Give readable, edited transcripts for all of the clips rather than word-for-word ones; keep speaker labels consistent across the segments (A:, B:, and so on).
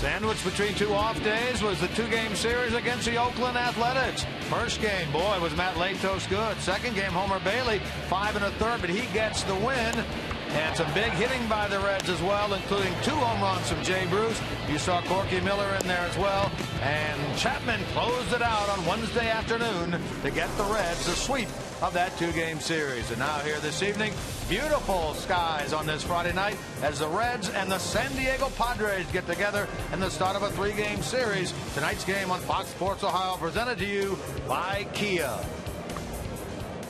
A: Sandwiched between two off days was the two-game series against the Oakland Athletics. First game, boy, was Matt Latos good. Second game, Homer Bailey, 5 1/3, but he gets the win. And some big hitting by the Reds as well, including 2 home runs from Jay Bruce. You saw Corky Miller in there as well. And Chapman closed it out on Wednesday afternoon to get the Reds a sweep of that two-game series. And now here this evening, beautiful skies on this Friday night as the Reds and the San Diego Padres get together in the start of a 3-game series. Tonight's game on Fox Sports Ohio, presented to you by Kia.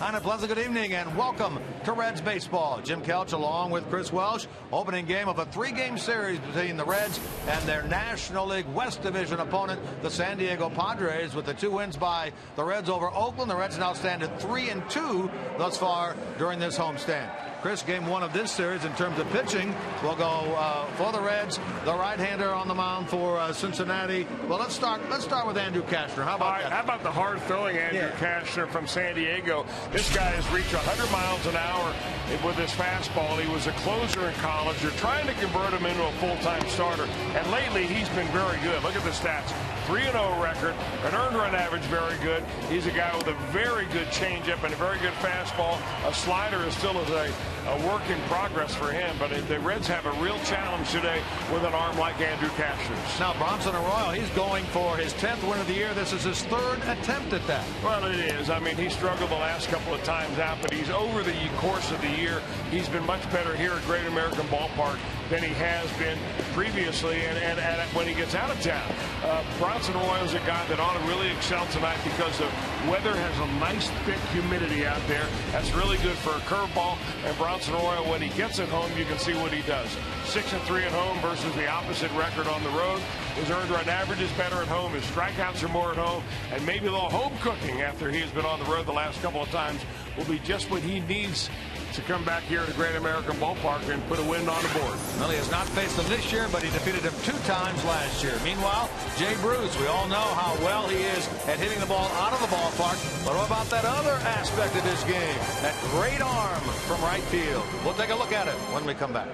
A: And a pleasant good evening and welcome to Reds baseball. Jim Kelch along with Chris Welsh. Opening game of a 3-game series between the Reds and their National League West Division opponent, the San Diego Padres, with the 2 wins by the Reds over Oakland. The Reds now stand at 3-2 thus far during this homestand. Chris, game 1 of this series in terms of pitching will go for the Reds. The right-hander on the mound for Cincinnati. Well, let's start with Andrew Cashner. How about that?
B: How about the hard-throwing Andrew Cashner from San Diego? This guy has reached 100 miles an hour with his fastball. He was a closer in college. They're trying to convert him into a full-time starter, and lately he's been very good. Look at the stats. 3-0 record, an earned run average very good. He's a guy with a very good changeup and a very good fastball. A slider is still a work in progress for him, but the Reds have a real challenge today with an arm like Andrew Cashner's.
A: Now Bronson Arroyo, he's going for his 10th win of the year. This is his 3rd attempt at that.
B: Well, it is. I mean, he struggled the last couple of times out, but he's over the course of the year. He's been much better here at Great American Ballpark than he has been previously, and when he gets out of town. Bronson Arroyo is a guy that ought to really excel tonight because the weather has a nice thick humidity out there. That's really good for a curveball, and Bronson Arroyo, when he gets at home, you can see what he does. 6-3 at home versus the opposite record on the road. His earned run average is better at home. His strikeouts are more at home, and maybe a little home cooking after he has been on the road the last couple of times will be just what he needs to come back here to Great American Ballpark and put a win on the board.
A: Well, he has not faced him this year, but he defeated him 2 times last year. Meanwhile, Jay Bruce, we all know how well he is at hitting the ball out of the ballpark. But what about that other aspect of this game? That great arm from right field. We'll take a look at it when we come back.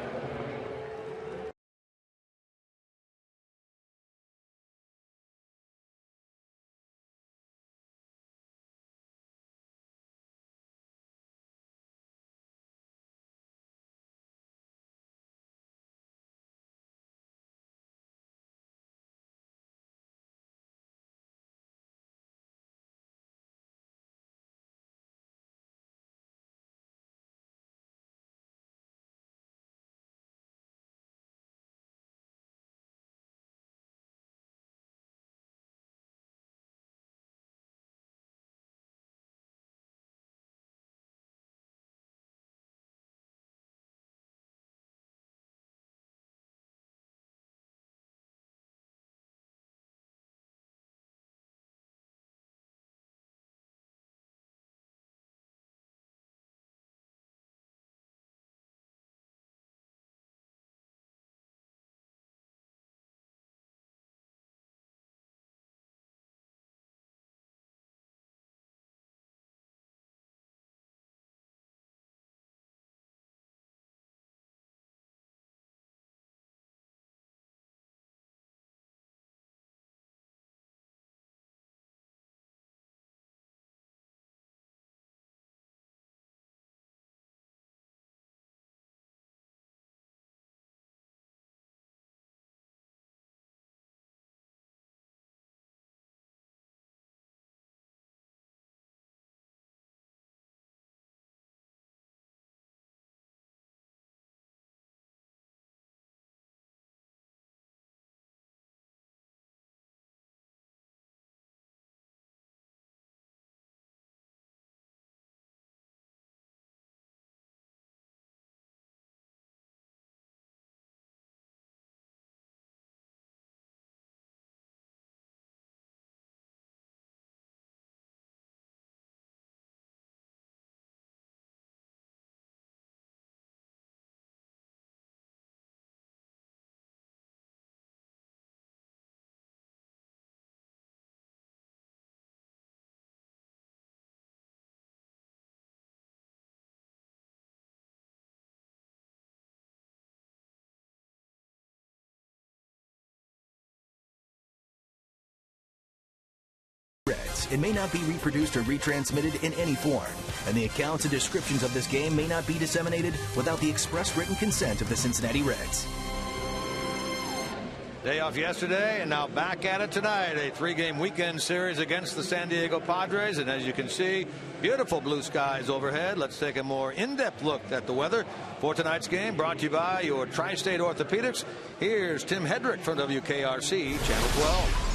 C: It may not be reproduced or retransmitted in any form, and the accounts and descriptions of this game may not be disseminated without the express written consent of the Cincinnati Reds.
A: Day off yesterday, and now back at it tonight. A 3-game weekend series against the San Diego Padres. And as you can see, beautiful blue skies overhead. Let's take a more in-depth look at the weather for tonight's game, brought to you by your Tri-State Orthopedics. Here's Tim Hedrick from WKRC, Channel 12.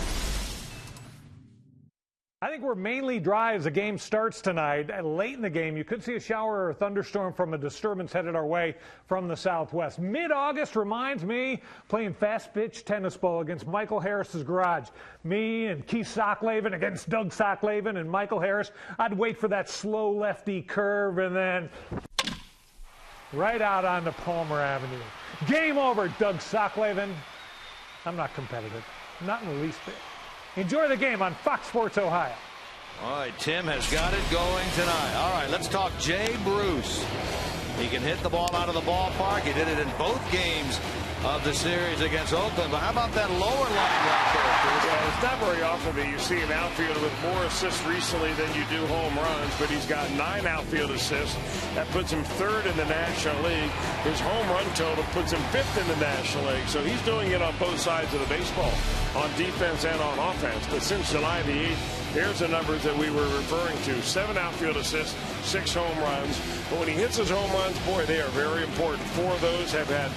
D: I think we're mainly dry as the game starts tonight. Late in the game, you could see a shower or thunderstorm from a disturbance headed our way from the southwest. Mid-August reminds me playing fast pitch tennis ball against Michael Harris's garage. Me and Keith Socklavin against Doug Socklavin and Michael Harris. I'd wait for that slow lefty curve and then right out onto Palmer Avenue. Game over, Doug Socklavin. I'm not competitive, not in the least bit. Enjoy the game on Fox Sports Ohio.
A: All right, Tim has got it going tonight. All right, let's talk Jay Bruce. He can hit the ball out of the ballpark. He did it in both games of the series against Oakland. But how about that lower line right there, Chris?
B: Well, it's not very often that you see an outfielder with more assists recently than you do home runs, but he's got 9 outfield assists. That puts him 3rd in the National League. His home run total puts him 5th in the National League. So he's doing it on both sides of the baseball, on defense and on offense. But since July the 8th, here's the numbers that we were referring to. 7 outfield assists, 6 home runs. But when he hits his home runs, boy, they are very important. 4 of those have had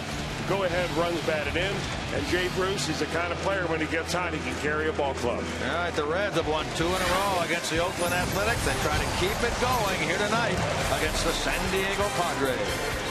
B: go-ahead runs batted in. And Jay Bruce, he's the kind of player when he gets hot, he can carry a ball club.
A: All right, the Reds have won 2 in a row against the Oakland Athletics. They try to keep it going here tonight against the San Diego Padres.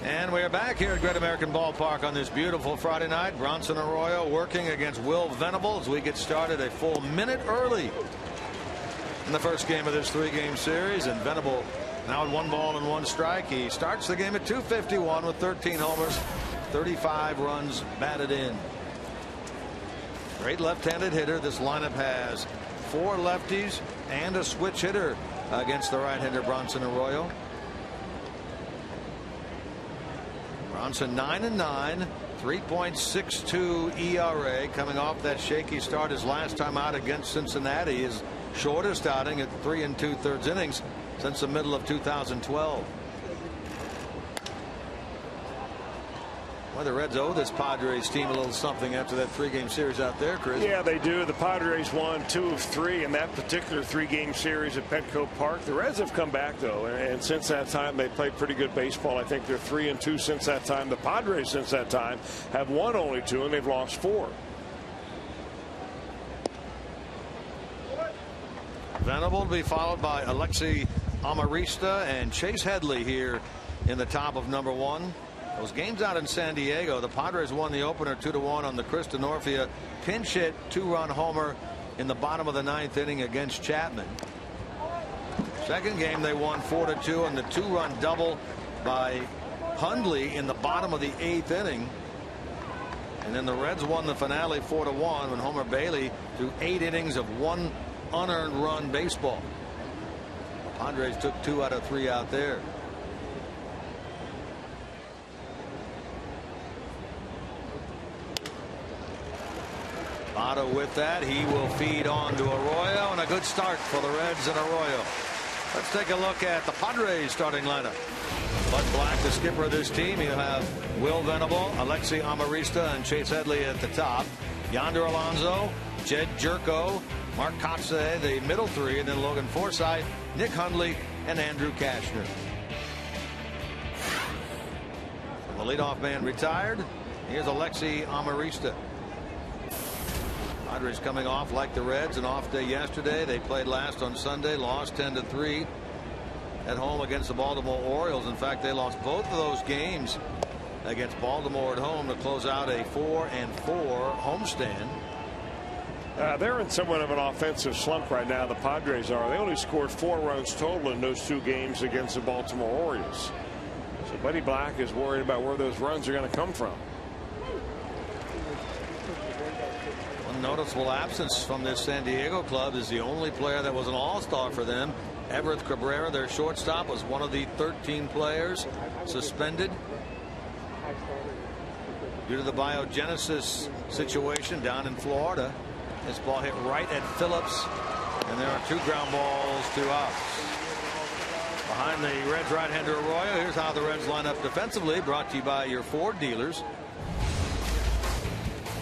A: And we are back here at Great American Ballpark on this beautiful Friday night. Bronson Arroyo working against Will Venable as we get started a full minute early in the first game of this 3-game series. And Venable now at 1 ball and 1 strike. He starts the game at .251 with 13 homers, 35 runs batted in. Great left-handed hitter. This lineup has 4 lefties and a switch hitter against the right-hander Bronson Arroyo. Bronson 9-9, 3.62 ERA, coming off that shaky start his last time out against Cincinnati, his shortest outing at 3 2/3 innings since the middle of 2012. Well, the Reds owe this Padres team a little something after that 3-game series out there, Chris.
B: Yeah, they do. The Padres won 2 of 3 in that particular 3-game series at Petco Park. The Reds have come back, though, and since that time, they played pretty good baseball. I think they're 3-2 since that time. The Padres, since that time, have won only 2, and they've lost 4.
A: Venable will be followed by Alexi Amarista and Chase Headley here in the top of number 1. Those games out in San Diego, the Padres won the opener 2-1 on the Chris Denorfia pinch hit 2-run homer in the bottom of the 9th inning against Chapman. Second game they won 4-2 on the 2-run double by Hundley in the bottom of the 8th inning. And then the Reds won the finale 4-1 when Homer Bailey threw 8 innings of 1 unearned run baseball. The Padres took 2 out of 3 out there. Otto with that, he will feed on to Arroyo, and a good start for the Reds and Arroyo. Let's take a look at the Padres starting lineup. Bud Black, the skipper of this team. You have Will Venable, Alexi Amarista, and Chase Headley at the top. Yonder Alonso, Jed Jerko, Mark Kotze, the middle 3, and then Logan Forsythe, Nick Hundley, and Andrew Kashner. The leadoff man retired. Here's Alexi Amarista. Padres coming off like the Reds, an off day yesterday. They played last on Sunday, lost 10-3 at home against the Baltimore Orioles. In fact, they lost both of those games against Baltimore at home to close out a 4-4 homestand.
B: They're in somewhat of an offensive slump right now. The Padres are. They only scored 4 runs total in those 2 games against the Baltimore Orioles. So Buddy Black is worried about where those runs are going to come from.
A: Noticeable absence from this San Diego club is the only player that was an all-star for them. Everett Cabrera, their shortstop, was one of the 13 players suspended due to the biogenesis situation down in Florida. This ball hit right at Phillips, and there are 2 ground balls, 2 outs. Behind the Reds right-hander Arroyo, here's how the Reds line up defensively, brought to you by your Ford dealers.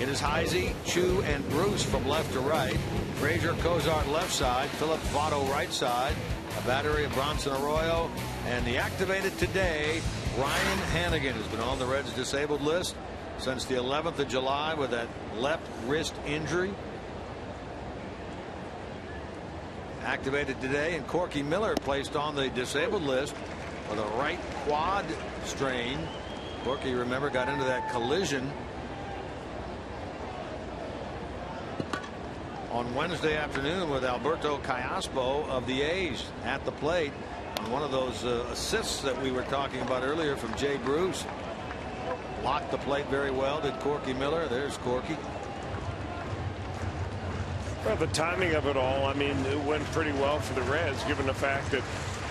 A: It is Heisey, Chu, and Bruce from left to right. Frazier, Cozart left side. Phillips, Votto right side. A battery of Bronson Arroyo. And the activated today, Ryan Hanigan has been on the Reds disabled list since the 11th of July with that left wrist injury. Activated today, and Corky Miller placed on the disabled list with a right quad strain. Corky, remember, got into that collision on Wednesday afternoon with Alberto Callaspo of the A's at the plate on one of those assists that we were talking about earlier from Jay Bruce. Blocked the plate very well, did Corky Miller. There's Corky.
B: Well, the timing of it all, I mean, it went pretty well for the Reds, given the fact that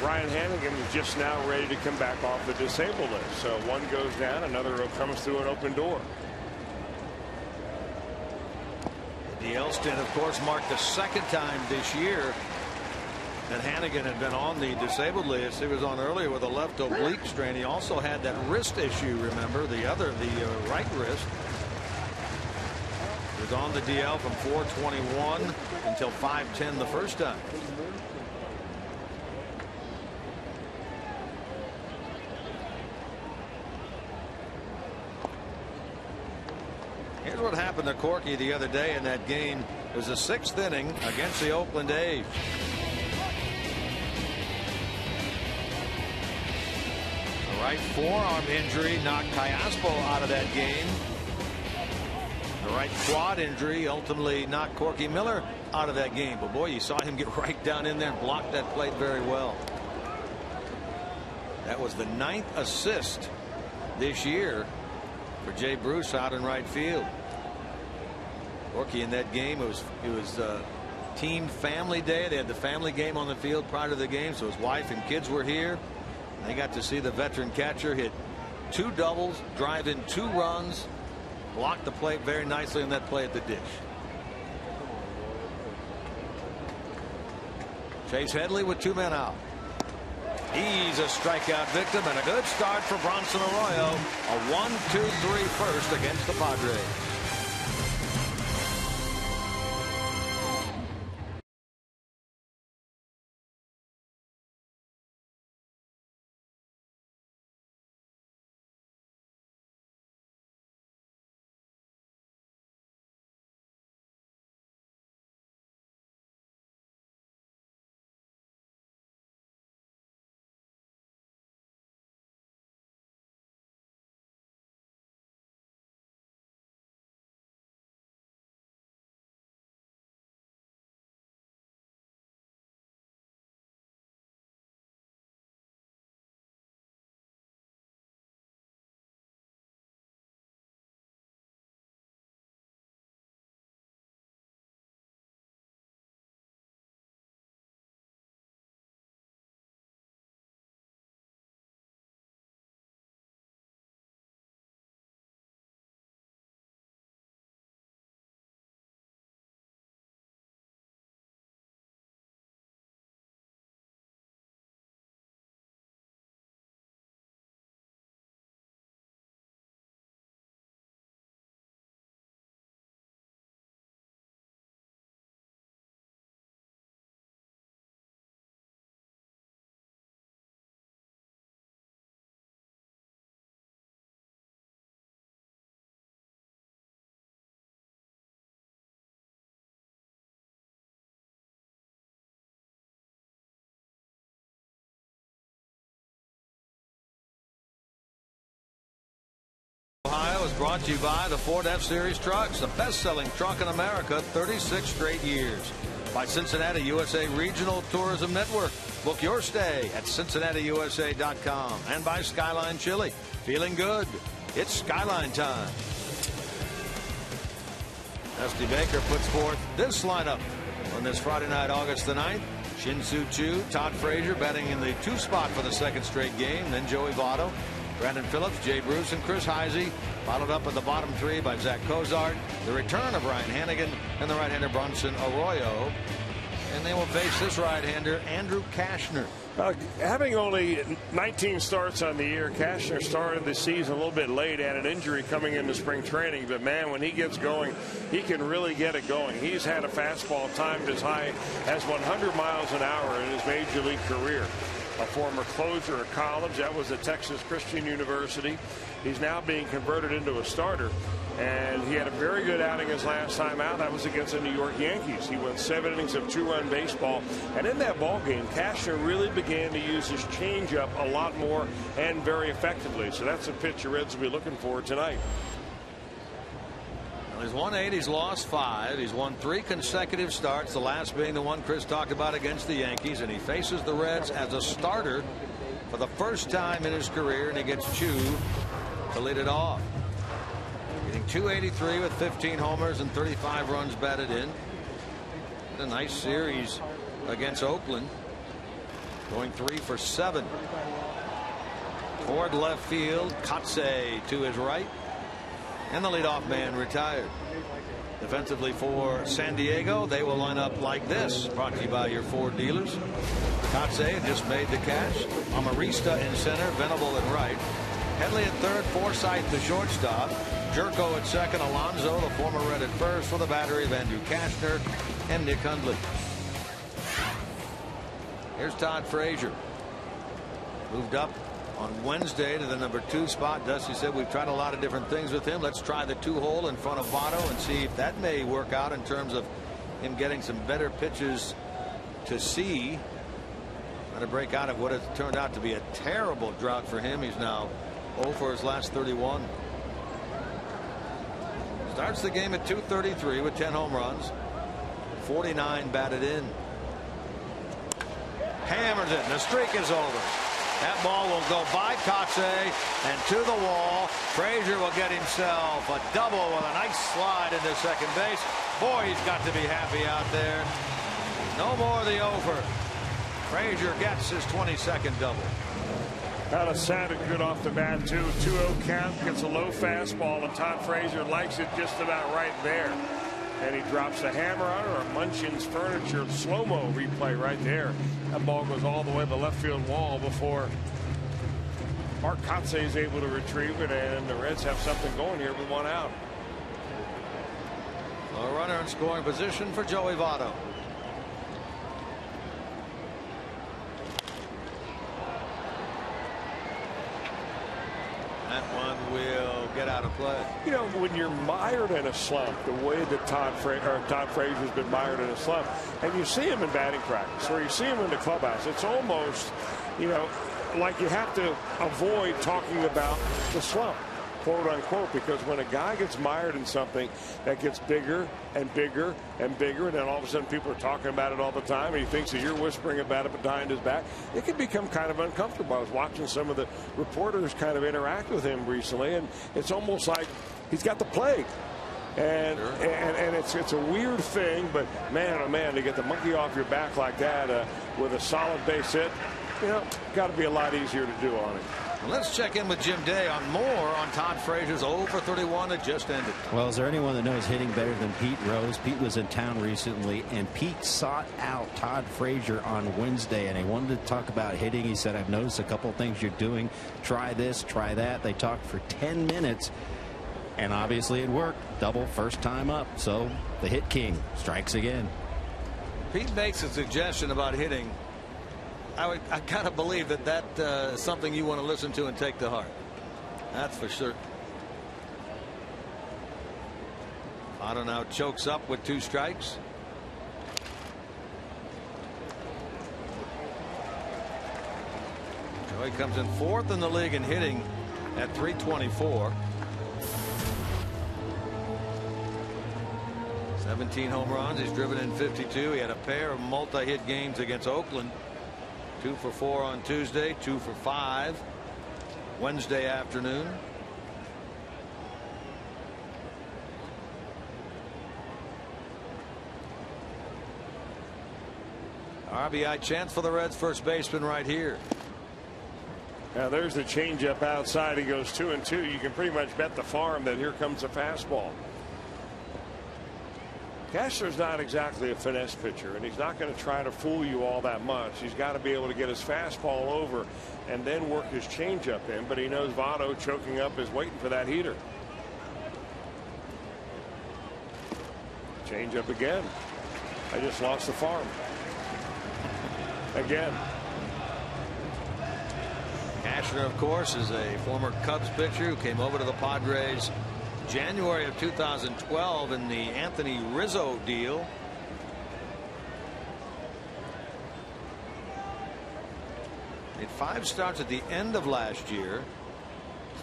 B: Ryan Hanigan is just now ready to come back off the disabled list. So one goes down, another comes through an open door.
A: DL stint, of course, marked the 2nd time this year that Hanigan had been on the disabled list. He was on earlier with a left oblique strain. He also had that wrist issue, remember, the right wrist. He was on the DL from 4/21 until 5/10 the first time. Here's what happened to Corky the other day in that game. It was the 6th inning against the Oakland A's. The right forearm injury knocked Callaspo out of that game. The right quad injury ultimately knocked Corky Miller out of that game. But boy, you saw him get right down in there and block that plate very well. That was the 9th assist this year for Jay Bruce out in right field. Corky in that game, it was team family day. They had the family game on the field prior to the game, so his wife and kids were here. They got to see the veteran catcher hit 2 doubles, drive in 2 runs, block the plate very nicely on that play at the dish. Chase Headley with 2 men out. He's a strikeout victim, and a good start for Bronson Arroyo. A 1-2-3 first against the Padres. Ohio is brought to you by the Ford F-Series trucks, the best-selling truck in America 36 straight years. By Cincinnati USA Regional Tourism Network. Book your stay at CincinnatiUSA.com. And by Skyline Chili. Feeling good. It's Skyline time. Dusty Baker puts forth this lineup on this Friday night, August the 9th. Shin-Soo Choo, Todd Frazier batting in the 2 spot for the second straight game. Then Joey Votto, Brandon Phillips, Jay Bruce, and Chris Heisey. Followed up in the bottom 3 by Zach Cozart. The return of Ryan Hanigan and the right-hander Bronson Arroyo. And they will face this right-hander, Andrew Cashner.
B: Having only 19 starts on the year, Cashner started the season a little bit late, had an injury coming into spring training. But, man, when he gets going, he can really get it going. He's had a fastball timed as high as 100 miles an hour in his major league career. A former closer at college. That was at Texas Christian University. He's now being converted into a starter. And he had a very good outing his last time out. That was against the New York Yankees. He went 7 innings of 2-run baseball. And in that ball game, Cashner really began to use his changeup a lot more and very effectively. So that's a pitch the Reds will be looking for tonight.
A: Well, he's won 8. He's lost 5. He's won 3 consecutive starts, the last being the one Chris talked about against the Yankees. And he faces the Reds as a starter for the first time in his career. And he gets Choo to lead it off. Hitting .283 with 15 homers and 35 runs batted in. A nice series against Oakland. Going 3 for 7. Toward left field, Kotze to his right. And the leadoff man retired. Defensively for San Diego, they will line up like this. Brought to you by your Ford dealers. Kotze just made the catch. Amarista in center, Venable in right. Headley at third, Forsythe the shortstop. Jerko at second, Alonso, the former Red, at first for the battery of Andrew Cashner and Nick Hundley. Here's Todd Frazier. Moved up on Wednesday to the number 2 spot. Dusty said we've tried a lot of different things with him. Let's try the 2-hole in front of Votto and see if that may work out in terms of him getting some better pitches to see. Trying to break out of what has turned out to be a terrible drought for him. He's now 0 for his last 31. Starts the game at .233 with 10 home runs. 49 batted in. Hammers it. The streak is over. That ball will go by Kotze and to the wall. Frazier will get himself a double with a nice slide into second base. Boy, he's got to be happy out there. No more of the over. Frazier gets his 22nd double.
B: That sounded good off the bat, too. 2-0 count, gets a low fastball, and Todd Frazier likes it just about right there. and he drops the hammer on her. Munchin's Furniture slow-mo replay right there. That ball goes all the way to the left field wall before Mark Kotze is able to retrieve it, and the Reds have something going here with one out.
A: A runner in scoring position for Joey Votto. That one will get out of play.
B: You know, when you're mired in a slump, the way that Todd Frazier's been mired in a slump, and you see him in batting practice or you see him in the clubhouse, it's almost, you know, like you have to avoid talking about the slump, quote unquote, because when a guy gets mired in something that gets bigger and bigger and bigger, and then all of a sudden people are talking about it all the time, and he thinks that you're whispering about it behind his back, it can become kind of uncomfortable. I was watching some of the reporters kind of interact with him recently, and it's almost like he's got the plague. And
A: sure.
B: and it's a weird thing, but man, oh man, to get the monkey off your back like that with a solid base hit, you know, got to be a lot easier to do on it.
A: Let's check in with Jim Day on more on Todd Frazier's 0 for 31 that just ended.
E: Well, is there anyone that knows hitting better than Pete Rose? Pete was in town recently, and Pete sought out Todd Frazier on Wednesday, and he wanted to talk about hitting. He said, I've noticed a couple of things you're doing. Try this, try that. They talked for 10 minutes, and obviously it worked. Double first time up, so the hit king strikes again.
A: Pete makes a suggestion about hitting. I gotta believe that is something you want to listen to and take to heart. That's for certain. Otto now chokes up with 2 strikes. Joey comes in 4th in the league in hitting at .324. 17 home runs. He's driven in 52. He had a pair of multi-hit games against Oakland. 2 for 4 on Tuesday, 2 for 5 Wednesday afternoon. RBI chance for the Reds first baseman right here.
B: Now there's the changeup outside. He goes 2-2. You can pretty much bet the farm that here comes a fastball. Cashner's not exactly a finesse pitcher, and he's not going to try to fool you all that much. He's got to be able to get his fastball over and then work his changeup in, but he knows Votto choking up is waiting for that heater. Changeup again. I just lost the farm. Again.
A: Cashner, of course, is a former Cubs pitcher who came over to the Padres January of 2012 in the Anthony Rizzo deal. Made 5 starts at the end of last year.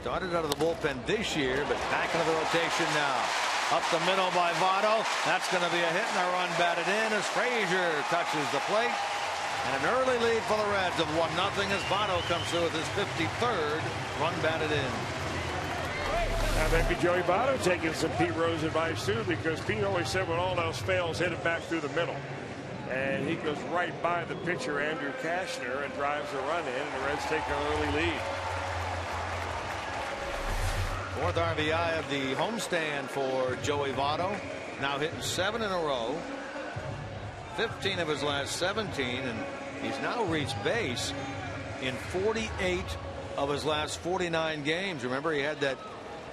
A: Started out of the bullpen this year, but back into the rotation now. Up the middle by Votto. That's going to be a hit and a run batted in as Frazier touches the plate. And an early lead for the Reds of 1-0 as Votto comes through with his 53rd run batted in.
B: Now maybe Joey Votto taking some Pete Rose advice too, because Pete always said when all else fails, hit it back through the middle. And he goes right by the pitcher Andrew Cashner and drives a run in, and the Reds take an early lead.
A: 4th RBI of the homestand for Joey Votto. Now hitting 7 in a row. 15 of his last 17, and he's now reached base in 48 of his last 49 games. Remember, he had that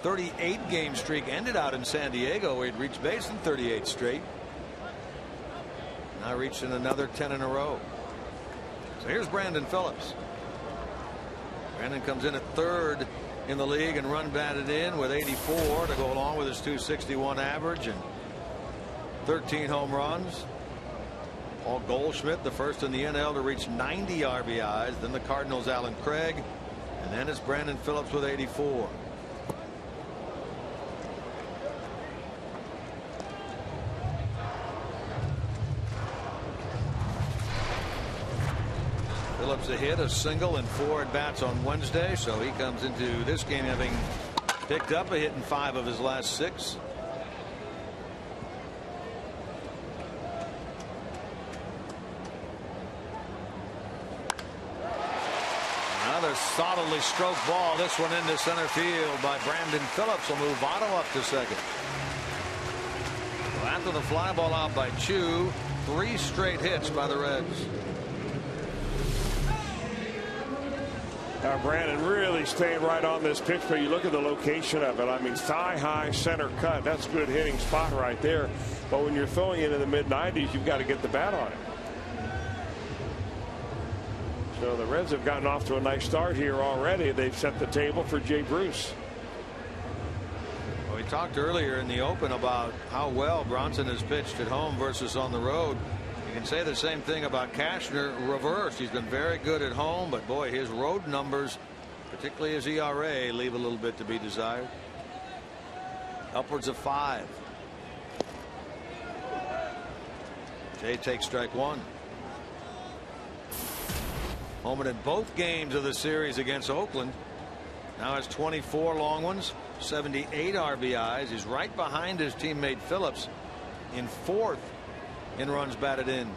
A: 38 game streak ended out in San Diego where he'd reached base in 38 straight. Now reaching another 10 in a row. So here's Brandon Phillips. Brandon comes in at 3rd in the league and run batted in with 84 to go along with his .261 average and 13 home runs. Paul Goldschmidt, the first in the NL to reach 90 RBIs. Then the Cardinals' Alan Craig, and then it's Brandon Phillips with 84. Phillips a hit, a single, and 4 at bats on Wednesday, so he comes into this game having picked up a hit in 5 of his last 6. Another solidly stroked ball. This one into center field by Brandon Phillips will move Votto up to second. Well, at after the fly ball out by Chu. 3 straight hits by the Reds.
B: Brandon really staying right on this pitch, but you look at the location of it. I mean, thigh high center cut. That's a good hitting spot right there. But when you're throwing it in the mid-90s, you've got to get the bat on it. So the Reds have gotten off to a nice start here already. They've set the table for Jay Bruce.
A: Well, we talked earlier in the open about how well Bronson has pitched at home versus on the road. You can say the same thing about Cashner reversed. He's been very good at home, but boy, his road numbers, particularly his ERA, leave a little bit to be desired. Upwards of 5. Jay takes strike 1. Homered in both games of the series against Oakland. Now has 24 long ones, 78 RBIs. He's right behind his teammate Phillips in 4th in runs batted in.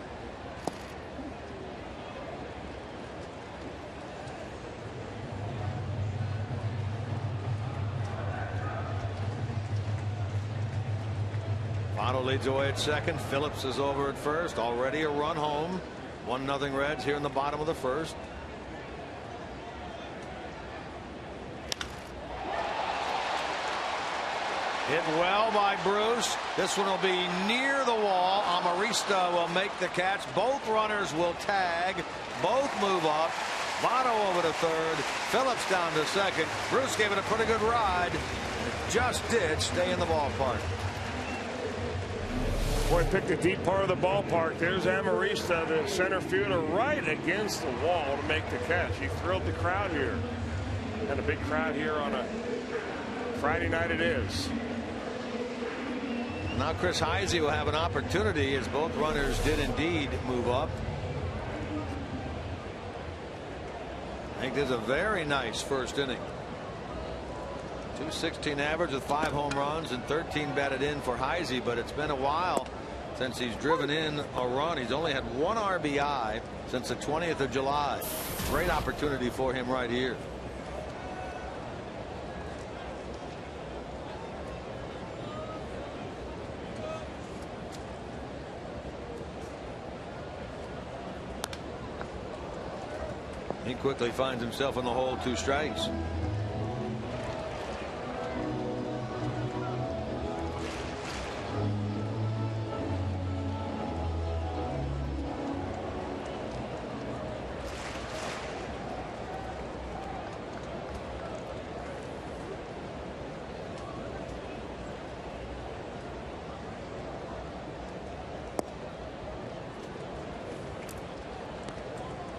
A: Votto leads away at second. Phillips is over at first. Already a run home. 1-0 Reds here in the bottom of the first. Hit well by Bruce. This one will be near the wall. Amarista will make the catch. Both runners will tag. Both move up. Votto over to third. Phillips down to second. Bruce gave it a pretty good ride. It just did stay in the ballpark.
B: Boy, picked the deep part of the ballpark. There's Amarista, the center fielder, right against the wall to make the catch. He thrilled the crowd here. And a big crowd here on a Friday night it is.
A: Now Chris Heisey will have an opportunity, as both runners did indeed move up. I think this is a very nice first inning. .216 average with 5 home runs and 13 batted in for Heisey, but it's been a while since he's driven in a run. He's only had 1 RBI since the 20th of July. Great opportunity for him right here. He quickly finds himself in the hole, 2 strikes.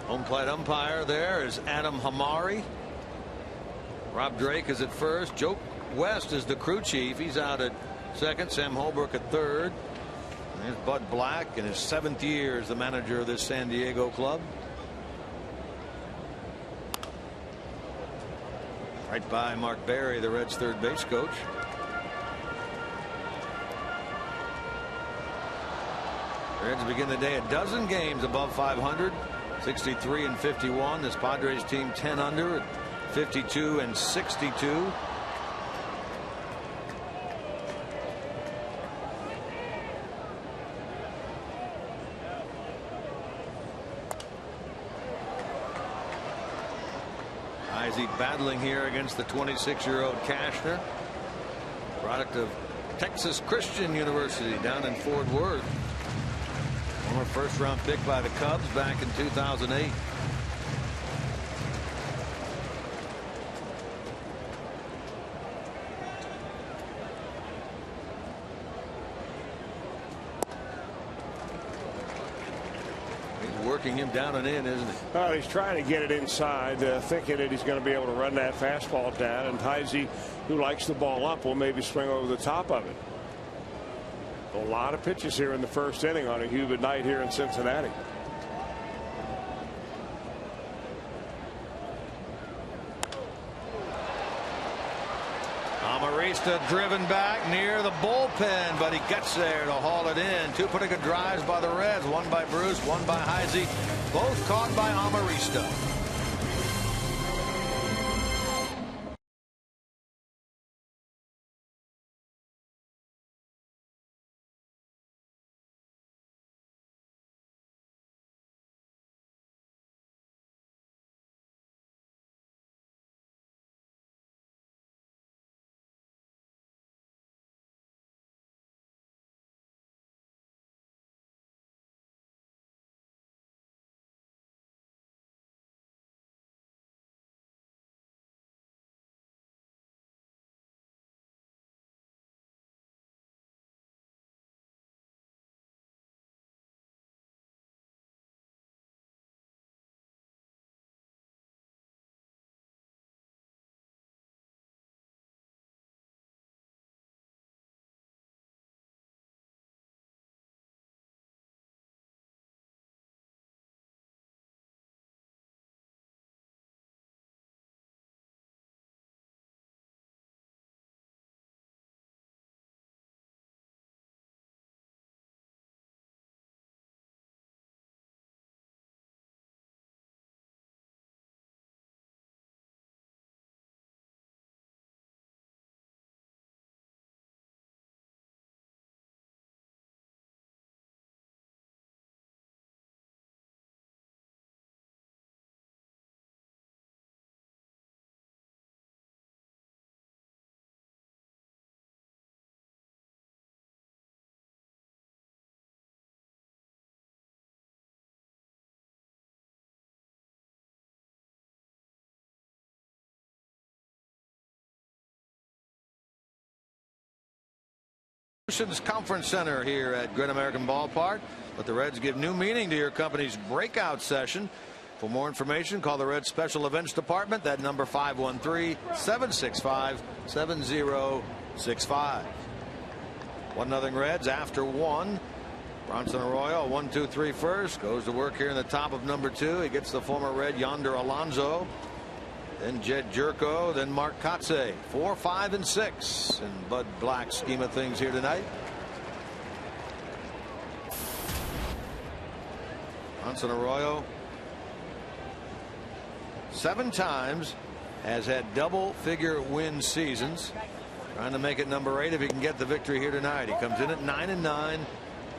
A: Home plate umpire there is Adam Hamari. Rob Drake is at first. Joe West is the crew chief. He's out at second. Sam Holbrook at third. And there's Bud Black in his 7th year as the manager of this San Diego club. Right by Mark Berry, the Reds' third base coach. The Reds begin the day a dozen games above 500. 63 and 51. This Padres team 10 under at 52 and 62. Heisey battling here against the 26-year-old Cashner, product of Texas Christian University down in Fort Worth. Former first-round pick by the Cubs back in 2008. He's working him down and in, isn't he?
B: Well, he's trying to get it inside, thinking that he's going to be able to run that fastball down. And Heisey, who likes the ball up, will maybe swing over the top of it. A lot of pitches here in the first inning on a humid night here in Cincinnati.
A: Amarista driven back near the bullpen, but he gets there to haul it in. 2 pretty good drives by the Reds, 1 by Bruce, 1 by Heisey, both caught by Amarista. Conference Center here at Great American Ballpark. Let the Reds give new meaning to your company's breakout session. For more information, call the Reds Special Events Department. That number 513-765-7065. 1-0 Reds after 1. Bronson Arroyo, 1-2-3 first. Goes to work here in the top of number 2. He gets the former Red Yonder Alonso. Then Jed Jerko, then Mark Kotze. 4, 5, and 6 in Bud Black's scheme of things here tonight. Bronson Arroyo 7 times has had double-figure win seasons. Trying to make it number 8 if he can get the victory here tonight. He comes in at 9-9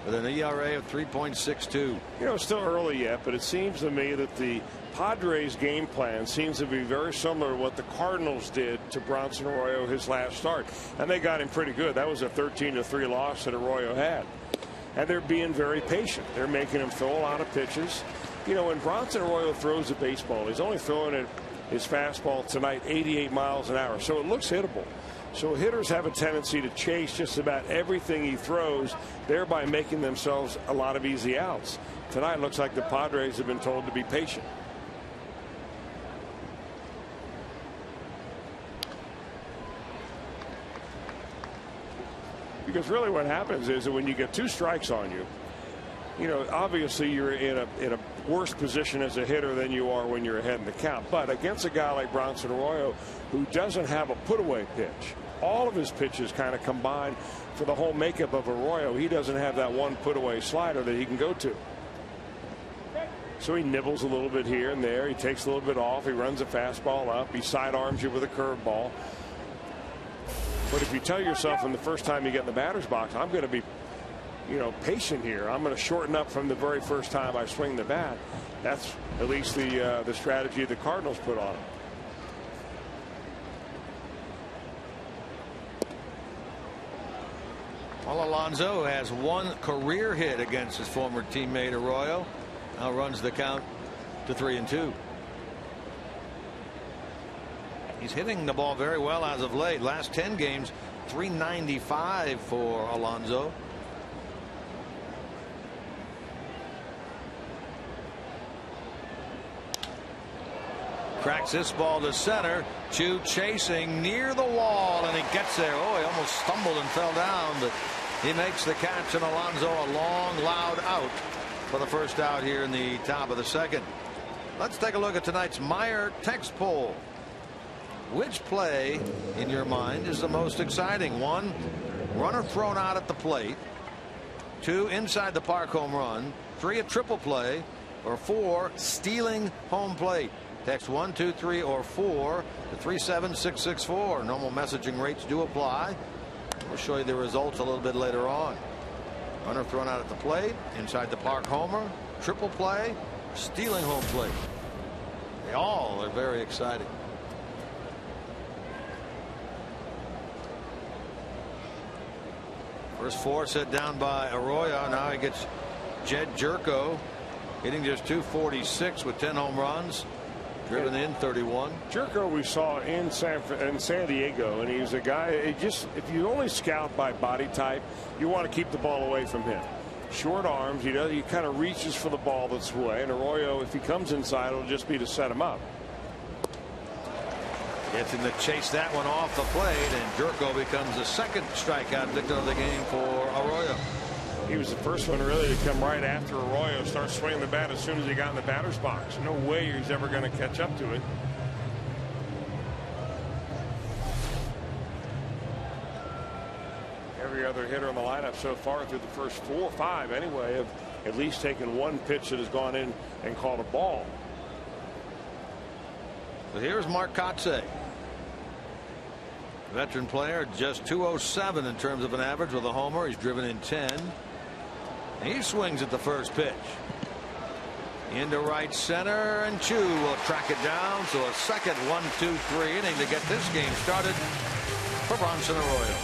A: with an ERA of 3.62.
B: You know, it's still early yet, but it seems to me that the Padres game plan seems to be very similar to what the Cardinals did to Bronson Arroyo his last start, and they got him pretty good. That was a 13-3 loss that Arroyo had, and they're being very patient. They're making him throw a lot of pitches. You know, when Bronson Arroyo throws a baseball, he's only throwing it his fastball tonight 88 miles an hour, so it looks hittable. So hitters have a tendency to chase just about everything he throws, thereby making themselves a lot of easy outs. Tonight looks like the Padres have been told to be patient. Because really what happens is that when you get 2 strikes on you, you know, obviously you're in a worse position as a hitter than you are when you're ahead in the count. But against a guy like Bronson Arroyo, who doesn't have a put-away pitch, all of his pitches kind of combine for the whole makeup of Arroyo. He doesn't have that one put-away slider that he can go to. So he nibbles a little bit here and there. He takes a little bit off. He runs a fastball up. He sidearms you with a curveball. But if you tell yourself in the first time you get in the batter's box, I'm going to be, you know, patient here. I'm going to shorten up from the very first time I swing the bat. That's at least the strategy the Cardinals put on him.
A: Well, Alonso has 1 career hit against his former teammate Arroyo. Now runs the count to 3-2. He's hitting the ball very well as of late. Last 10 games, 395 for Alonso. Cracks this ball to center. Chu chasing near the wall, and he gets there. Oh, he almost stumbled and fell down, but he makes the catch, and Alonso a long, loud out for the first out here in the top of the 2nd. Let's take a look at tonight's Meyer text poll. Which play in your mind is the most exciting? 1, runner thrown out at the plate. 2, inside the park home run. 3, a triple play. Or 4, stealing home plate. Text 1, 2, 3, or 4 to 37664. Normal messaging rates do apply. We'll show you the results a little bit later on. Runner thrown out at the plate, inside the park homer, triple play, stealing home plate. They all are very exciting. First 4 set down by Arroyo. Now he gets Jed Jerko hitting just .246 with 10 home runs. Driven in 31.
B: Jerko we saw in San Diego, and he's a guy, if you only scout by body type, you want to keep the ball away from him. Short arms, he kind of reaches for the ball that's away, and Arroyo, if he comes inside, it'll just be to set him up.
A: Gets him to chase that one off the plate, and Jerko becomes the 2nd strikeout victim of the game for Arroyo.
B: He was the first one really to come right after Arroyo, start swinging the bat as soon as he got in the batter's box. No way he's ever going to catch up to it. Every other hitter in the lineup so far through the first 4 or 5 anyway have at least taken 1 pitch that has gone in and called a ball.
A: So here's Mark Kotze. Veteran player, just .207 in terms of an average with a homer. He's driven in 10. He swings at the first pitch. Into right center, and Chu will track it down. So a second 1-2-3 inning to get this game started for Bronson Arroyo.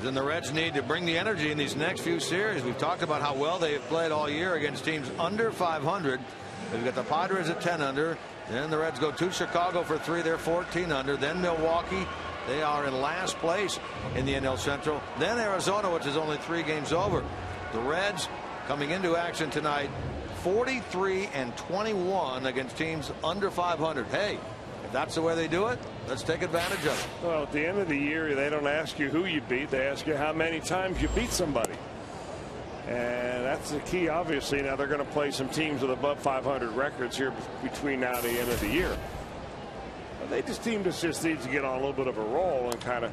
A: Then the Reds need to bring the energy in these next few series. We've talked about how well they have played all year against teams under 500. They've got the Padres at 10 under. Then the Reds go to Chicago for 3. They're 14 under. Then Milwaukee. They are in last place in the NL Central. Then Arizona, which is only 3 games over. The Reds coming into action tonight 43-21 against teams under 500. Hey, if that's the way they do it, let's take advantage of it.
B: Well, at the end of the year, they don't ask you who you beat. They ask you how many times you beat somebody. And that's the key, obviously. Now they're going to play some teams with above 500 records here between now and the end of the year. But this team just needs to get on a little bit of a roll and kind of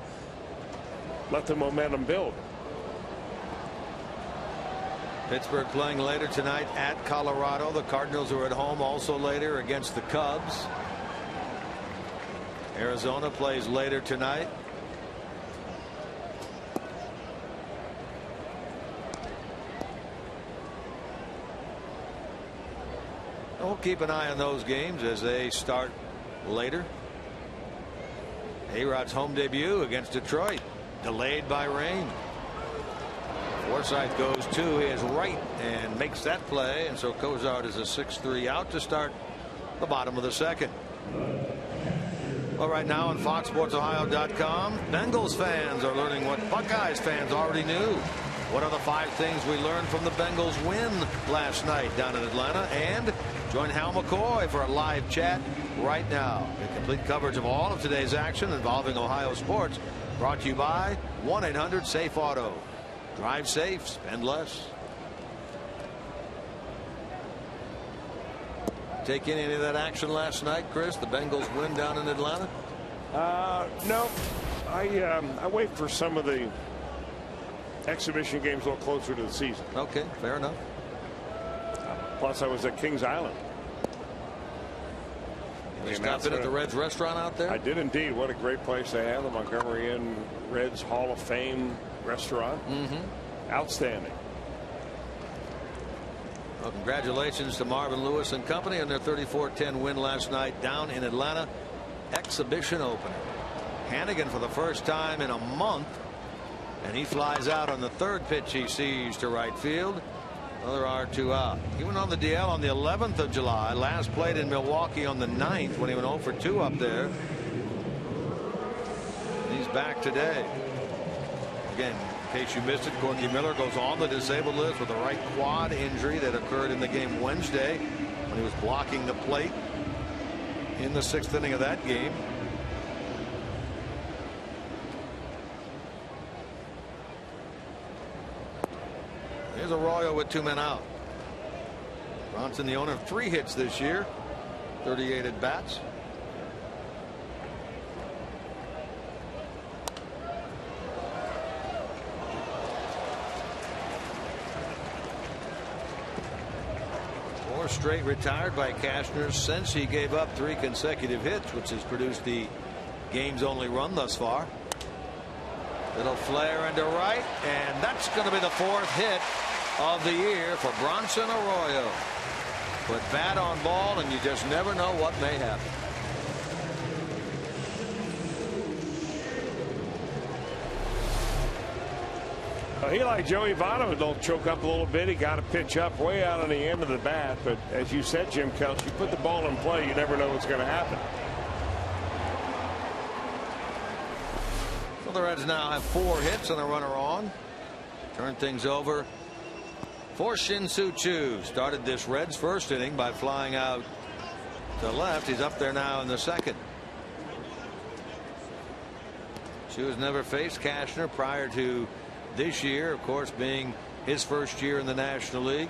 B: let the momentum build.
A: Pittsburgh playing later tonight at Colorado. The Cardinals are at home also later against the Cubs. Arizona plays later tonight. We'll keep an eye on those games as they start later. A-Rod's home debut against Detroit, delayed by rain. Forsythe goes to his right and makes that play, and so Cozart is a 6-3 out to start the bottom of the second. Well, right now on FoxSportsOhio.com, Bengals fans are learning what Buckeyes fans already knew. What are the 5 things we learned from the Bengals win last night down in Atlanta? And join Hal McCoy for a live chat right now. The complete coverage of all of today's action involving Ohio sports brought to you by 1-800-SAFE-AUTO. Drive safe, spend less. Take in any of that action last night, Chris? The Bengals win down in Atlanta?
B: No. I wait for some of the exhibition games a little closer to the season.
A: Okay, fair enough.
B: Plus, I was at Kings Island.
A: You stopped in at the Reds restaurant out there?
B: I did indeed. What a great place they have. The Montgomery Inn Reds Hall of Fame restaurant. Outstanding.
A: Well, congratulations to Marvin Lewis and company on their 34-10 win last night down in Atlanta. Exhibition opener. Hanigan for the first time in a month, and he flies out on the 3rd pitch he sees to right field. Another R2 out. He went on the DL on the 11th of July. Last played in Milwaukee on the 9th when he went 0 for 2 up there. And he's back today. Again, in case you missed it, Corky Miller goes on the disabled list with a right quad injury that occurred in the game Wednesday when he was blocking the plate in the 6th inning of that game. Here's Arroyo with 2 men out. Bronson, the owner of 3 hits this year, 38 at bats. Four straight retired by Cashner since he gave up 3 consecutive hits, which has produced the game's only run thus far. Little flare into right, and that's going to be the 4th hit of the year for Bronson Arroyo. Put bat on ball, and you just never know what may happen.
B: He, like Joey Votto, don't choke up a little bit. He got to pitch up way out on the end of the bat. But as you said, Jim Kelch, you put the ball in play, you never know what's going to happen.
A: Well, the Reds now have 4 hits and a runner on. Turn things over for Shin-Soo Choo. Started this Reds 1st inning by flying out to left. He's up there now in the 2nd. Choo has never faced Cashner prior to this year, of course, being his 1st year in the National League.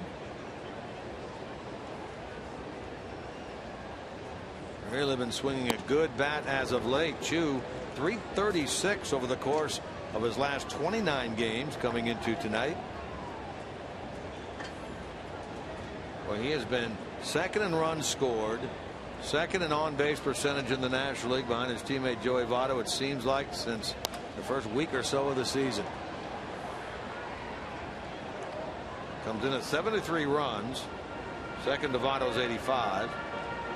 A: Really been swinging a good bat as of late. Choo, .336 over the course of his last 29 games coming into tonight. Well, he has been 2nd in runs scored, 2nd in on-base percentage in the National League behind his teammate Joey Votto, it seems like, since the first week or so of the season. Comes in at 73 runs, 2nd to Votto's 85,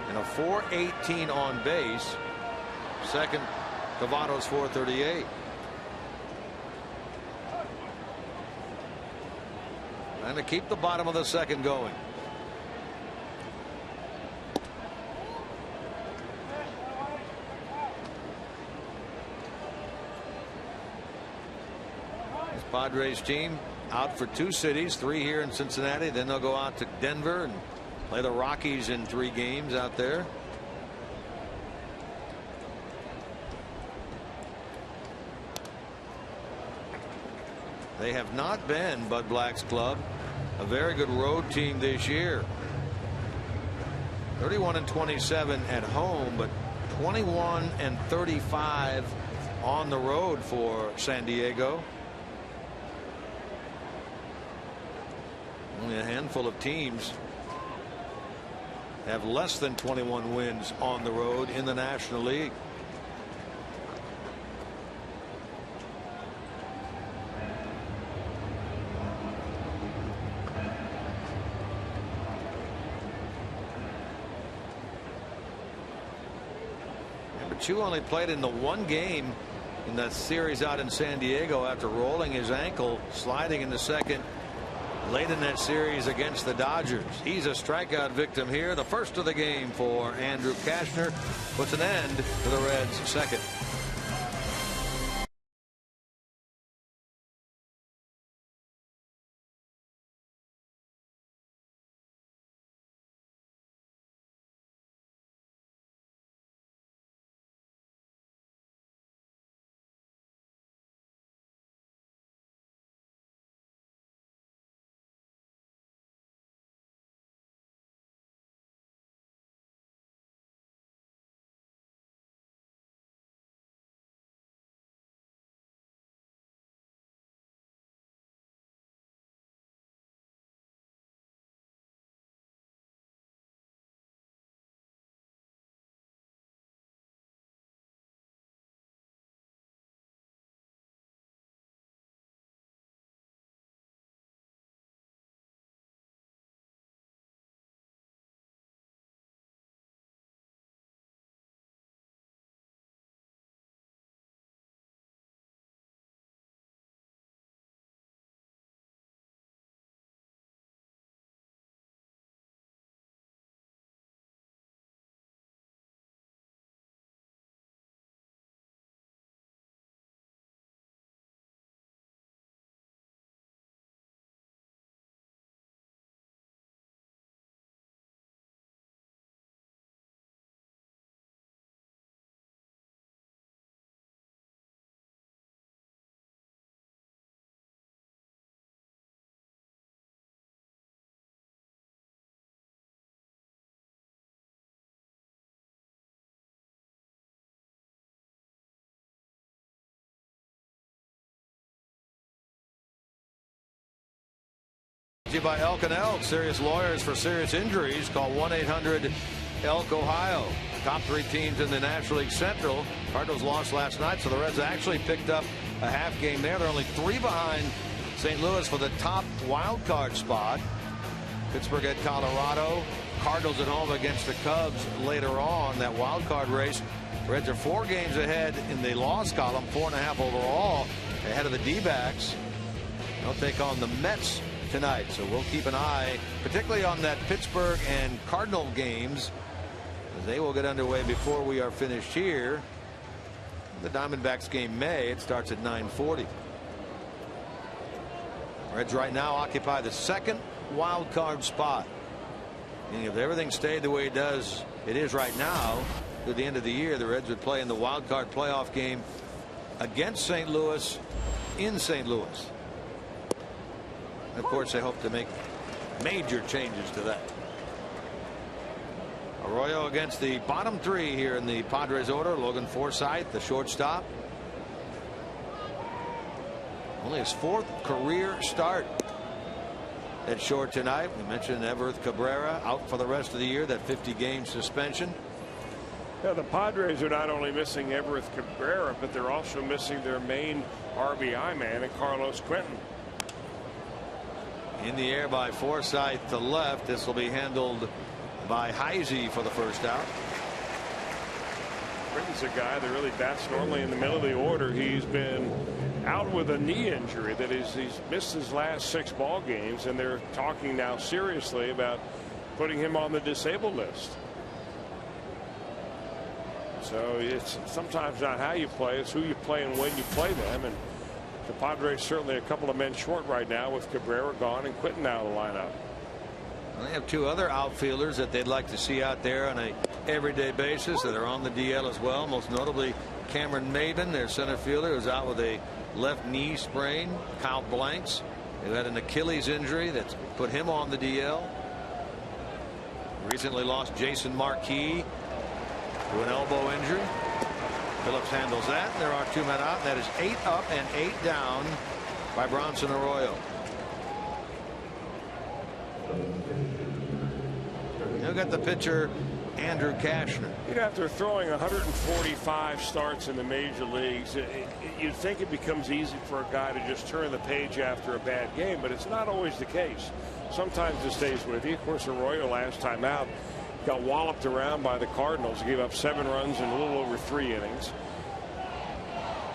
A: and a .418 on base, 2nd to Votto's .438. And to keep the bottom of the second going. This Padres team out for 2 cities, 3 here in Cincinnati. Then they'll go out to Denver and play the Rockies in 3 games out there. They have not been, Bud Black's club, a very good road team this year. 31-27 at home, but 21-35 on the road for San Diego. Only a handful of teams have less than 21 wins on the road in the National League. Chu only played in the 1 game in that series out in San Diego after rolling his ankle, sliding in the second late in that series against the Dodgers. He's a strikeout victim here. The first of the game for Andrew Cashner puts an end to the Reds' second. By Elk and Elk, serious lawyers for serious injuries. Call 1-800-ELK-OHIO. Top 3 teams in the National League Central. Cardinals lost last night, so the Reds actually picked up a half game there. They're only 3 behind St. Louis for the top wild card spot. Pittsburgh at Colorado. Cardinals at home against the Cubs later on. That wild card race. Reds are 4 games ahead in the loss column, 4.5 overall, ahead of the D-backs. They'll take on the Mets tonight, so we'll keep an eye particularly on that Pittsburgh and Cardinal games, as they will get underway before we are finished here. The Diamondbacks game it starts at 9:40. Reds right now occupy the 2nd wild card spot. And if everything stayed the way it is right now through the end of the year, the Reds would play in the wild card playoff game against St. Louis in St. Louis. Of course, they hope to make major changes to that. Arroyo against the bottom 3 here in the Padres order. Logan Forsythe, the shortstop. Only his 4th career start at short tonight. We mentioned Everth Cabrera out for the rest of the year, that 50-game suspension.
B: Yeah, the Padres are not only missing Everth Cabrera, but they're also missing their main RBI man, Carlos Quentin.
A: In the air by Forsythe to left. This will be handled by Heisey for the first out.
B: Quentin's a guy that really bats normally in the middle of the order. He's been out with a knee injury. That is, he's missed his last 6 ball games, and they're talking now seriously about putting him on the disabled list. So it's sometimes not how you play, it's who you play and when you play them. And the Padres certainly a couple of men short right now with Cabrera gone and Quinton out of the lineup.
A: Well, they have 2 other outfielders that they'd like to see out there on a everyday basis that are on the DL as well. Most notably Cameron Maben, their center fielder, who's out with a left knee sprain. Kyle Blanks, who had an Achilles injury that's put him on the DL. Recently lost Jason Marquis to an elbow injury. Phillips handles that, and there are 2 men out. That is 8 up and 8 down by Bronson Arroyo. You've got the pitcher Andrew Cashner.
B: You know, after throwing 145 starts in the major leagues, you'd think it becomes easy for a guy to just turn the page after a bad game, but it's not always the case. Sometimes it stays with you. Of course, Arroyo last time out got walloped around by the Cardinals, gave up 7 runs in a little over 3 innings.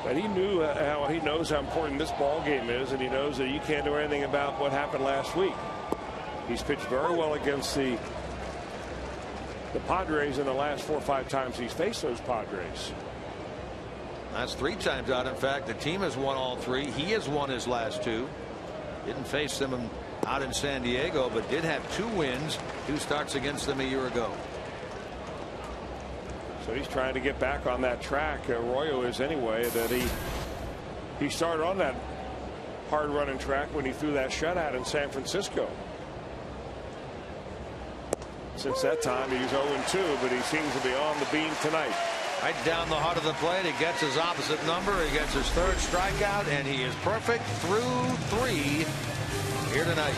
B: But he knows how important this ball game is, and he knows that you can't do anything about what happened last week. He's pitched very well against the Padres in the last 4 or 5 times he's faced those Padres.
A: That's 3 times out. In fact, the team has won all 3. He has won his last 2. Didn't face them out in San Diego, but did have 2 wins, 2 starts against them a year ago.
B: So he's trying to get back on that track. Arroyo is anyway. That he started on that hard running track when he threw that shutout in San Francisco. Since that time he's 0-2, but he seems to be on the beam tonight.
A: Right down the heart of the plate, he gets his opposite number, he gets his 3rd strikeout, and he is perfect through 3 here tonight.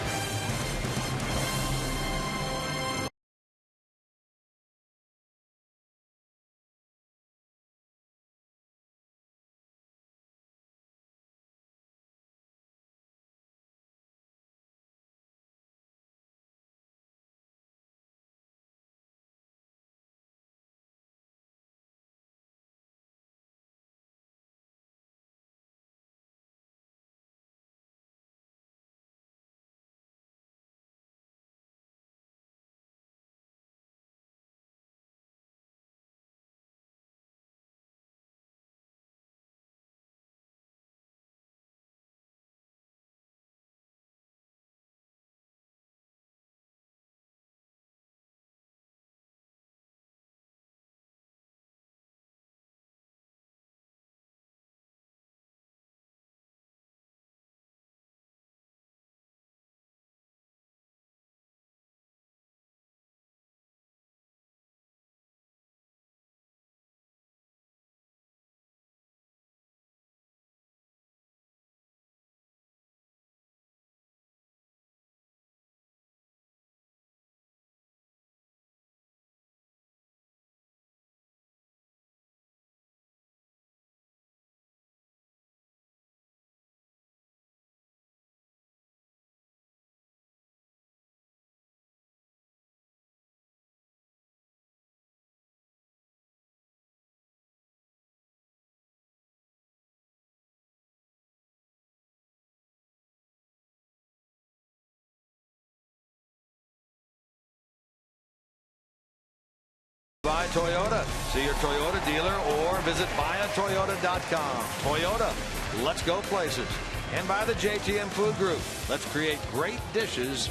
A: Buy Toyota. See your Toyota dealer or visit buyatoyota.com. Toyota, let's go places. And by the JTM Food Group. Let's create great dishes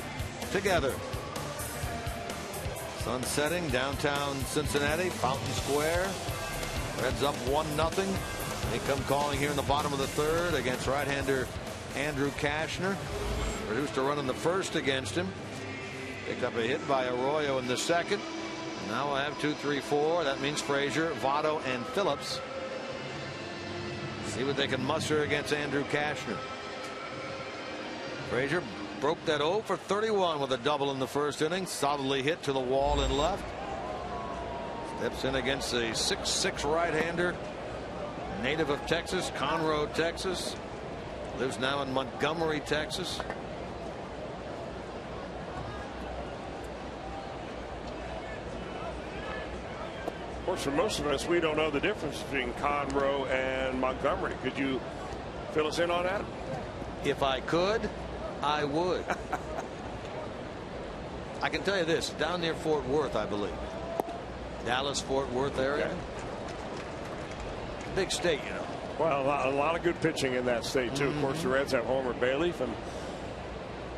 A: together. Sun setting downtown Cincinnati, Fountain Square. Reds up 1-0. They come calling here in the bottom of the 3rd against right-hander Andrew Cashner. Produced a run in the 1st against him. Picked up a hit by Arroyo in the 2nd. Now we'll have 2, 3, 4. That means Frazier, Votto, and Phillips. See what they can muster against Andrew Cashner. Frazier broke that 0 for 31 with a double in the 1st inning. Solidly hit to the wall and left. Steps in against a 6'6" right-hander. Native of Texas, Conroe, Texas. Lives now in Montgomery, Texas. Of course, for most of us, we don't know the difference between Conroe and Montgomery. Could you
B: Fill us in on that.
A: If I could, I would. I can tell you this, down near Fort Worth, I believe. Dallas, Fort Worth area.
B: Okay.
A: Big state, you know.
B: Well, a lot of good pitching in that state, too. Of course, the Reds have Homer Bailey from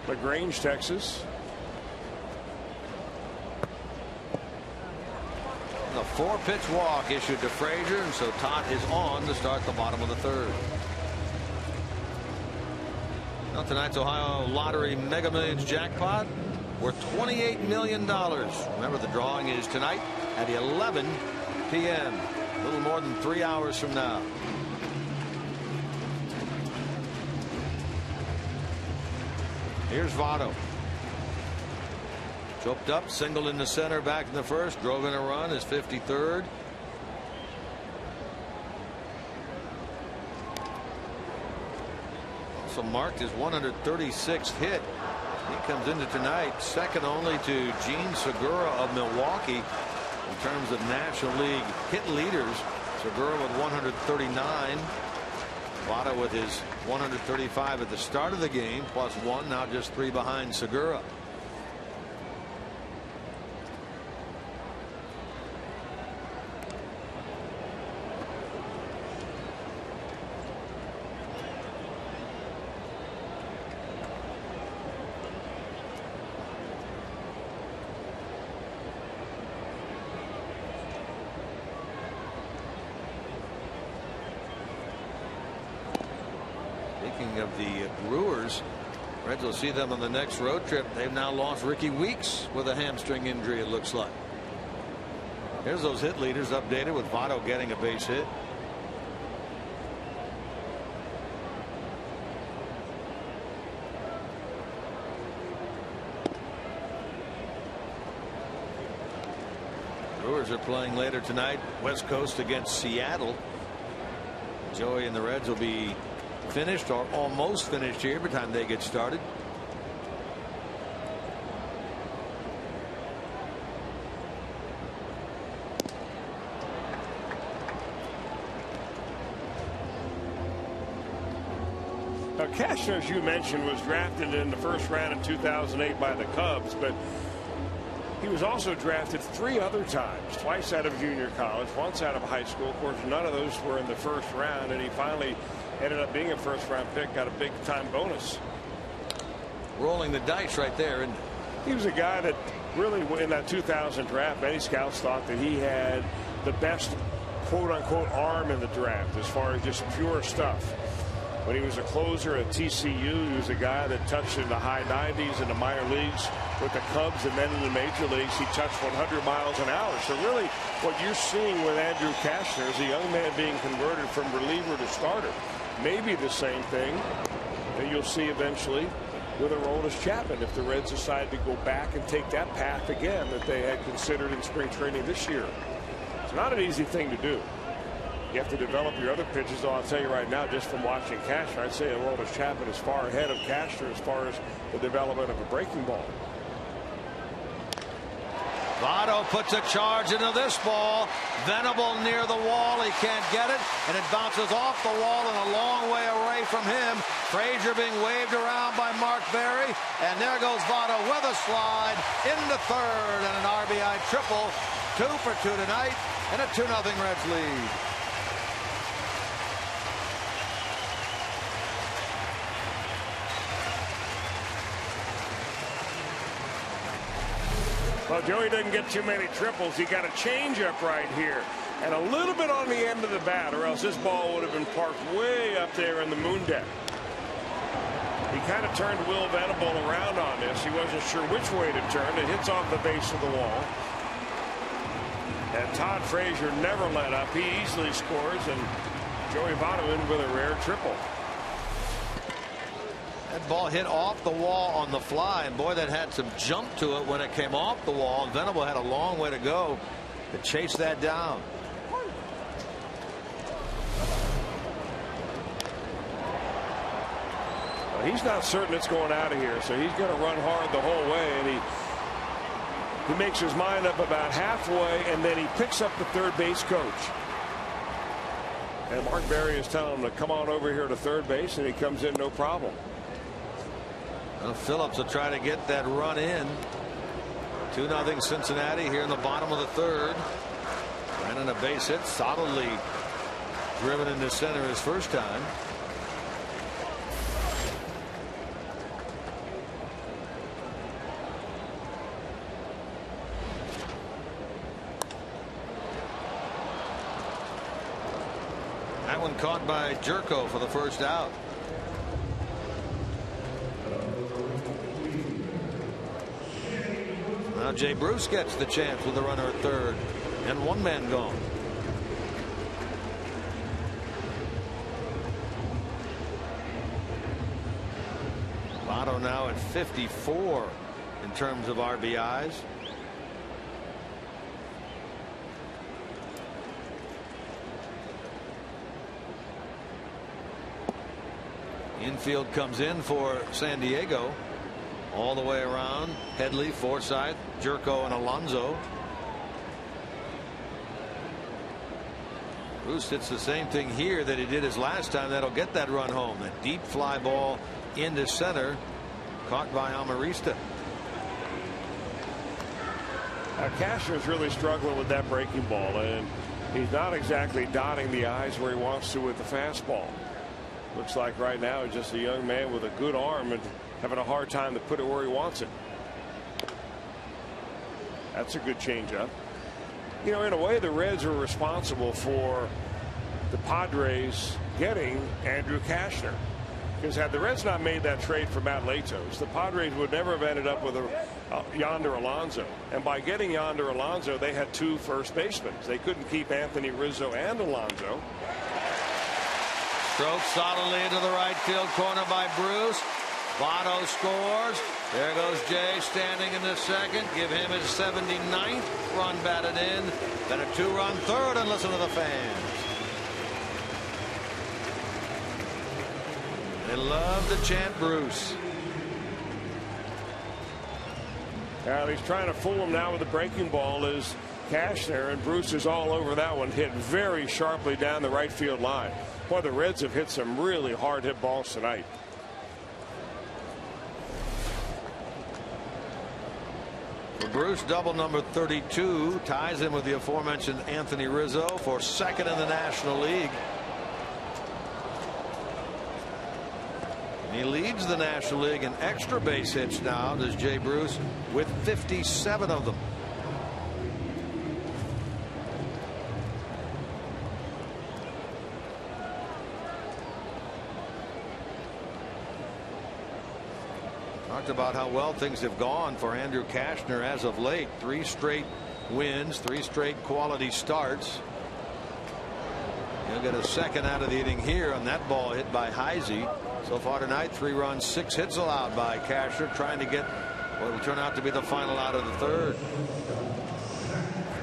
B: LaGrange, Texas.
A: A 4-pitch walk issued to Frazier, and so Todd is on to start the bottom of the third. Now tonight's Ohio Lottery Mega Millions jackpot worth $28 million. Remember, the drawing is tonight at 11 p.m. A little more than 3 hours from now. Here's Votto. Choked up, singled in the center, back in the first, drove in a run, his 53rd. Also marked his 136th hit. He comes into tonight second only to Gene Segura of Milwaukee in terms of National League hit leaders. Segura with 139. Votto with his 135 at the start of the game, plus 1, now just 3 behind Segura. Of the Brewers, Reds will see them on the next road trip. They've now lost Ricky Weeks with a hamstring injury, it looks like. Here's those hit leaders updated with Votto getting a base hit. Brewers are playing later tonight, West Coast against Seattle. Joey and the Reds will be finished or almost finished here by the time they get started.
B: Now, Cashner, as you mentioned, was drafted in the first round in 2008 by the Cubs, but he was also drafted 3 other times, twice out of junior college, once out of high school. Of course, none of those were in the first round, and he finally ended up being a first-round pick, got a big-time bonus.
A: Rolling the dice right there. And
B: he was a guy that really, in that 2000 draft, many scouts thought that he had the best quote-unquote arm in the draft as far as just pure stuff. When he was a closer at TCU, he was a guy that touched in the high 90s in the minor leagues with the Cubs, and then in the major leagues he touched 100 miles an hour. So really what you're seeing with Andrew Cashner is a young man being converted from reliever to starter. Maybe the same thing that you'll see eventually with Aroldis Chapman if the Reds decide to go back and take that path again that they had considered in spring training this year. It's not an easy thing to do. You have to develop your other pitches, though I'll tell you right now, just from watching Cashner, I'd say Aroldis Chapman is far ahead of Cashner as far as the development of a breaking ball.
A: Votto puts a charge into this ball. Venable near the wall. He can't get it, and it bounces off the wall and a long way away from him. Frazier being waved around by Mark Berry, and there goes Votto with a slide into third and an RBI triple. 2 for 2 tonight, and a 2-0 Reds lead.
B: Well, Joey doesn't get too many triples. He got a changeup right here and a little bit on the end of the bat, or else this ball would have been parked way up there in the moon deck. He kind of turned Will Venable around on this. He wasn't sure which way to turn. It hits off the base of the wall. And Todd Frazier never let up. He easily scores, and Joey Votto in with a rare triple.
A: That ball hit off the wall on the fly, and boy, that had some jump to it when it came off the wall. Venable had a long way to go to chase that down.
B: Well, he's not certain it's going out of here, so he's going to run hard the whole way, and he makes his mind up about halfway, and then he picks up the third base coach. And Mark Berry is telling him to come on over here to third base, and he comes in no problem.
A: Well, Phillips will try to get that run in. 2-0 Cincinnati here in the bottom of the third. Ran in a base hit, solidly driven into center his first time. That one caught by Jerko for the first out. Now Jay Bruce gets the chance with a runner at third and one man gone. Votto now at 54 in terms of RBIs. Infield comes in for San Diego. All the way around. Headley, Forsythe, Jerko, and Alonso. Bruce hits the same thing here that he did his last time. That'll get that run home. That deep fly ball into center, caught by Amarista.
B: Cashner's really struggling with that breaking ball, and he's not exactly dotting the I's where he wants to with the fastball. Looks like right now he's just a young man with a good arm and having a hard time to put it where he wants it. That's a good changeup. You know, in a way, the Reds are responsible for the Padres getting Andrew Cashner. Because had the Reds not made that trade for Matt Latos, the Padres would never have ended up with Yonder Alonso. And by getting Yonder Alonso, they had two first basemen. They couldn't keep Anthony Rizzo and Alonso.
A: Stroked solidly into the right field corner by Bruce. Votto scores. There goes Jay standing in the second. Give him his 79th run batted in. Then a 2-run third, and listen to the fans. They love to chant Bruce.
B: Now he's trying to fool him now with the breaking ball is Cashner, and Bruce is all over that one. Hit very sharply down the right field line. Boy, the Reds have hit some really hard hit balls tonight.
A: Bruce, double number 32, ties him with the aforementioned Anthony Rizzo for second in the National League. And he leads the National League in extra base hits now, does Jay Bruce, with 57 of them. Talked about how well things have gone for Andrew Cashner as of late. 3 straight wins, 3 straight quality starts. He'll get a second out of the inning here on that ball hit by Heisey. So far tonight, 3 runs, 6 hits allowed by Cashner, trying to get what will turn out to be the final out of the third.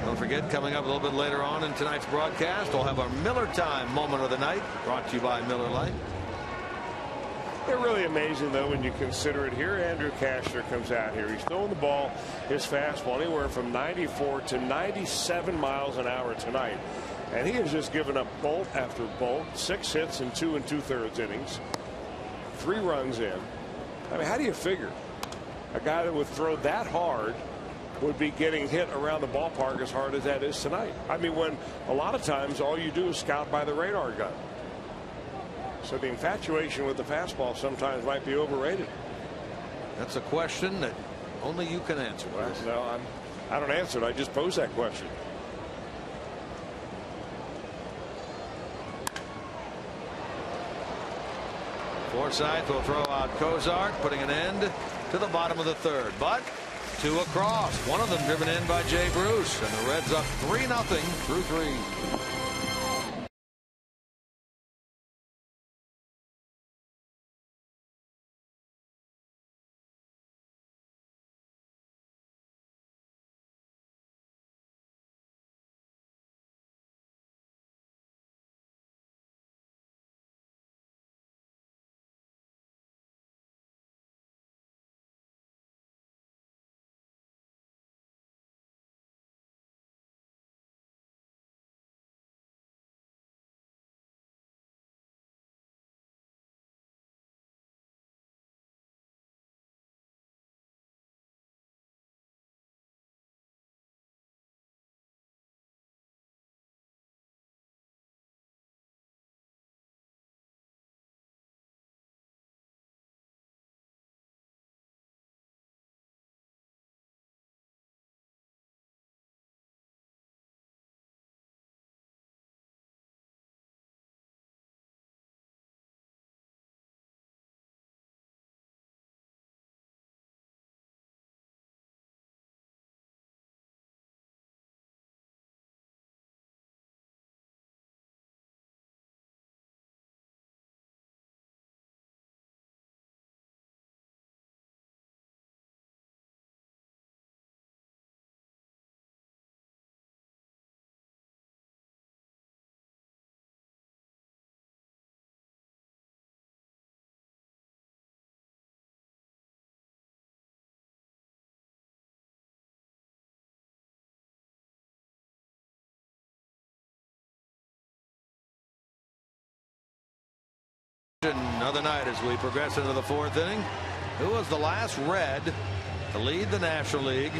A: Don't forget, coming up a little bit later on in tonight's broadcast, we'll have our Miller Time moment of the night, brought to you by Miller Lite.
B: They're really amazing, though, when you consider it. Here, Andrew Cashner comes out here. He's throwing the ball, his fastball, anywhere from 94 to 97 miles an hour tonight. And he has just given up bolt after bolt. 6 hits in 2 2/3 innings. 3 runs in. I mean, how do you figure a guy that would throw that hard would be getting hit around the ballpark as hard as that is tonight? I mean, when a lot of times all you do is scout by the radar gun. So the infatuation with the fastball sometimes might be overrated.
A: That's a question that only you can answer.
B: Well, no, I don't answer it. I just pose that question.
A: Forsythe will throw out Kozart, putting an end to the bottom of the third. But 2 across, one of them driven in by Jay Bruce, and the Reds up 3-0 through 3. Another night as we progress into the fourth inning. Who was the last Red to lead the National League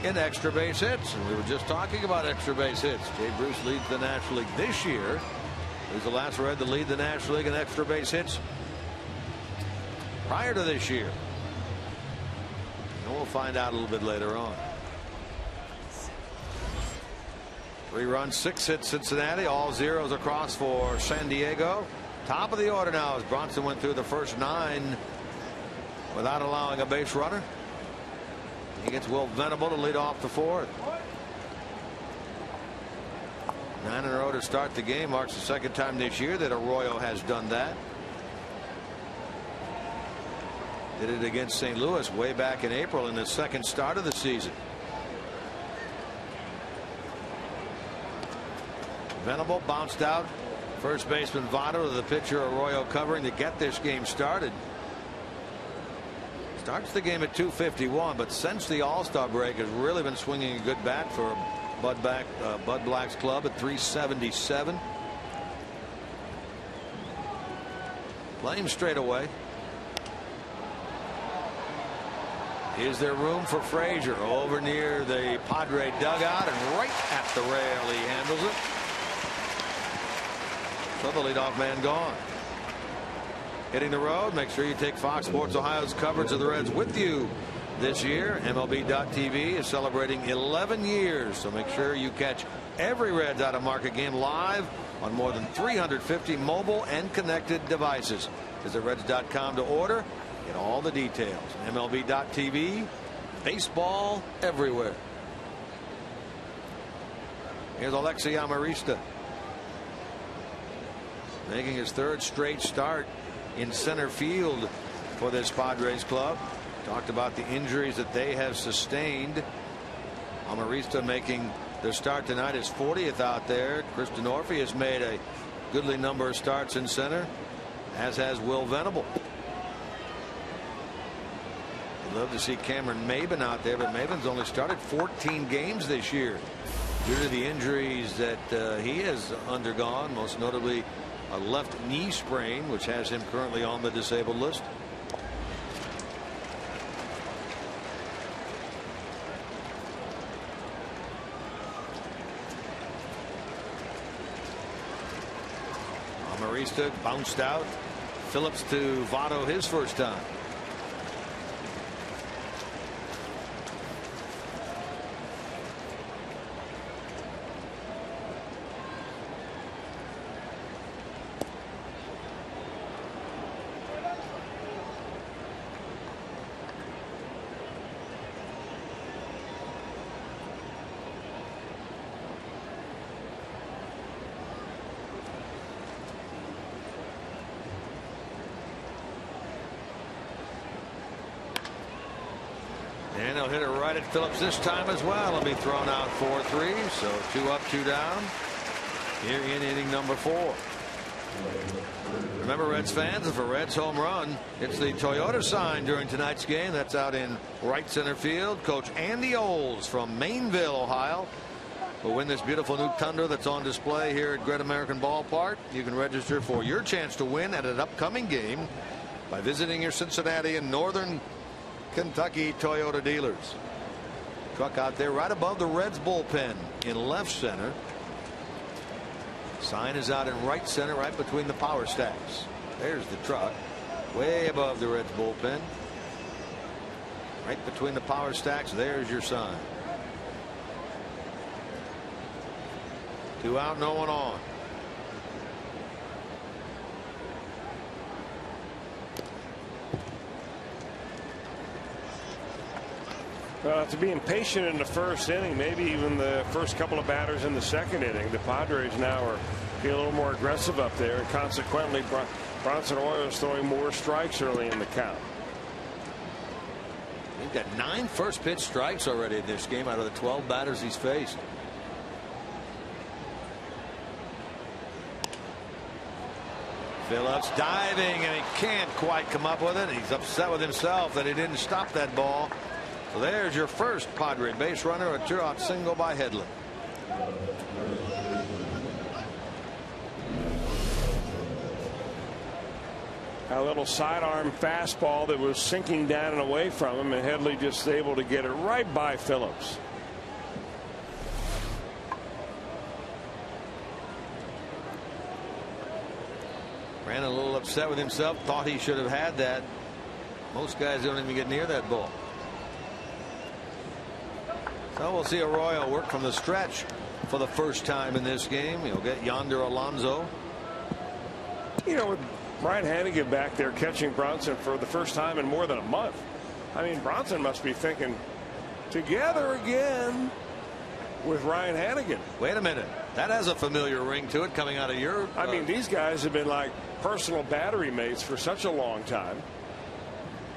A: in extra base hits? And we were just talking about extra base hits. Jay Bruce leads the National League this year. Who's the last Red to lead the National League in extra base hits prior to this year? And we'll find out a little bit later on. 3 runs, 6 hits Cincinnati, all zeros across for San Diego. Top of the order now as Bronson went through the first 9 without allowing a base runner. He gets Will Venable to lead off the 4th. 9 in a row to start the game marks the second time this year that Arroyo has done that. Did it against St. Louis way back in April in the second start of the season. Venable bounced out. First baseman Votto to the pitcher Arroyo covering to get this game started. Starts the game at 251, but since the All-Star break has really been swinging a good bat for Bud Black's club at 377. Playing straight away. Is there room for Frazier over near the Padre dugout and right at the rail he handles it. So the leadoff man gone. Hitting the road. Make sure you take Fox Sports Ohio's coverage of the Reds with you this year. MLB.TV is celebrating 11 years. So make sure you catch every Reds out of market game live on more than 350 mobile and connected devices. Visit Reds.com to order. Get all the details. MLB.TV. Baseball everywhere. Here's Alexi Amarista. Making his 3rd straight start in center field for this Padres club. Talked about the injuries that they have sustained. Amarista making the start tonight, his 40th out there. Kristen Orphy has made a goodly number of starts in center, as has Will Venable. I'd love to see Cameron Maben out there, but Maben's only started 14 games this year due to the injuries that he has undergone, most notably a left knee sprain, which has him currently on the disabled list. Amarista bounced out. Phillips to Votto his first time. And he'll hit it right at Phillips this time as well. He'll be thrown out 4-3. So 2 up, 2 down here in inning number 4. Remember, Reds fans, if a Reds home run, it's the Toyota sign during tonight's game. That's out in right center field. Coach Andy Oles from Mainville, Ohio, will win this beautiful new Tundra that's on display here at Great American Ballpark. You can register for your chance to win at an upcoming game by visiting your Cincinnati and Northern Kentucky Toyota dealers. Truck out there right above the Reds bullpen in left center. Sign is out in right center, right between the power stacks. There's the truck way above the Reds bullpen, right between the power stacks. There's your sign. 2 out, no one on.
B: To be impatient in the first inning, maybe even the first couple of batters in the second inning. The Padres now are being a little more aggressive up there, and consequently Bronson Arroyo is throwing more strikes early in the count.
A: He's got 9 first pitch strikes already in this game out of the 12 batters he's faced. Phillips diving, and he can't quite come up with it. He's upset with himself that he didn't stop that ball. So there's your first Padre base runner, a 2-out single by Headley.
B: A little sidearm fastball that was sinking down and away from him, and Headley just able to get it right by Phillips.
A: Ran a little upset with himself, thought he should have had that. Most guys don't even get near that ball. So we'll see Arroyo work from the stretch for the first time in this game. He'll get Yonder Alonso.
B: You know, with Ryan Hanigan back there catching Bronson for the first time in more than a month. I mean, Bronson must be thinking, together again with Ryan Hanigan.
A: Wait a minute. That has a familiar ring to it coming out of your...
B: I mean, these guys have been like personal battery mates for such a long time.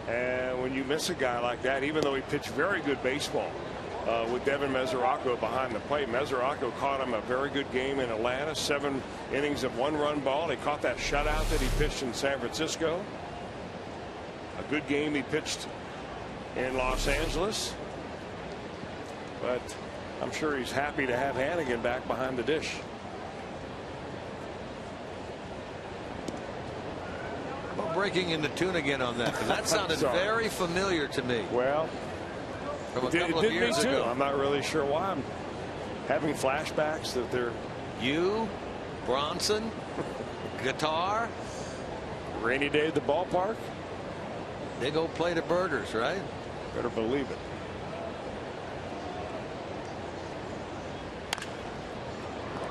B: And when you miss a guy like that, even though he pitched very good baseball with Devin Mesoraco behind the plate, Mesoraco caught him a very good game in Atlanta, 7 innings of 1-run ball. He caught that shutout that he pitched in San Francisco. A good game he pitched in Los Angeles. But I'm sure he's happy to have Hanigan back behind the dish.
A: Breaking into tune again on that, because that sounded very familiar to me.
B: Well,
A: from a
B: it
A: couple
B: did
A: of years
B: me too.
A: ago.
B: I'm not really sure why. I'm having flashbacks that they're
A: you, Bronson, guitar,
B: rainy day at the ballpark.
A: Big old plate of burgers, right?
B: Better believe it.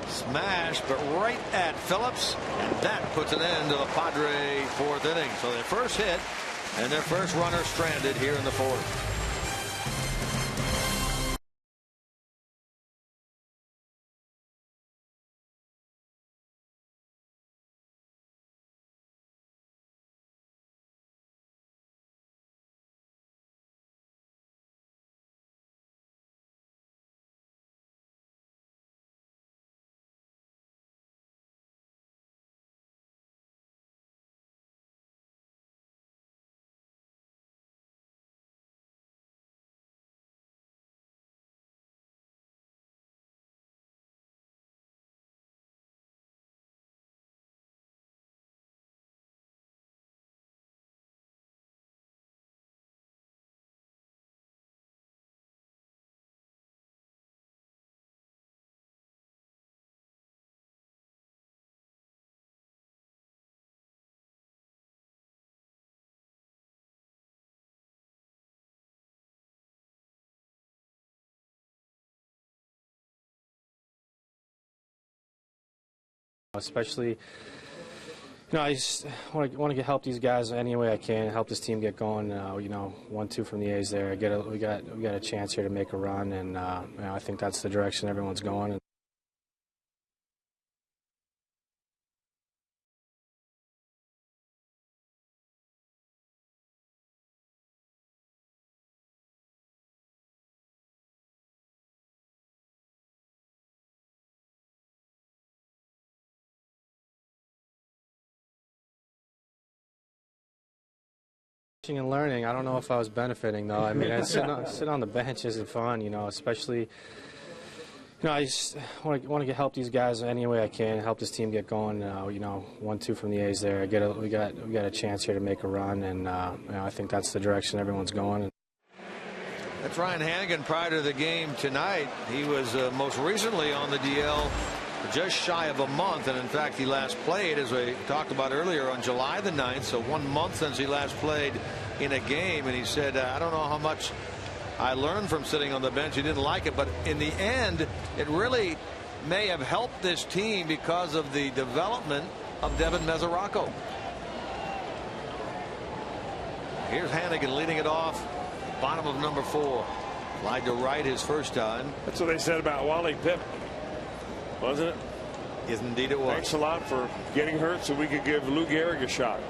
A: Smash, but right at Phillips, and that puts an end to the Padre 4th inning. So their first hit and their first runner stranded here in the 4th.
F: Especially, you know, I just want to help these guys any way I can, help this team get going. You know, 1-2 from the A's there. We got a chance here to make a run, and you know, I think that's the direction everyone's going. And learning. I don't know if I was benefiting though. I mean, sit on the bench isn't fun, you know. Especially, you know, I just want to help these guys any way I can, help this team get going. You know, 1-2 from the A's there. We got a chance here to make a run, and you know, I think that's the direction everyone's going.
A: That's Ryan Hanigan prior to the game tonight. He was most recently on the DL just shy of a month, and in fact he last played, as we talked about earlier, on July the 9th, so 1 month since he last played in a game. And he said, I don't know how much I learned from sitting on the bench. He didn't like it, but in the end it really may have helped this team because of the development of Devin Mesoraco. Here's Hanigan leading it off, bottom of number 4. Fly to right his first time.
B: That's what they said about Wally Pipp, wasn't it?
A: Yes, indeed it was.
B: Thanks a lot for getting hurt so we could give Lou Gehrig a shot.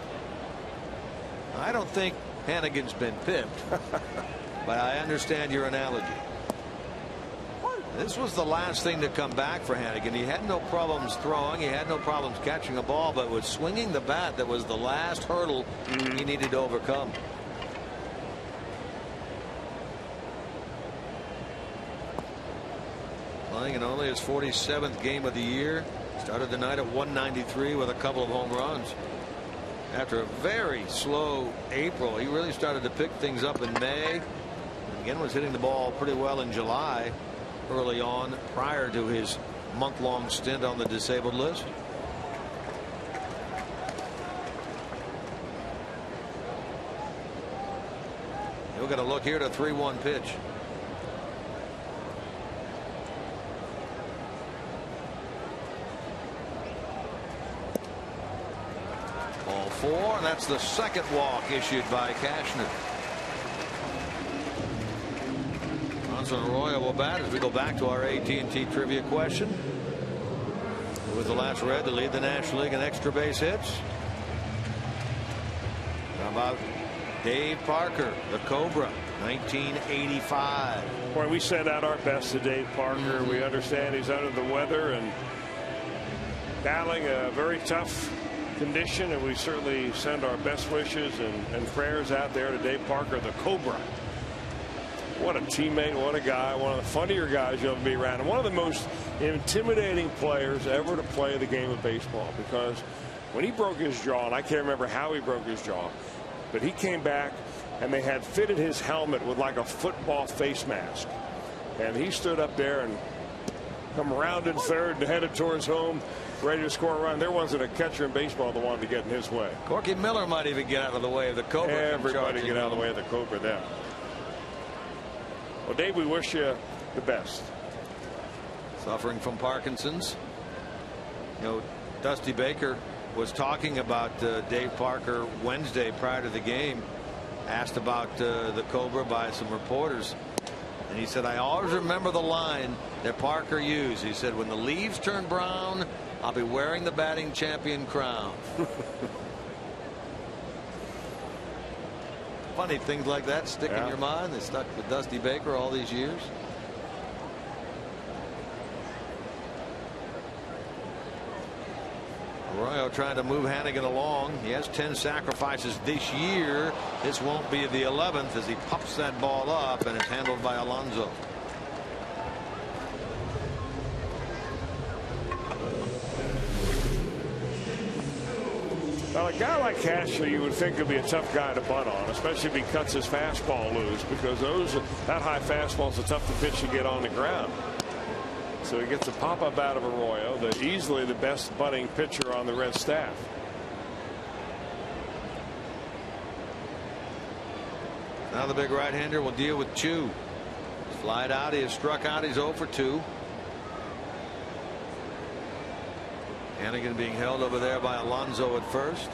A: I don't think Hanigan's been pipped, but I understand your analogy. This was the last thing to come back for Hanigan. He had no problems throwing. He had no problems catching a ball, but with swinging the bat, that was the last hurdle he needed to overcome. Playing in only his 47th game of the year. Started the night at 193 with a couple of home runs. after a very slow April. He really started to pick things up in May. Again, was hitting the ball pretty well in July early on prior to his month-long stint on the disabled list. He'll get a look here at a 3-1 pitch. Ball 4, and that's the second walk issued by Cashner. Bronson Arroyo will bat as we go back to our AT&T trivia question. Who was the last Red to lead the National League in extra base hits? How about Dave Parker, the Cobra, 1985.
B: Boy, we send out our best to Dave Parker. We understand he's under the weather and battling a very tough condition, and we certainly send our best wishes and prayers out there to Dave Parker, the Cobra. What a teammate, what a guy, one of the funnier guys you'll ever be around, and one of the most intimidating players ever to play the game of baseball, because when he broke his jaw, and I can't remember how he broke his jaw, but he came back and they had fitted his helmet with like a football face mask, and he stood up there and come around in third and headed towards home, ready to score a run. There wasn't a catcher in baseball that wanted to get in his way.
A: Corky Miller might even get out of the way of the Cobra.
B: Everybody get out of the way of the Cobra then. Well, Dave, we wish you the best.
A: Suffering from Parkinson's. You know, Dusty Baker was talking about Dave Parker Wednesday prior to the game, asked about the Cobra by some reporters, and he said, I always remember the line that Parker used. He said, when the leaves turn brown, I'll be wearing the batting champion crown. Funny things like that stick in your mind. They stuck with Dusty Baker all these years. Arroyo trying to move Hanigan along. He has 10 sacrifices this year. This won't be the 11th as he pops that ball up, and it's handled by Alonso.
B: Well, a guy like Cashner, you would think would be a tough guy to bunt on, especially if he cuts his fastball loose, because that high fastballs are tough to pitch to get on the ground. So he gets a pop-up out of Arroyo, easily the best bunting pitcher on the Red staff.
A: Now the big right-hander will deal with Chu. Slide out. He has struck out. He's 0 for 2. Hanigan being held over there by Alonso at first.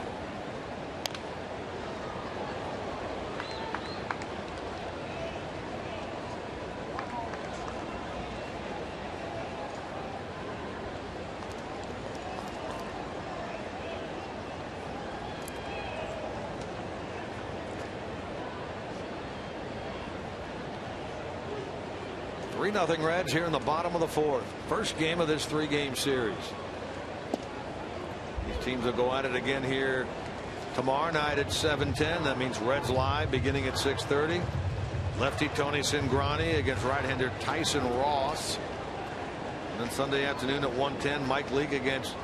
A: Nothing Reds here in the bottom of the 4th. First game of this 3-game series. These teams will go at it again here tomorrow night at 7:10. That means Reds live beginning at 6:30. Lefty Tony Cingrani against right-hander Tyson Ross. And then Sunday afternoon at 1:10, Mike Leake against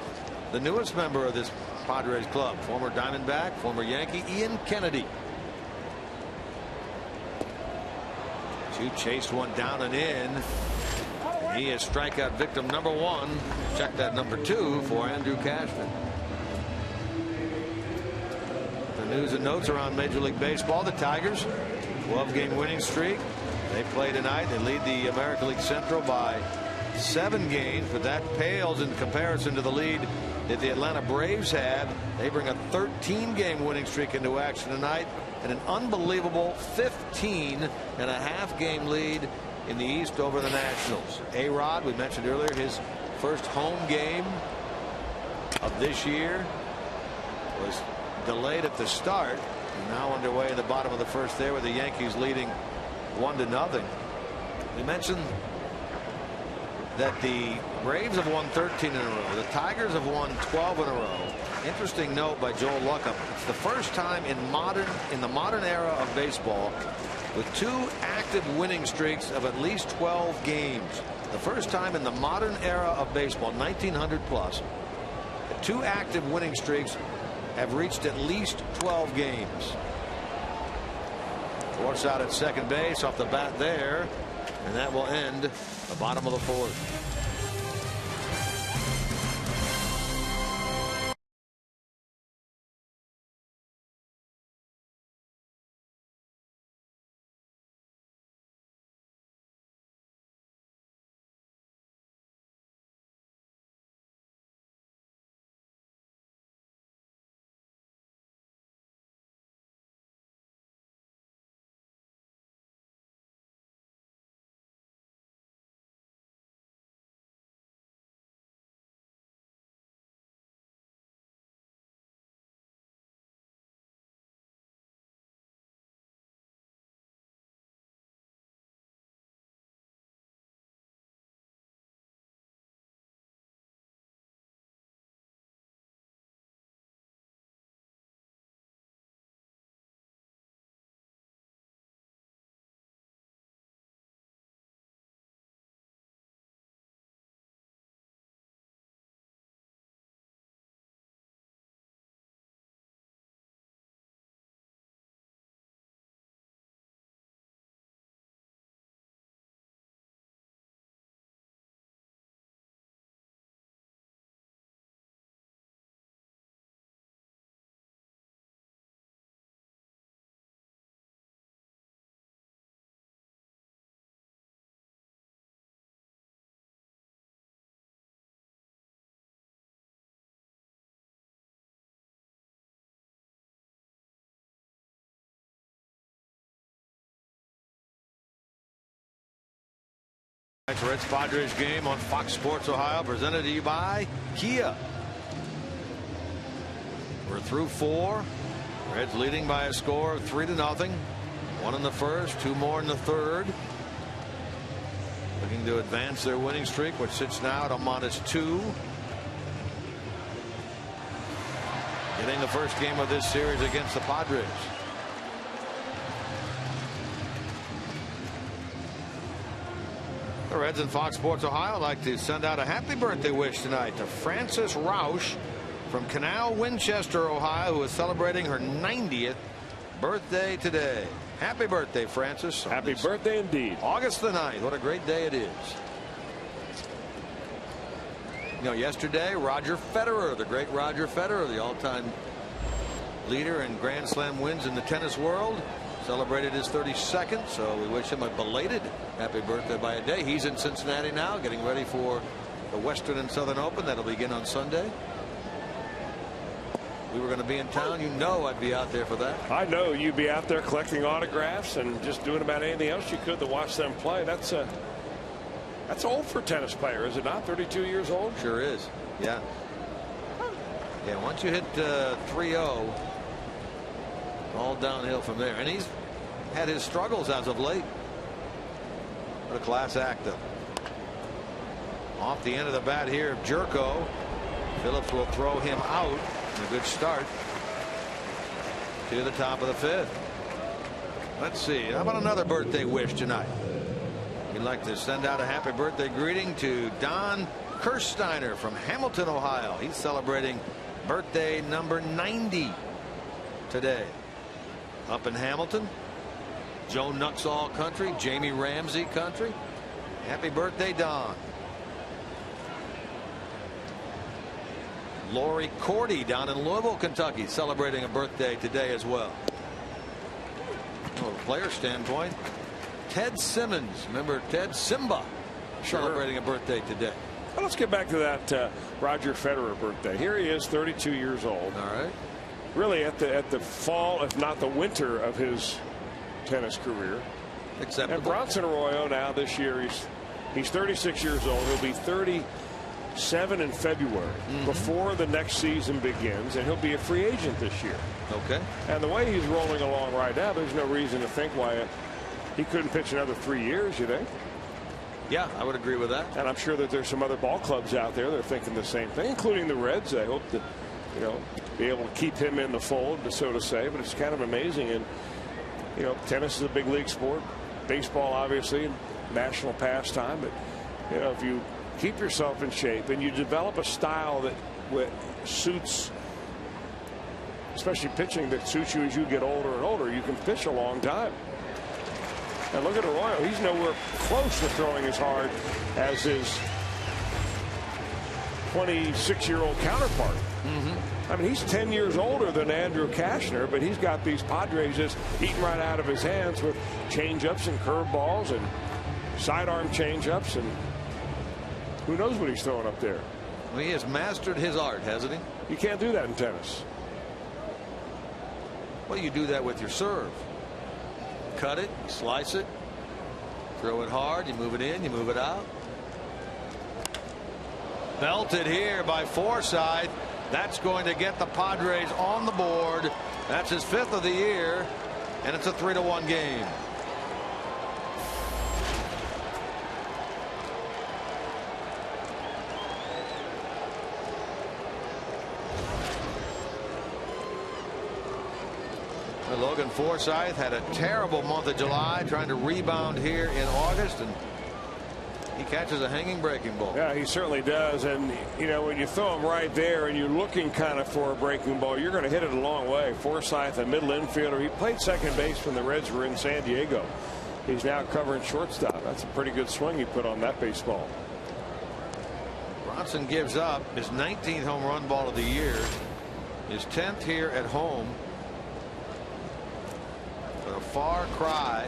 A: the newest member of this Padres club, former Diamondback, former Yankee, Ian Kennedy. Chu chased one down and in. He is strikeout victim number 1. Check that number 2 for Andrew Cashner. The news and notes around Major League Baseball. The Tigers, 12-game winning streak. They play tonight. They lead the American League Central by 7 games, but that pales in comparison to the lead that the Atlanta Braves have. They bring a 13-game winning streak into action tonight, and an unbelievable 15.5 game lead in the East over the Nationals. A-Rod, we mentioned earlier, his first home game of this year was delayed at the start, and now underway in the bottom of the 1st there with the Yankees leading 1-0. We mentioned that the Braves have won 13 in a row. The Tigers have won 12 in a row. Interesting note by Joel Luckham. It's the first time in the modern era of baseball with 2 active winning streaks of at least 12 games. The first time in the modern era of baseball, 1900 plus, 2 active winning streaks have reached at least 12 games. Force out at second base off the bat there, and that will end the bottom of the fourth. Reds Padres game on Fox Sports Ohio, presented to you by Kia. We're through 4. Reds leading by a score of 3-0. 1 in the first, 2 more in the third. Looking to advance their winning streak, which sits now at a -2. Getting the first game of this series against the Padres. The Reds and Fox Sports Ohio like to send out a happy birthday wish tonight to Frances Roush from Canal, Winchester, Ohio, who is celebrating her 90th birthday today. Happy birthday, Frances.
B: Happy birthday indeed.
A: August the 9th. What a great day it is. You know, yesterday, Roger Federer, the great Roger Federer, the all-time leader in Grand Slam wins in the tennis world, celebrated his 32nd, so we wish him a belated happy birthday by a day. He's in Cincinnati now, getting ready for the Western and Southern Open. That'll begin on Sunday. We were going to be in town. You know I'd be out there for that.
B: I know you'd be out there collecting autographs and just doing about anything else you could to watch them play. That's old for a tennis player, is it not? 32 years old?
A: Sure is. Yeah. Yeah, once you hit 3-0, all downhill from there. And he's had his struggles as of late. What a class act, though. Off the end of the bat here, Jerko. Phillips will throw him out. A good start to the top of the 5th. Let's see. How about another birthday wish tonight? We'd like to send out a happy birthday greeting to Don Kirsteiner from Hamilton, Ohio. He's celebrating birthday number 90 today. Up in Hamilton, Joe Nuxall country, Jamie Ramsey country. Happy birthday, Don. Lori Cordy down in Louisville, Kentucky, celebrating a birthday today as well. From a player standpoint, Ted Simmons, remember Ted Simba, celebrating a birthday today.
B: Well, let's get back to that Roger Federer birthday. Here he is, 32 years old.
A: All right.
B: Really at the fall, if not the winter, of his tennis career.
A: Acceptable.
B: And Bronson Arroyo now this year, he's 36 years old. He'll be 37 in February, before the next season begins, and he'll be a free agent this year.
A: Okay.
B: And the way he's rolling along right now, there's no reason to think why he couldn't pitch another 3 years, you think?
A: Yeah, I would agree with that.
B: And I'm sure that there's some other ball clubs out there that are thinking the same thing, including the Reds. I hope to, be able to keep him in the fold, so to say. But it's kind of amazing. And, tennis is a big league sport. Baseball, obviously, national pastime. But, if you keep yourself in shape and you develop a style that suits especially pitching that suits you as you get older and older. You can pitch a long time. And look at Arroyo. He's nowhere close to throwing as hard as his 26-year-old counterpart. I mean, he's 10 years older than Andrew Kashner, but he's got these Padres just eating right out of his hands with changeups and curveballs and sidearm changeups, and who knows what he's throwing up there.
A: Well, he has mastered his art, hasn't he?
B: You can't do that in tennis.
A: Well, you do that with your serve. Cut it, slice it, throw it hard, you move it in, you move it out. Belted here by Forsythe. That's going to get the Padres on the board. That's his 5th of the year, and it's a 3-1 game. Well, Logan Forsythe had a terrible month of July, trying to rebound here in August, and he catches a hanging breaking ball.
B: Yeah, he certainly does. And, you know, when you throw him right there and you're looking kind of for a breaking ball, you're going to hit it a long way. Forsythe, a middle infielder. He played second base when the Reds were in San Diego. He's now covering shortstop. That's a pretty good swing he put on that baseball.
A: Bronson gives up his 19th home run ball of the year, his 10th here at home. But a far cry.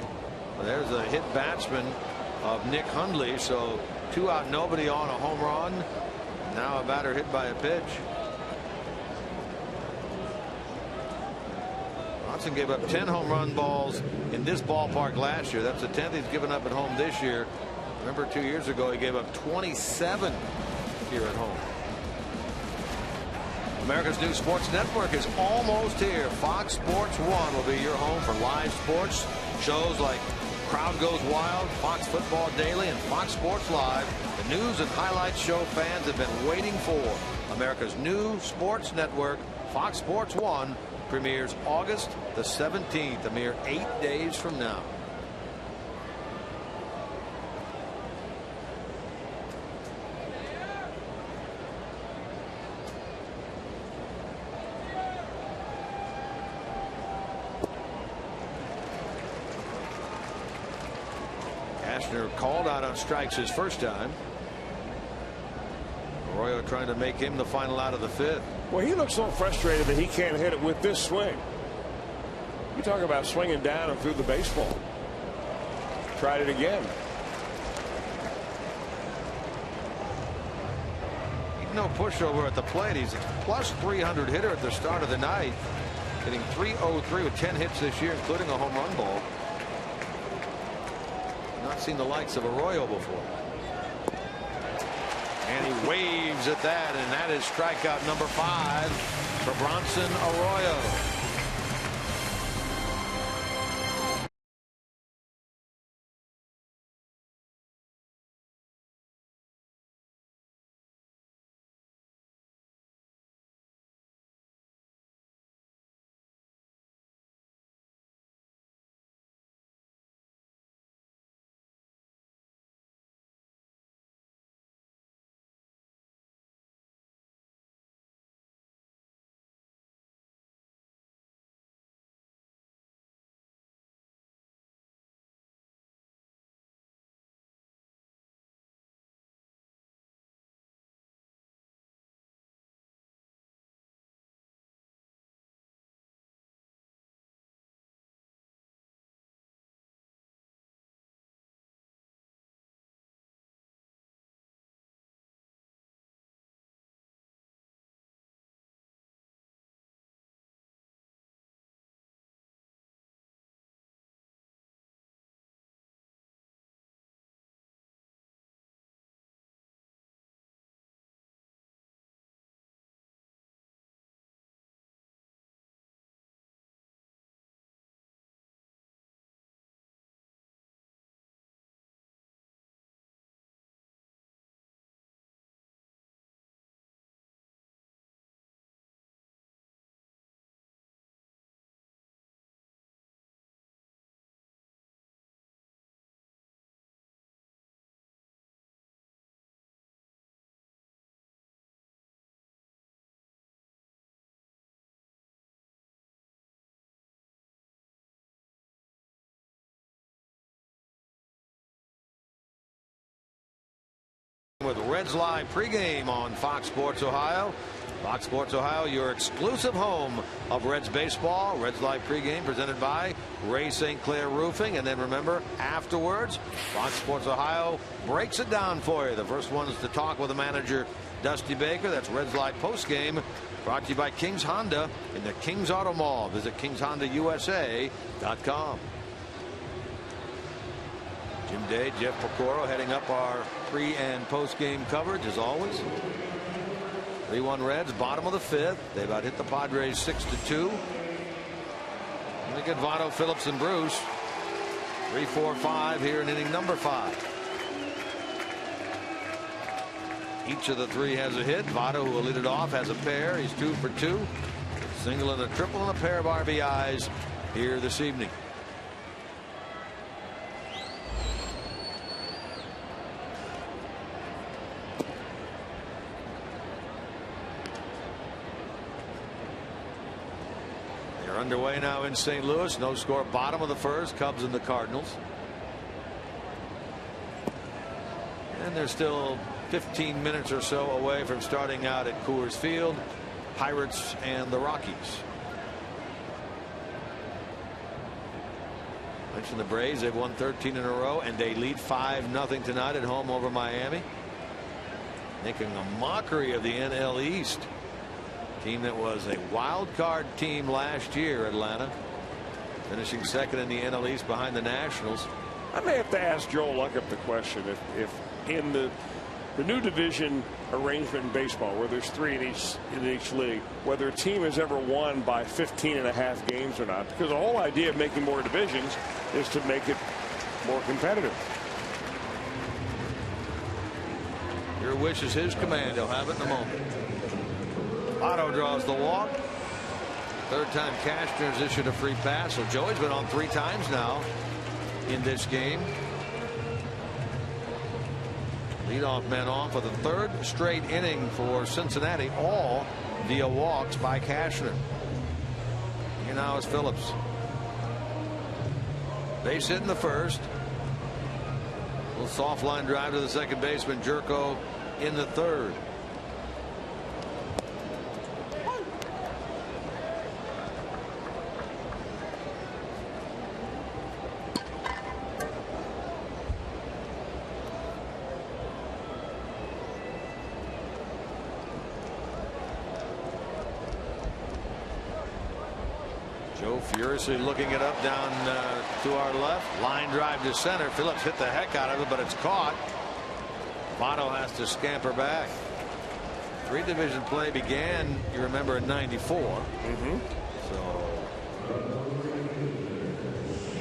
A: Well, there's a hit batsman of Nick Hundley, so 2 out, nobody on, a home run. Now a batter hit by a pitch. Bronson gave up 10 home run balls in this ballpark last year. That's the 10th he's given up at home this year. Remember, 2 years ago he gave up 27 here at home. America's new sports network is almost here. Fox Sports 1 will be your home for live sports shows like Crowd Goes Wild, Fox Football Daily, and Fox Sports Live. The news and highlights show fans have been waiting for. America's new sports network, Fox Sports 1, premieres August the 17th, a mere 8 days from now. Kashner called out on strikes his first time. Arroyo trying to make him the final out of the 5th.
B: Well, he looks so frustrated that he can't hit it with this swing. You talk about swinging down and through the baseball. Tried it again.
A: No pushover at the plate. He's a plus 300 hitter at the start of the night, hitting .303 with 10 hits this year, including a home run ball. Not seen the likes of Arroyo before. And he waves at that, and that is strikeout number 5 for Bronson Arroyo. with Reds Live pregame on Fox Sports Ohio. Fox Sports Ohio, your exclusive home of Reds baseball. Reds Live pregame presented by Ray St. Clair Roofing. And then remember, afterwards, Fox Sports Ohio breaks it down for you. The first one is to talk with the manager, Dusty Baker. That's Reds Live postgame, brought to you by King's Honda in the King's Auto Mall. Visit King'sHondaUSA.com. Jim Day, Jeff Pecoro heading up our pre and post game coverage as always. 3-1 Reds, bottom of the 5th. They about hit the Padres 6-2. And they get Votto, Phillips, and Bruce. 3-4-5 here in inning number 5. Each of the three has a hit. Votto, who will lead it off, has a pair. He's 2 for 2. A single and a triple and a pair of RBIs here this evening. Underway now in St. Louis. No score, bottom of the 1st. Cubs and the Cardinals. And they're still 15 minutes or so away from starting out at Coors Field. Pirates and the Rockies. Mentioned the Braves. They've won 13 in a row and they lead 5-0 tonight at home over Miami. Making a mockery of the NL East. Team that was a wild card team last year, Atlanta, finishing second in the NL East behind the Nationals.
B: I may have to ask Joel Luckup the question if in the new division arrangement in baseball, where there's 3 in each league, whether a team has ever won by 15.5 games or not, because the whole idea of making more divisions is to make it more competitive.
A: Your wish is his command. He'll have it in a moment. Otto draws the walk. Third time Cashner's issued a free pass. So Joey's been on 3 times now in this game. Leadoff man on for the 3rd straight inning for Cincinnati, all via walks by Cashner. Here now is Phillips. Base hit in the 1st. Little soft line drive to the second baseman, Jerko, in the 3rd. Joe furiously looking it up down to our left. Line drive to center. Phillips hit the heck out of it, but it's caught. Votto has to scamper back. 3 division play began, you remember, in '94. So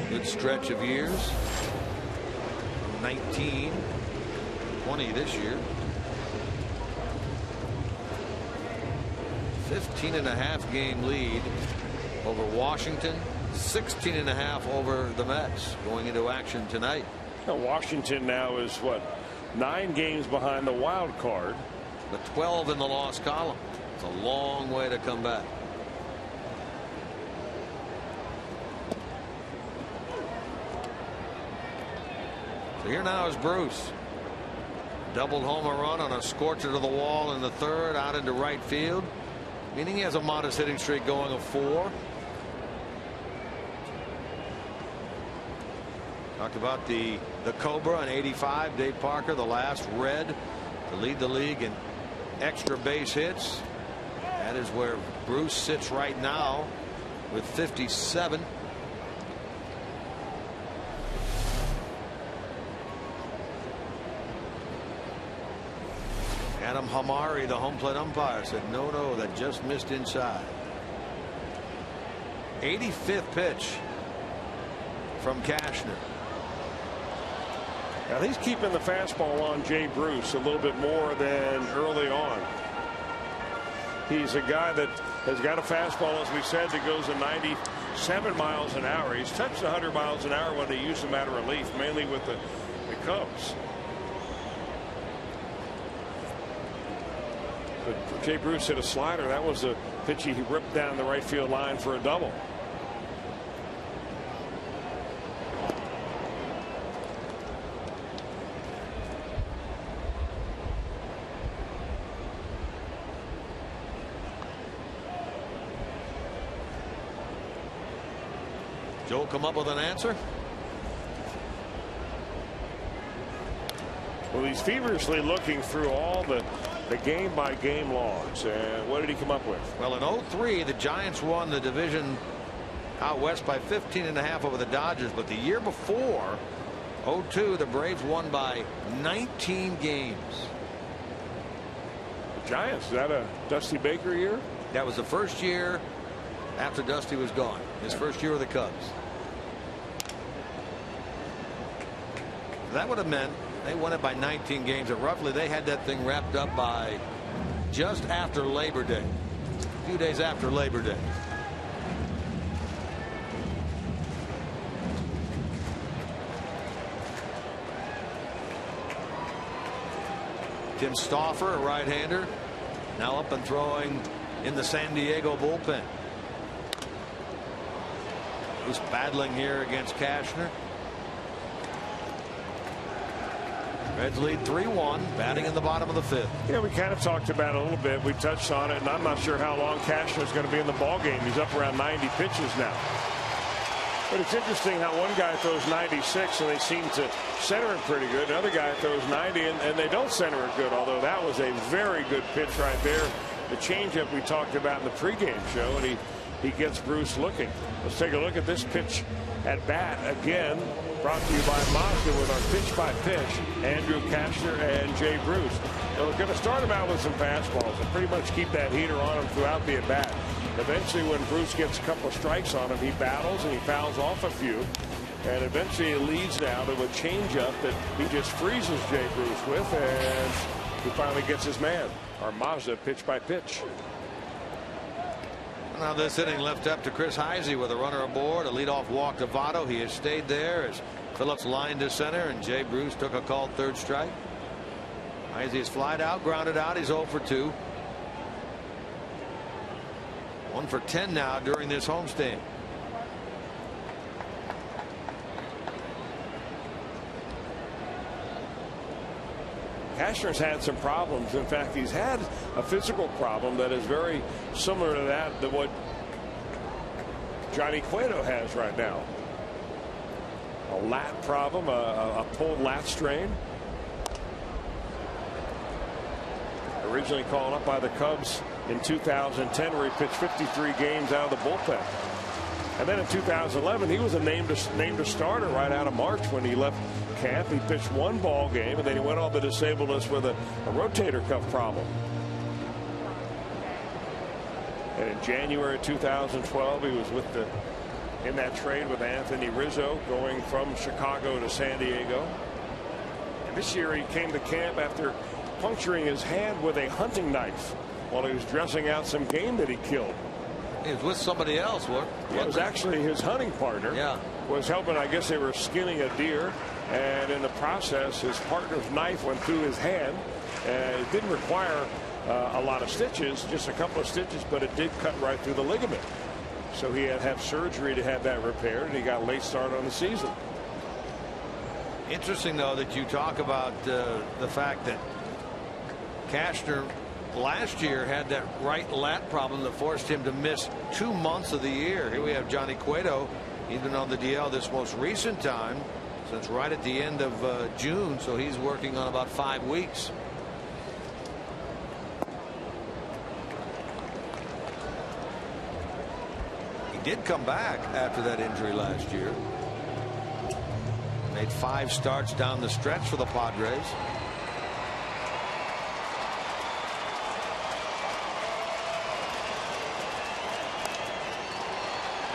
A: good stretch of years. 19, 20 this year. 15.5 game lead over Washington, 16.5 over the Mets going into action tonight.
B: Now Washington now is what, 9 games behind the wild card,
A: but 12 in the loss column. It's a long way to come back. So here now is Bruce. Doubled home run on a scorcher to the wall in the 3rd, out into right field, meaning he has a modest hitting streak going of 4. Talked about the Cobra in '85, Dave Parker, the last Red to lead the league in extra base hits. That is where Bruce sits right now with 57. Adam Hamari, the home plate umpire, said no, that just missed inside. 85th pitch from Cashner.
B: Now he's keeping the fastball on Jay Bruce a little bit more than early on. He's a guy that has got a fastball, as we said, that goes at 97 miles an hour. He's touched 100 miles an hour when they use him at relief, mainly with the Cubs. But Jay Bruce hit a slider. That was a pitch he ripped down the right field line for a double.
A: Joe come up with an answer?
B: Well, he's feverishly looking through all the game-by-game logs. And what did he come up with?
A: Well, in 03, the Giants won the division out west by 15.5 over the Dodgers. But the year before, 02, the Braves won by 19 games.
B: The Giants, is that a Dusty Baker year?
A: That was the first year after Dusty was gone. His first year with the Cubs. That would have meant they won it by 19 games, and roughly they had that thing wrapped up by just after Labor Day, a few days after Labor Day. Tim Stauffer, a right-hander, now up and throwing in the San Diego bullpen. Who's battling here against Cashner. Reds lead 3-1, batting in the bottom of the 5th.
B: Yeah, we kind of talked about it a little bit. We touched on it, and I'm not sure how long Cashner's going to be in the ball game. He's up around 90 pitches now. But it's interesting how one guy throws 96 and they seem to center it pretty good. Another guy throws 90 and they don't center it good, although that was a very good pitch right there. The changeup we talked about in the pregame show, and he gets Bruce looking. Let's take a look at this pitch at bat again. Brought to you by Mazda with our pitch-by-pitch, Andrew Cashner and Jay Bruce. We're going to start him out with some fastballs and pretty much keep that heater on him throughout the at-bat. Eventually, when Bruce gets a couple of strikes on him, he battles and he fouls off a few. And eventually it leads now to a changeup that he just freezes Jay Bruce with, and he finally gets his man. Our Mazda pitch-by-pitch.
A: Now this inning left up to Chris Heisey with a runner aboard, a leadoff walk to Votto. He has stayed there as Phillips lined to center, and Jay Bruce took a called third strike. Heisey is flied out, grounded out. He's 0 for 2. 1 for 10 now during this homestand.
B: Cashner's had some problems. In fact, he's had a physical problem that is very similar to that what Johnny Cueto has right now. A lat problem, a pulled lat strain. Originally called up by the Cubs in 2010, where he pitched 53 games out of the bullpen. And then in 2011, he was named a starter right out of March when he left camp. He pitched 1 ball game, and then he went on the disabled list with a rotator cuff problem. And in January 2012, he was in that trade with Anthony Rizzo, going from Chicago to San Diego. And this year he came to camp after puncturing his hand with a hunting knife while he was dressing out some game that he killed.
A: He was with somebody else. What?
B: It was actually his hunting partner.
A: Yeah.
B: Was helping. I guess they were skinning a deer, and in the process his partner's knife went through his hand. It didn't require a lot of stitches, just a couple of stitches, but it did cut right through the ligament. So he had to have surgery to have that repaired, and he got a late start on the season.
A: Interesting, though, that you talk about the fact that Cashner last year had that right lat problem that forced him to miss 2 months of the year. Here we have Johnny Cueto. He's been on the DL this most recent time since right at the end of June, so he's working on about 5 weeks. He did come back after that injury last year. Made 5 starts down the stretch for the Padres.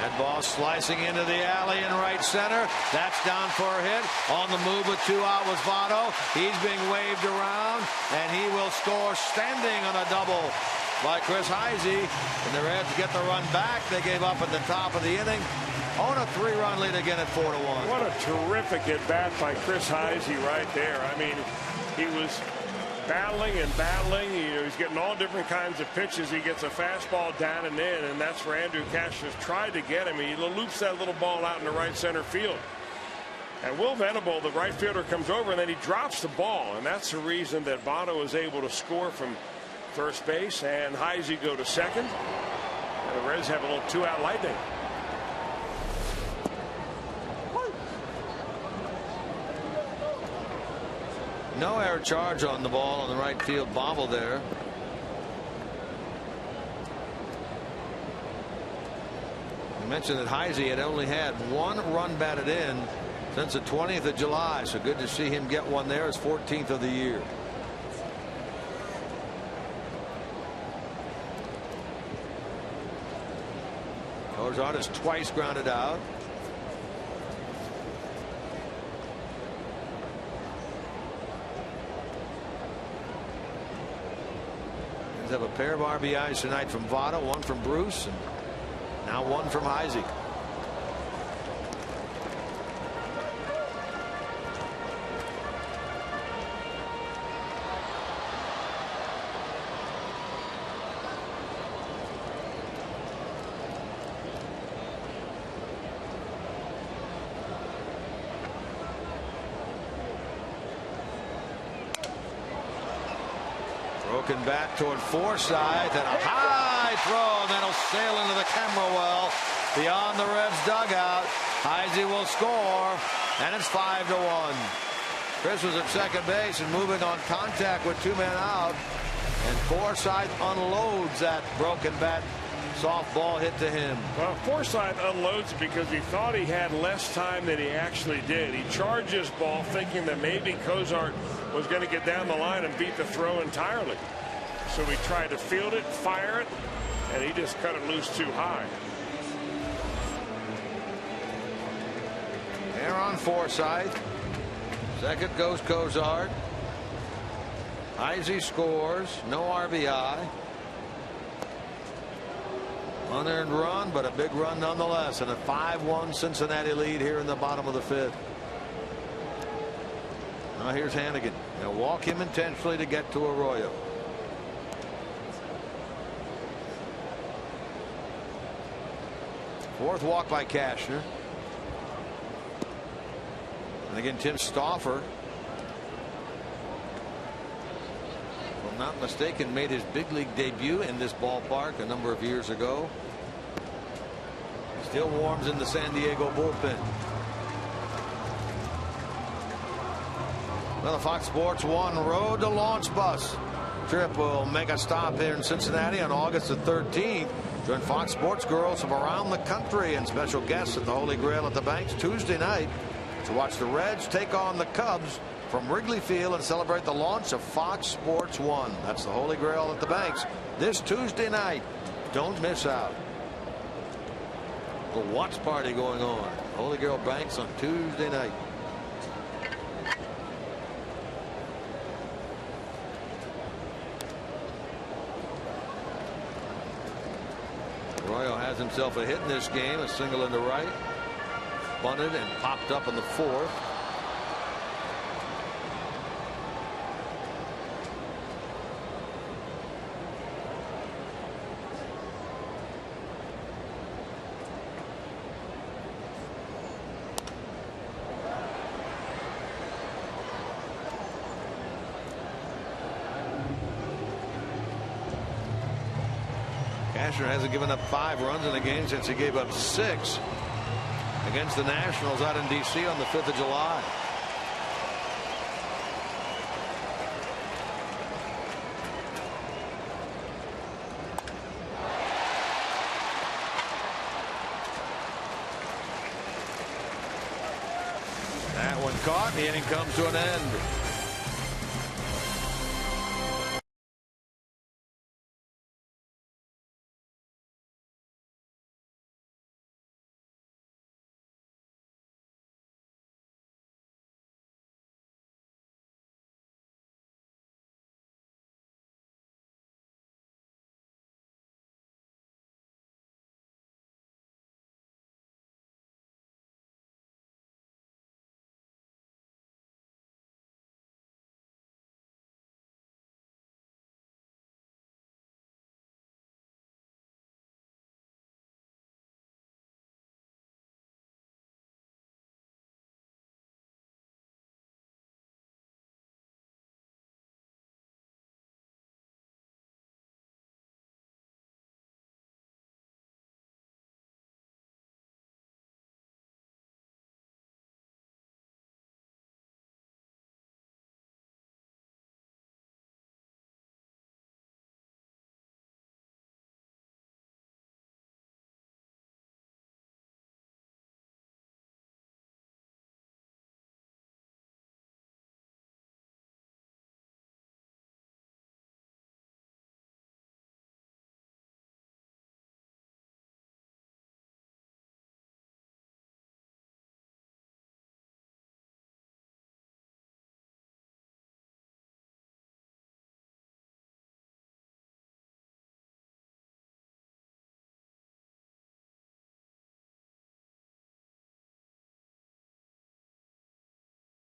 A: That ball slicing into the alley in right center. That's down for a hit. On the move with 2 out was Votto. He's being waved around, and he will score standing on a double by Chris Heisey. And the Reds get the run back. They gave up at the top of the inning. On a 3-run lead again at 4-1.
B: What a terrific at bat by Chris Heisey right there. I mean, he was battling and battling. He's getting all different kinds of pitches. He gets a fastball down and in, and that's where Andrew Cashner's tried to get him. He loops that little ball out in the right center field. And Will Venable, the right fielder, comes over, and then he drops the ball. And that's the reason that Votto is able to score from first base, and Heisey go to second. And the Reds have a little 2-out lightning.
A: No air charge on the ball on the right field bobble there. I mentioned that Heisey had only had one run batted in since the 20th of July, so good to see him get one there, his 14th of the year. Cozart is twice grounded out. They have a pair of RBIs tonight from Votto, one from Bruce, and now one from Heisey. Broken back toward Forsythe, and a high throw, and that'll sail into the camera well beyond the Reds dugout. Heisey will score, and it's 5-1. Chris was at second base and moving on contact with 2 men out, and Forsythe unloads that broken bat softball hit to him.
B: Well, Forsythe unloads because he thought he had less time than he actually did. He charged his ball thinking that maybe Cozart was going to get down the line and beat the throw entirely. So he tried to field it, fire it, and he just cut it loose too high.
A: Air on Forsythe. Second goes Cozart. Heisey scores. No RBI. Unearned run, but a big run nonetheless, and a 5-1 Cincinnati lead here in the bottom of the 5th. Now here's Hanigan. They'll walk him intentionally to get to Arroyo. Fourth walk by Cashner. And again, Tim Stauffer, if I'm not mistaken, made his big league debut in this ballpark a number of years ago. Still warms in the San Diego bullpen. Well, the Fox Sports 1 Road to Launch Bus trip will make a stop here in Cincinnati on August the 13th. Join Fox Sports girls from around the country and special guests at the Holy Grail at the Banks Tuesday night to watch the Reds take on the Cubs from Wrigley Field and celebrate the launch of Fox Sports 1. That's the Holy Grail at the Banks this Tuesday night. Don't miss out. A watch party going on. Holy Grail Banks on Tuesday night. Arroyo has himself a hit in this game, a single into right, bunted and popped up in the 4th. Cashner hasn't given up 5 runs in a game since he gave up 6 against the Nationals out in D.C. on the 5th of July. That one caught. The inning comes to an end.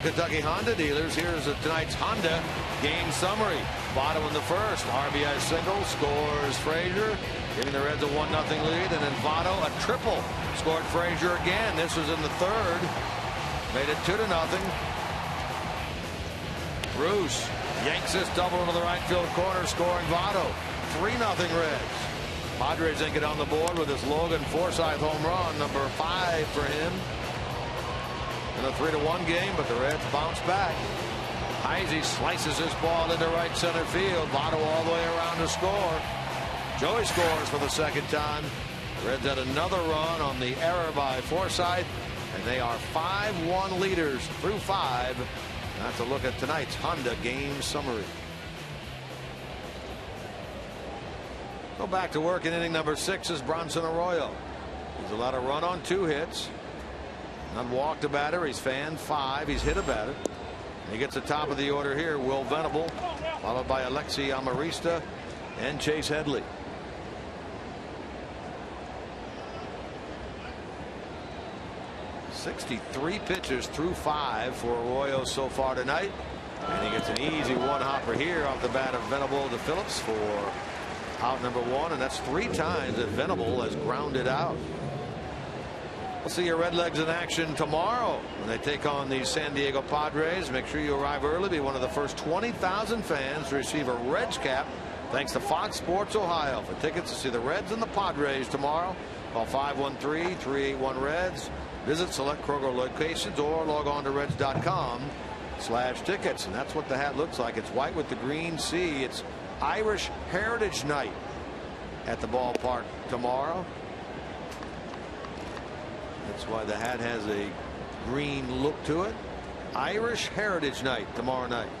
A: Kentucky Honda dealers. Here's tonight's Honda game summary. Votto in the first. RBI single. Scores Frazier, giving the Reds a 1-0 lead. And then Votto a triple. Scored Frazier again. This was in the third. Made it 2-0. Bruce yanks this double into the right field corner, scoring Votto. 3-0 Reds. Padres then get on the board with his Logan Forsythe home run, number 5 for him. In a 3-1 game, but the Reds bounce back. Heisey slices his ball into right center field. Votto all the way around to score. Joey scores for the second time. The Reds had another run on the error by Forsythe, and they are 5-1 leaders through 5. That's a look at tonight's Honda game summary. Go back to work in inning number 6 is Bronson Arroyo. He's allowed a run on 2 hits. Not walked a batter. He's fanned 5. He's hit a batter. He gets the top of the order here. Will Venable, followed by Alexi Amarista and Chase Headley. .63 pitches through 5 for Arroyo so far tonight. And he gets an easy one-hopper here off the bat of Venable to Phillips for out number 1. And that's 3 times that Venable has grounded out. We'll see your Redlegs in action tomorrow when they take on the San Diego Padres. Make sure you arrive early. Be one of the first 20,000 fans to receive a Reds cap thanks to Fox Sports Ohio. For tickets to see the Reds and the Padres tomorrow, call 513-381-REDS. Visit select Kroger locations or log on to reds.com/tickets. And that's what the hat looks like. It's white with the green C. It's Irish Heritage Night at the ballpark tomorrow. That's why the hat has a green look to it. Irish Heritage Night tomorrow night.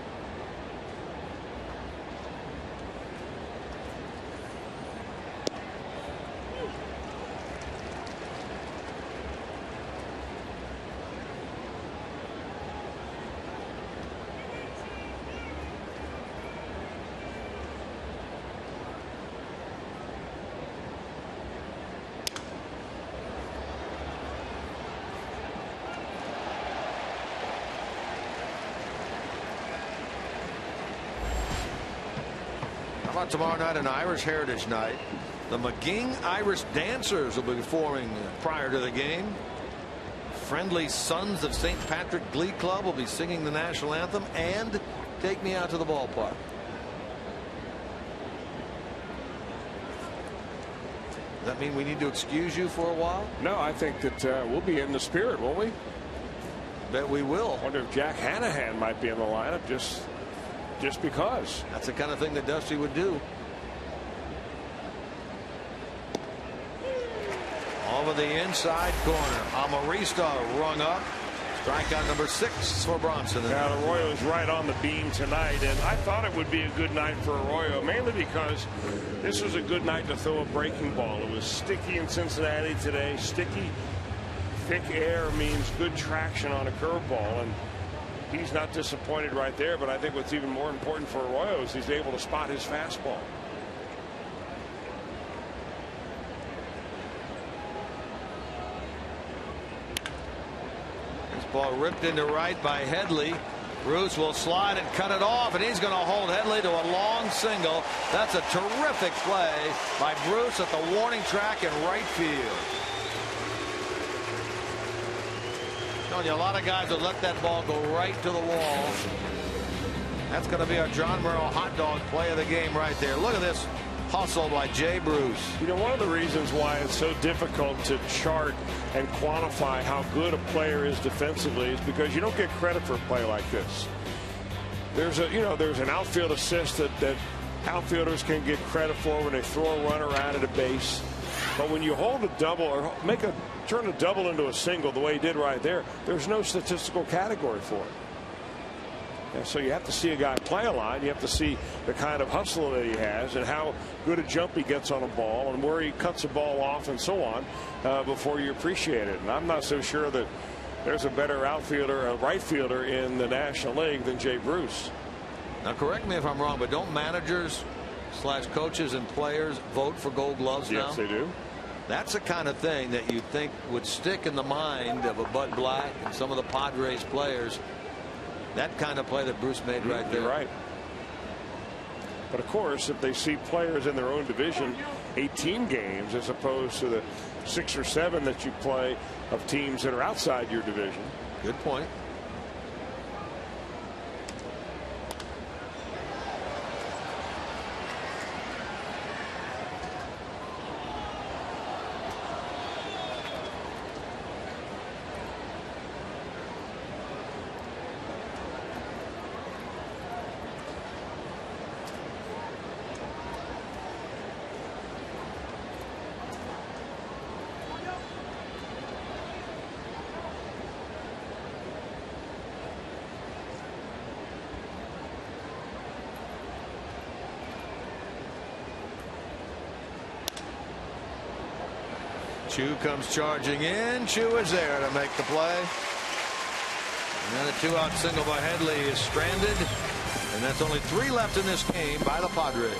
A: How about tomorrow night, an Irish Heritage Night? The McGing Irish Dancers will be performing prior to the game. Friendly Sons of St. Patrick Glee Club will be singing the national anthem and Take Me Out to the Ballpark. Does that mean we need to excuse you for a while?
B: No, I think that we'll be in the spirit, won't we?
A: Bet we will.
B: I wonder if Jack Hanigan might be in the lineup just because.
A: That's the kind of thing that Dusty would do. Over the inside corner. Amarista rung up. Strikeout number 6 for Bronson.
B: Now Arroyo's right on the beam tonight, and I thought it would be a good night for Arroyo, mainly because this was a good night to throw a breaking ball. It was sticky in Cincinnati today. Sticky, thick air means good traction on a curveball, and he's not disappointed right there. But I think what's even more important for Arroyo is he's able to spot his fastball.
A: Ball ripped into right by Headley. Bruce will slide and cut it off, and he's going to hold Headley to a long single. That's a terrific play by Bruce at the warning track in right field. Telling you, a lot of guys would let that ball go right to the wall. That's going to be our John Murrow hot dog play of the game right there. Look at this hustle by Jay Bruce.
B: You know, one of the reasons why it's so difficult to chart and quantify how good a player is defensively is because you don't get credit for a play like this. There's an outfield assist that outfielders can get credit for when they throw a runner out at a base. But when you hold a double or turn a double into a single the way he did right there, there's no statistical category for it. And so you have to see a guy play a line. You have to see the kind of hustle that he has and how good a jump he gets on a ball and where he cuts a ball off and so on before you appreciate it. And I'm not so sure that there's a better outfielder, a right fielder in the National League than Jay Bruce.
A: Now, correct me if I'm wrong, but don't managers / coaches and players vote for Gold Gloves now?
B: Yes, they do.
A: That's the kind of thing that you'd think would stick in the mind of a Bud Black and some of the Padres players. That kind of play that Bruce made right there.
B: You're right. But of course, if they see players in their own division 18 games as opposed to the 6 or 7 that you play of teams that are outside your division.
A: Good point. Chu comes charging in. Chu is there to make the play. And then a 2-out single by Headley is stranded. And that's only 3 left in this game by the Padres.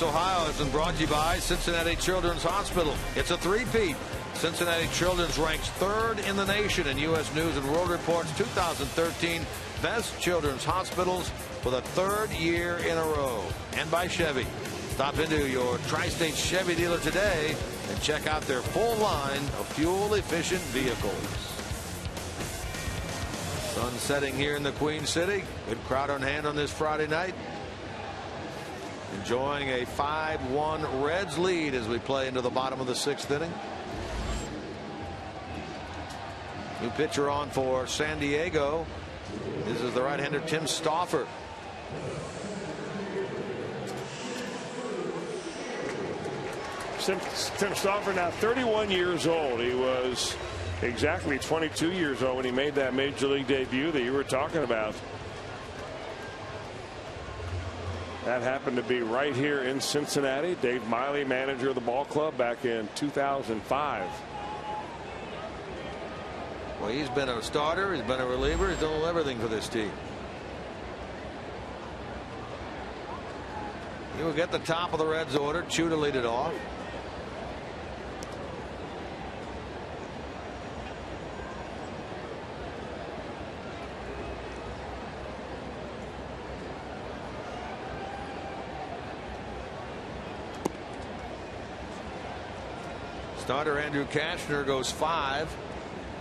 A: Ohio has been brought to you by Cincinnati Children's Hospital. It's a three-peat. Cincinnati Children's ranks 3rd in the nation in U.S. News and World Report's 2013 Best Children's Hospitals for the 3rd year in a row. And by Chevy. Stop into your Tri-State Chevy dealer today and check out their full line of fuel-efficient vehicles. Sun setting here in the Queen City. Good crowd on hand on this Friday night. Enjoying a 5-1 Reds lead as we play into the bottom of the 6th inning. New pitcher on for San Diego. This is the right-hander Tim Stauffer.
B: Tim Stauffer now 31 years old. He was exactly 22 years old when he made that major league debut that you were talking about. That happened to be right here in Cincinnati. Dave Miley, manager of the ball club back in 2005.
A: Well, he's been a starter. He's been a reliever. He's done everything for this team. He will get the top of the Reds order. Chu to lead it off. Starter Andrew Kashner goes 5.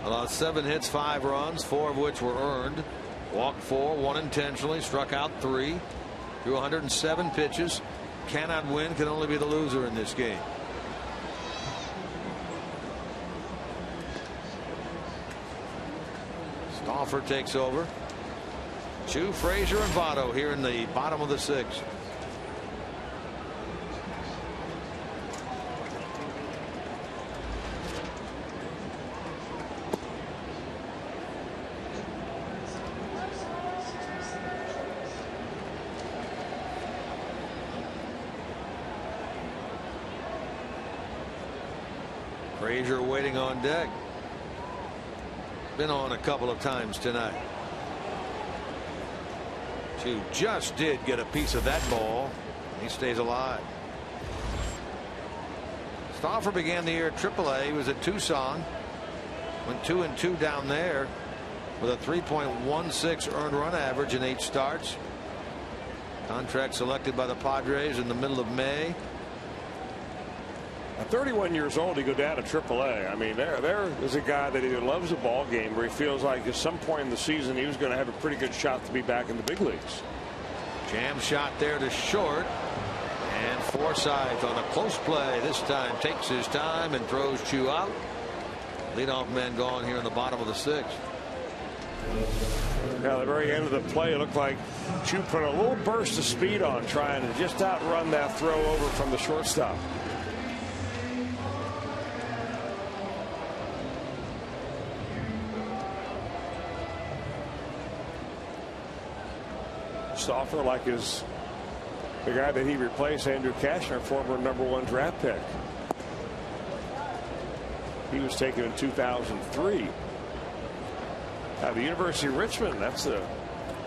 A: Allowed 7 hits, 5 runs, 4 of which were earned. Walked 4, 1 intentionally, struck out 3. Threw 107 pitches. Cannot win, can only be the loser in this game. Stauffer takes over. Chu, Frazier, and Votto here in the bottom of the 6th. Frazier waiting on deck. Been on a couple of times tonight. Chu just did get a piece of that ball. He stays alive. Stauffer began the year at AAA. He was at Tucson. Went 2-2 down there with a 3.16 earned run average in 8 starts. Contract selected by the Padres in the middle of May.
B: At 31 years old, he go down to AAA. I mean, there is a guy that either loves the ball game or he feels like at some point in the season he was going to have a pretty good shot to be back in the big leagues.
A: Jam shot there to short. And Forsythe on a close play this time takes his time and throws Chu out. Leadoff man gone here in the bottom of the 6th.
B: Now, at the very end of the play, it looked like Chu put a little burst of speed on, trying to just outrun that throw over from the shortstop. Stauffer, like the guy that he replaced, Andrew Kashner, former #1 draft pick. He was taken in 2003. Now, the University of Richmond, that's the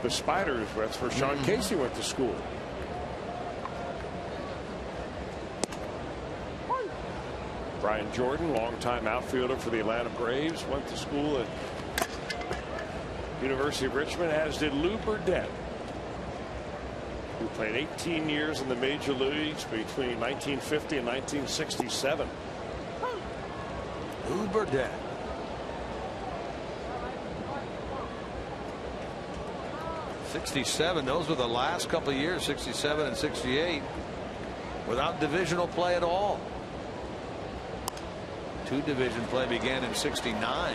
B: Spiders. That's where Sean Casey went to school. Brian Jordan, longtime outfielder for the Atlanta Braves, went to school at University of Richmond, as did Lou Burdett, who played 18 years in the major leagues between 1950 and 1967.
A: Lou Burdett. '67. Those were the last couple of years, '67 and '68, without divisional play at all. 2 division play began in '69.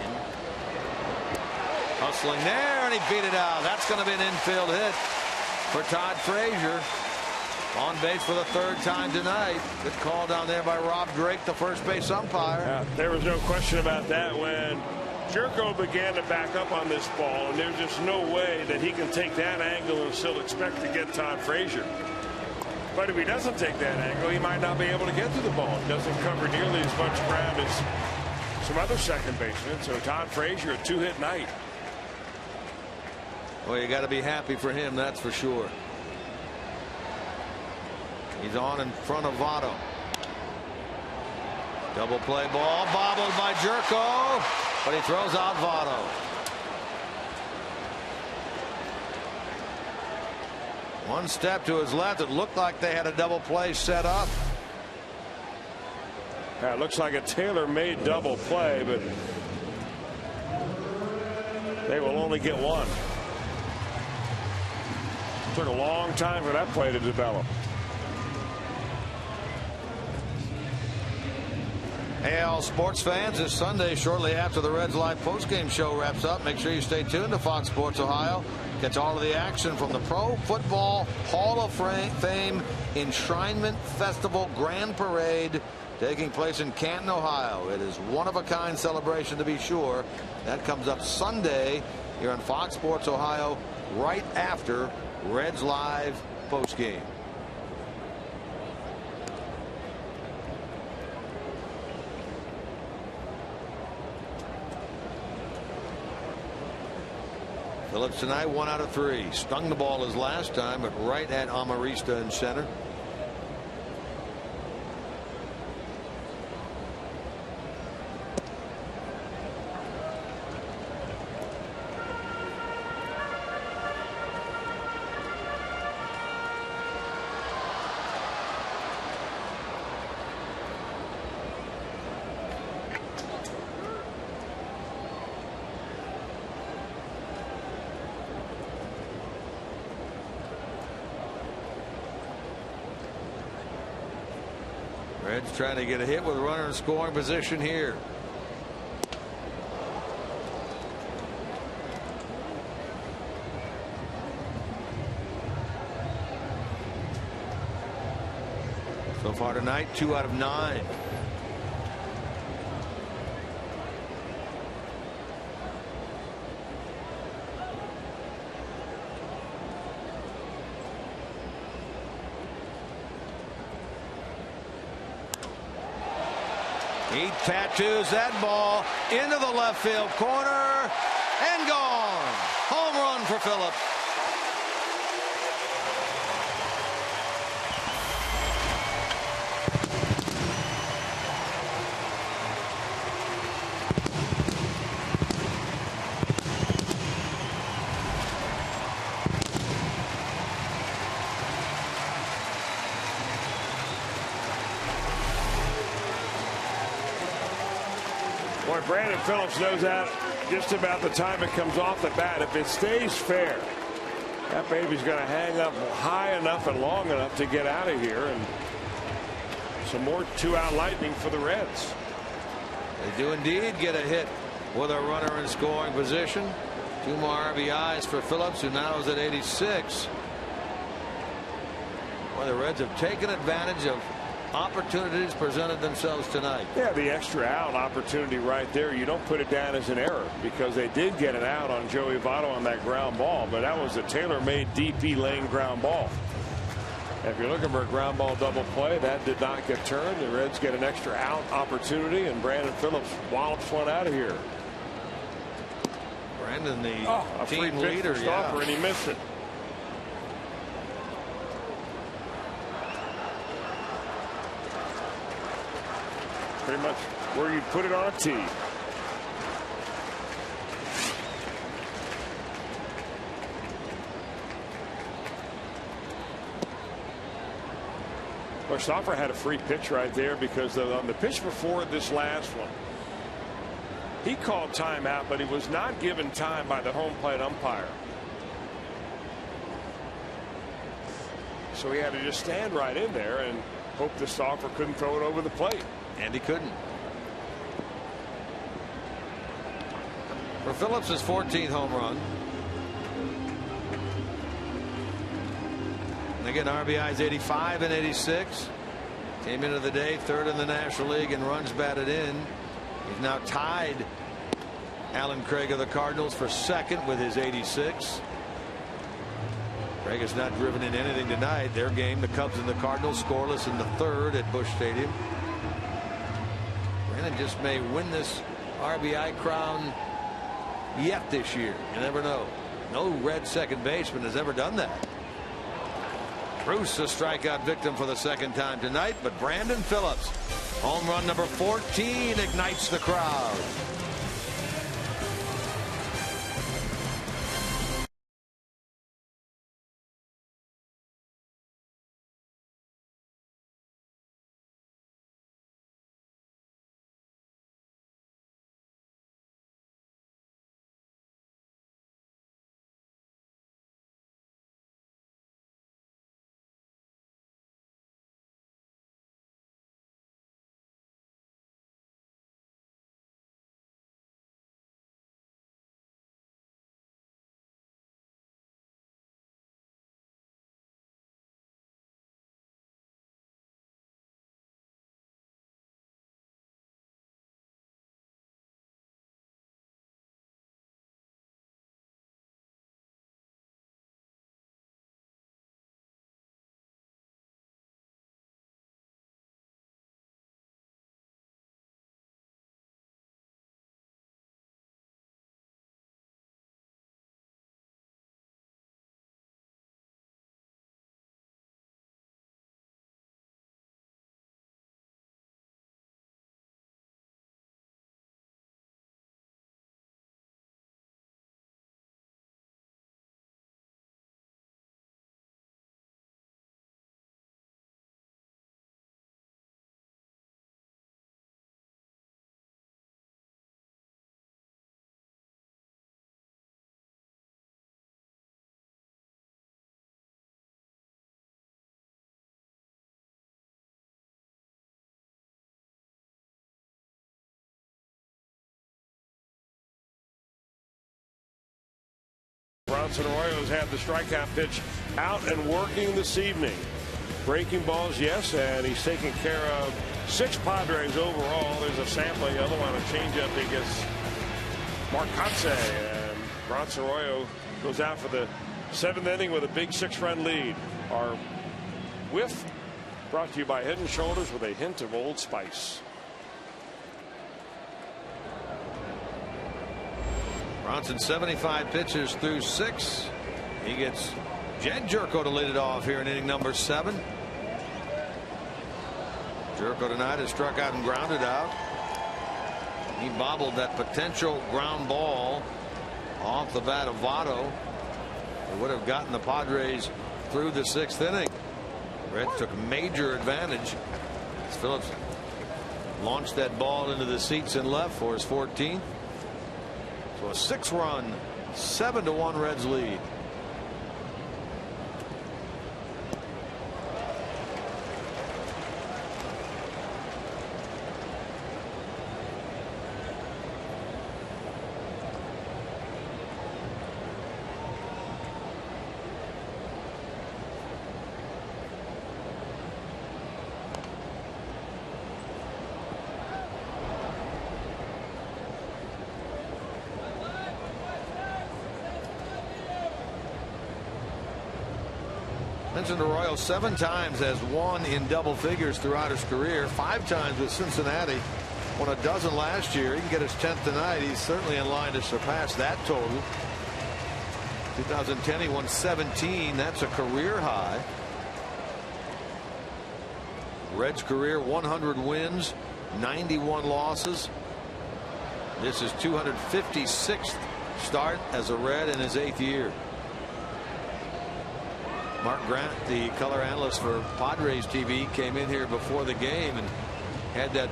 A: Hustling there, and he beat it out. That's going to be an infield hit for Todd Frazier. On base for the 3rd time tonight. Good call down there by Rob Drake, the first base umpire.
B: Yeah, there was no question about that when Jerko began to back up on this ball, and there's just no way that he can take that angle and still expect to get Todd Frazier. But if he doesn't take that angle, he might not be able to get to the ball. He doesn't cover nearly as much ground as some other second basemen. So Todd Frazier, a 2-hit night.
A: Well, you got to be happy for him, that's for sure. He's on in front of Votto. Double play ball bobbled by Jerko, but he throws out Votto. One step to his left. It looked like they had a double play set up.
B: Yeah, it looks like a tailor-made double play, but they will only get one. Took a long time for that play to develop.
A: AL sports fans, this Sunday, shortly after the Reds Live postgame show wraps up, make sure you stay tuned to Fox Sports Ohio. Catch all of the action from the Pro Football Hall of Fame Enshrinement Festival Grand Parade taking place in Canton, Ohio. It is one-of-a-kind celebration, to be sure. That comes up Sunday here on Fox Sports Ohio right after Reds Live postgame. Phillips tonight 1 out of 3. Stung the ball his last time, but right at Amarista in center. Reds trying to get a hit with a runner in scoring position here. So far tonight, 2 out of 9. He tattoos that ball into the left field corner and gone. Home run for Phillips.
B: Boy, Brandon Phillips knows that just about the time it comes off the bat. If it stays fair, that baby's going to hang up high enough and long enough to get out of here. And some more two-out lightning for the Reds.
A: They do indeed get a hit with a runner in scoring position. 2 more RBIs for Phillips, who now is at 86. Well, the Reds have taken advantage of opportunities presented themselves tonight.
B: Yeah, the extra out opportunity right there. You don't put it down as an error, because they did get an out on Joey Votto on that ground ball, but that was a tailor-made DP lane ground ball. If you're looking for a ground ball double play, that did not get turned. The Reds get an extra out opportunity, and Brandon Phillips wallops one out of here.
A: Brandon, the team
B: free
A: leader,
B: stopper, and he missed it. Pretty much where you put it on a tee. Well, Stoffer had a free pitch right there, because on the pitch before this last one, he called timeout, but he was not given time by the home plate umpire. So he had to just stand right in there and hope the Stoffer couldn't throw it over the plate.
A: And he couldn't. For Phillips' 14th home run. And again, RBIs 85 and 86. Came into the day 3rd in the National League in runs batted in. He's now tied Alan Craig of the Cardinals for 2nd with his 86. Craig has not driven in anything tonight. Their game, the Cubs and the Cardinals, scoreless in the 3rd at Busch Stadium. Brandon just may win this RBI crown yet this year. You never know. No Red second baseman has ever done that. Bruce, a strikeout victim for the 2nd time tonight, but Brandon Phillips, home run number 14, ignites the crowd.
B: Bronson Arroyo's had the strikeout pitch out and working this evening. Breaking balls, yes, and he's taking care of 6 Padres overall. There's a sampling. The other one, a changeup against Mark Kotsay. And Bronson Arroyo goes out for the 7th inning with a big 6-run lead. Our whiff brought to you by Head & Shoulders with a hint of Old Spice.
A: Bronson 75 pitches through 6. He gets Jed Jerko to lead it off here in inning number 7. Jerko tonight has struck out and grounded out. He bobbled that potential ground ball off the bat of Votto. It would have gotten the Padres through the 6th inning. Reds took major advantage as Phillips launched that ball into the seats in left for his 14th. So a 6-run, 7-1 Reds lead. Bronson Arroyo 7 times has won in double figures throughout his career. 5 times with Cincinnati. Won a dozen last year. He can get his 10th tonight. He's certainly in line to surpass that total. 2010 he won 17. That's a career high. Reds career 100 wins, 91 losses. This is 256th start as a Red in his 8th year. Mark Grant, the color analyst for Padres TV, came in here before the game and had that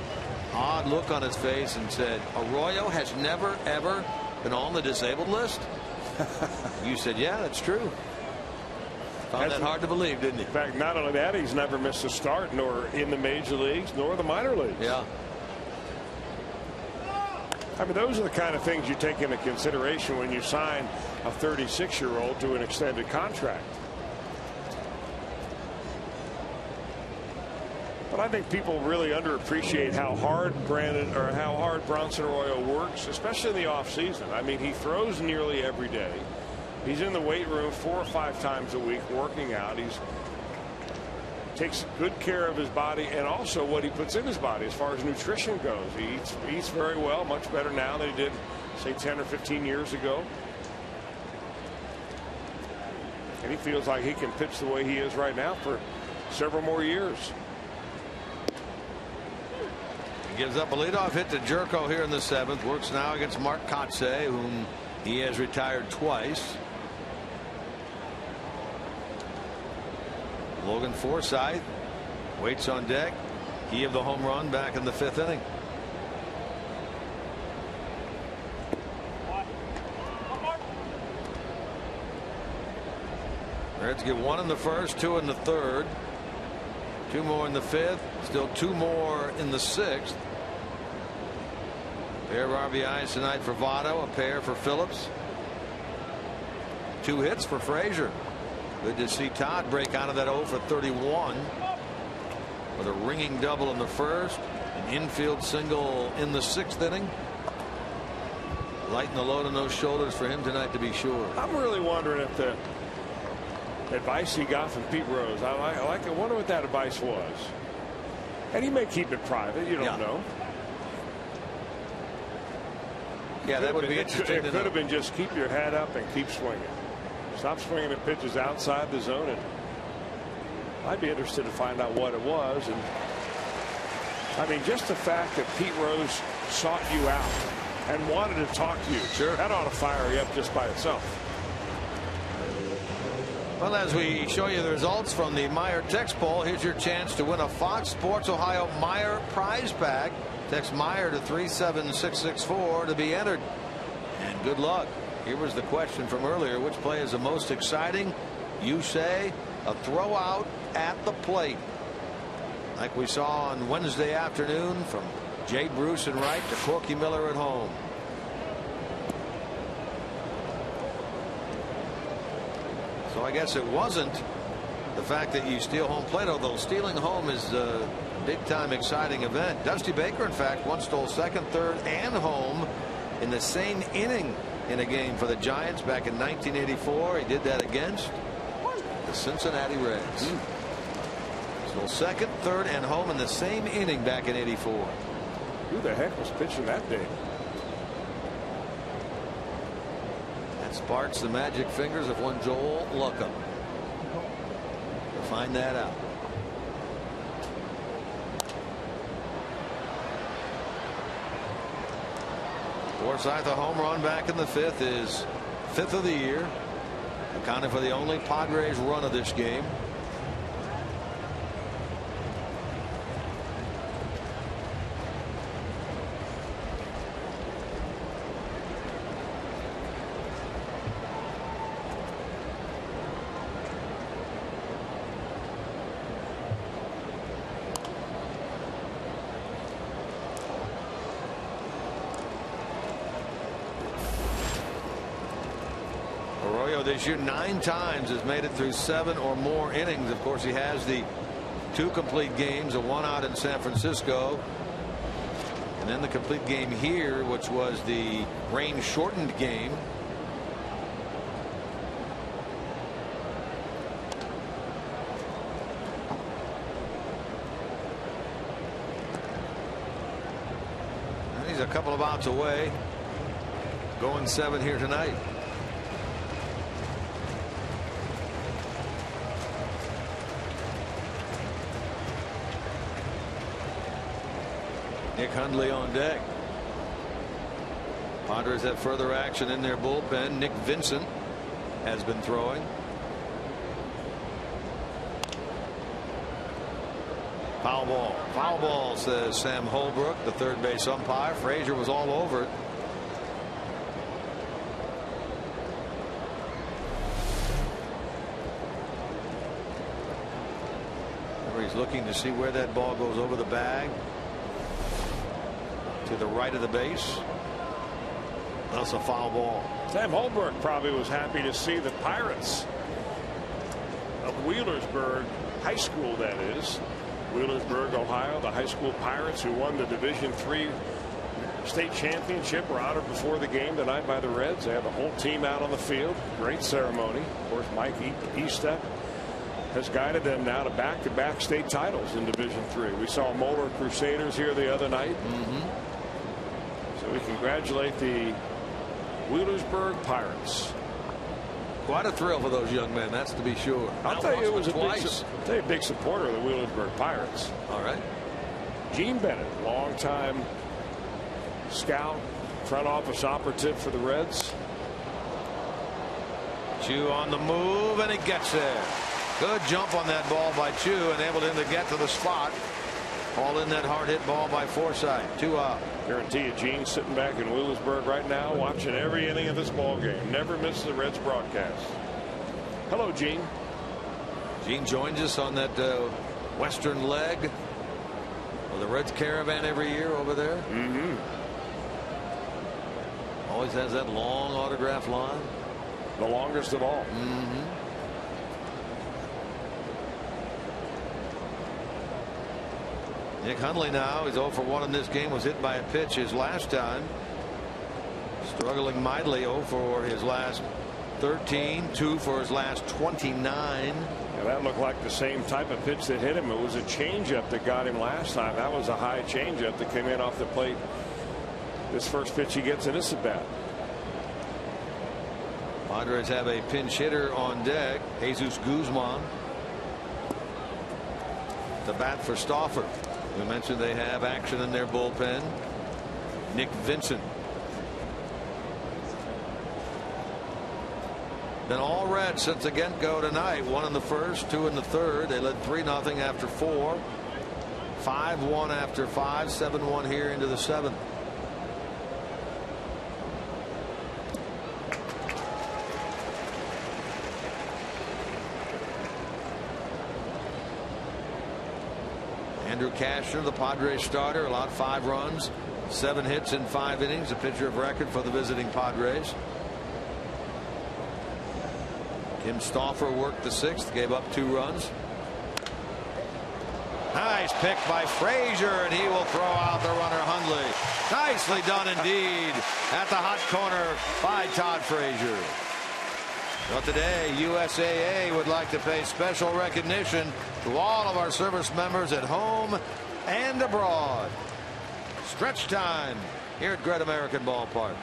A: odd look on his face and said, Arroyo has never, ever been on the disabled list? You said, yeah, that's true. Found that hard to believe, didn't he?
B: In fact, not only that, he's never missed a start, nor in the major leagues, nor the minor leagues.
A: Yeah.
B: I mean, those are the kind of things you take into consideration when you sign a 36-year-old to an extended contract. But I think people really underappreciate how hard Bronson Arroyo works, especially in the offseason. I mean, he throws nearly every day. He's in the weight room 4 or 5 times a week working out. He takes good care of his body and also what he puts in his body as far as nutrition goes. He eats very well, much better now than he did, say, 10 or 15 years ago. And he feels like he can pitch the way he is right now for several more years.
A: He gives up a leadoff hit to Jerko here in the 7th. Works now against Mark Kotsay, whom he has retired twice. Logan Forsythe waits on deck. He of the home run back in the 5th inning. Reds get 1 in the 1st, 2 in the 3rd. 2 more in the 5th. Still 2 more in the 6th. Pair of RBIs tonight for Votto. A pair for Phillips. 2 hits for Frazier. Good to see Todd break out of that 0 for 31 with a ringing double in the 1st. An infield single in the 6th inning. Lighten the load on those shoulders for him tonight, to be sure.
B: I'm really wondering if the advice he got from Pete Rose, I wonder what that advice was. And he may keep it private. You don't know.
A: Yeah, that would be interesting.
B: It could have been just keep your head up and keep swinging. Stop swinging at pitches outside the zone. And I'd be interested to find out what it was. And I mean, just the fact that Pete Rose sought you out and wanted to talk to you,
A: sure,
B: that ought to fire you up just by itself.
A: Well, as we show you the results from the Meyer text poll, here's your chance to win a Fox Sports Ohio Meyer prize pack. Text Meyer to 37664 to be entered. And good luck. Here was the question from earlier. Which play is the most exciting? You say a throw out at the plate, like we saw on Wednesday afternoon from Jay Bruce and right to Corky Miller at home. So I guess it wasn't the fact that you steal home plate, although stealing home is a big time exciting event. Dusty Baker, in fact, once stole 2nd, 3rd, and home in the same inning in a game for the Giants back in 1984. He did that against the Cincinnati Reds. Stole 2nd, 3rd, and home in the same inning back in '84.
B: Who the heck was pitching that day?
A: sparks the magic fingers of one Joel Luckham to find that out. Forsythe, a home run back in the 5th, is 5th of the year, accounting for the only Padres run of this game. Arroyo this year 9 times has made it through 7 or more innings. Of course, he has the 2 complete games, a 1 out in San Francisco, and then the complete game here, which was the rain shortened game. And he's a couple of outs away, going 7 here tonight. Nick Hundley on deck. Padres have further action in their bullpen. Nick Vincent has been throwing. Foul ball. Foul ball, says Sam Holbrook, the third base umpire. Frazier was all over it. He's looking to see where that ball goes over the bag. To the right of the base. That's a foul ball.
B: Sam Holbrook probably was happy to see the Pirates of Wheelersburg High School, that is. Wheelersburg, Ohio, the high school Pirates who won the Division III state championship were honored before the game tonight by the Reds. They had the whole team out on the field. Great ceremony. Of course, Mike Eastep has guided them now to back-to-back state titles in Division III. We saw Moeller Crusaders here the other night. So we congratulate the Wheelersburg Pirates.
A: Quite a thrill for those young men, that's to be sure.
B: I'll tell you, it was a big supporter of the Wheelersburg Pirates.
A: All right.
B: Gene Bennett, longtime scout, front office operative for the Reds.
A: Chu on the move, and he gets there. Good jump on that ball by Chu, enabled him to get to the spot. All in that hard hit ball by Forsythe. 2 out.
B: Guarantee you, Gene sitting back in Wheelersburg right now, watching every inning of this ball game. Never misses the Reds broadcast. Hello, Gene.
A: Gene joins us on that western leg of the Reds caravan every year over there. Always has that long autograph line.
B: The longest of all.
A: Nick Hundley now is 0 for 1 in this game. Was hit by a pitch his last time. Struggling mightily. 0 for his last 13. 2 for his last 29.
B: Yeah, that looked like the same type of pitch that hit him. It was a changeup that got him last time. That was a high changeup that came in off the plate. This first pitch he gets in this at bat.
A: Padres have a pinch hitter on deck. Jesus Guzman. The bat for Stauffer. We mentioned they have action in their bullpen. Nick Vincent. Been all red since the get-go tonight. 1 in the first, 2 in the third. They led 3-0 after 4. 5-1 after 5. 7-1 here into the 7th. Andrew Cashner, the Padres starter, allowed 5 runs, 7 hits in 5 innings, a pitcher of record for the visiting Padres. Tim Stauffer worked the 6th, gave up 2 runs. Nice pick by Frazier, and he will throw out the runner Hundley. Nicely done indeed at the hot corner by Todd Frazier. But today, USAA would like to pay special recognition to all of our service members at home and abroad. Stretch time here at Great American Ballpark.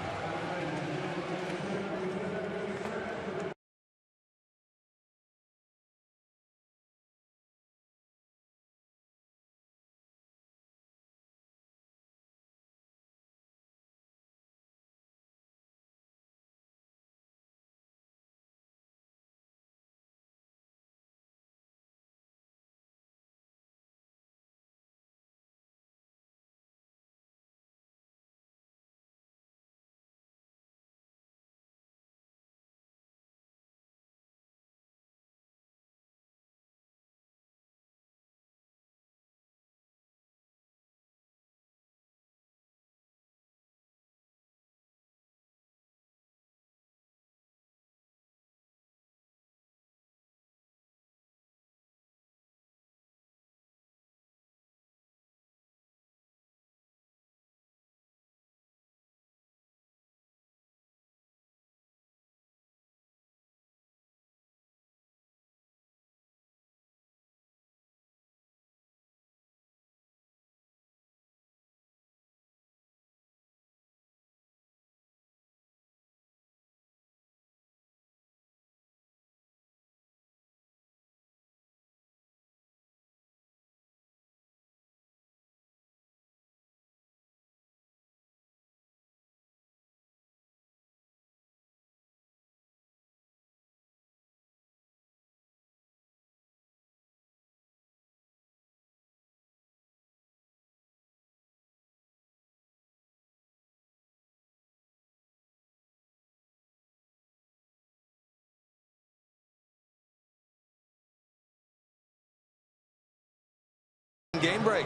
A: game break.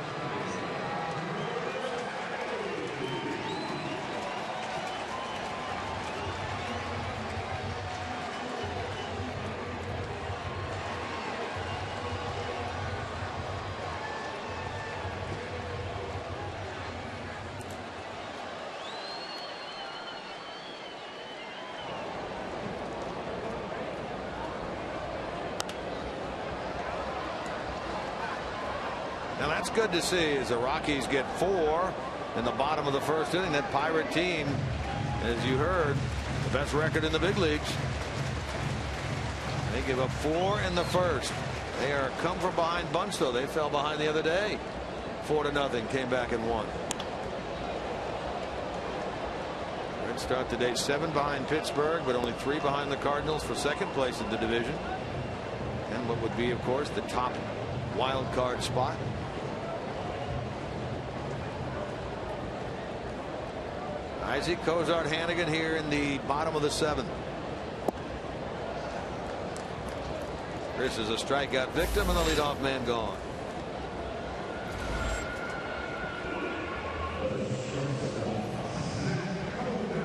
A: Now that's good to see as the Rockies get 4 in the bottom of the first inning. That Pirate team, as you heard, the best record in the big leagues. They give up 4 in the first. They are come from behind bunch, though. They fell behind the other day. 4-0, came back and won. Reds start the day 7 behind Pittsburgh, but only 3 behind the Cardinals for second place in the division. And what would be, of course, the top wild card spot. Isaac, Cozart, Hanigan here in the bottom of the 7th. This is a strikeout victim and the leadoff man gone.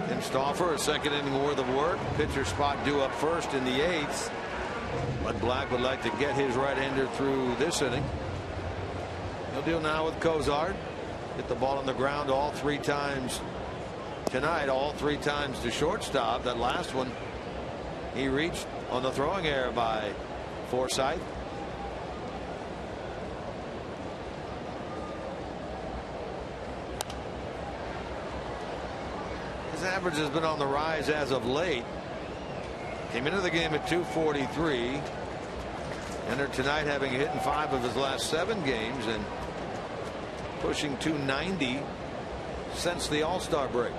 A: Tim Stauffer, a second inning worth of work. Pitcher spot due up first in the 8th. But Black would like to get his right-hander through this inning. He'll deal now with Cozart. Hit the ball on the ground all 3 times tonight, all 3 times to shortstop. That last one he reached on the throwing error by Forsythe. His average has been on the rise as of late. Came into the game at 243. Entered tonight having hit in 5 of his last 7 games and pushing 290 since the All-Star break.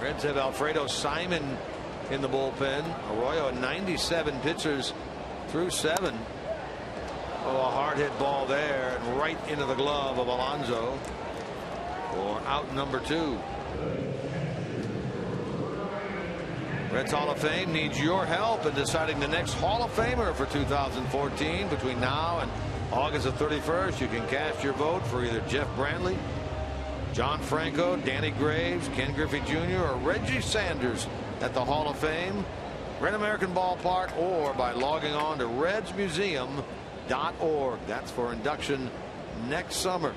A: Reds have Alfredo Simon in the bullpen. Arroyo 97 pitchers through 7. Oh, a hard hit ball there and right into the glove of Alonso for out number 2. Reds Hall of Fame needs your help in deciding the next Hall of Famer for 2014. Between now and August the 31st, you can cast your vote for either Jeff Brantley, John Franco, Danny Graves, Ken Griffey Jr., or Reggie Sanders at the Hall of Fame, Great American Ballpark, or by logging on to redsmuseum.org. That's for induction next summer.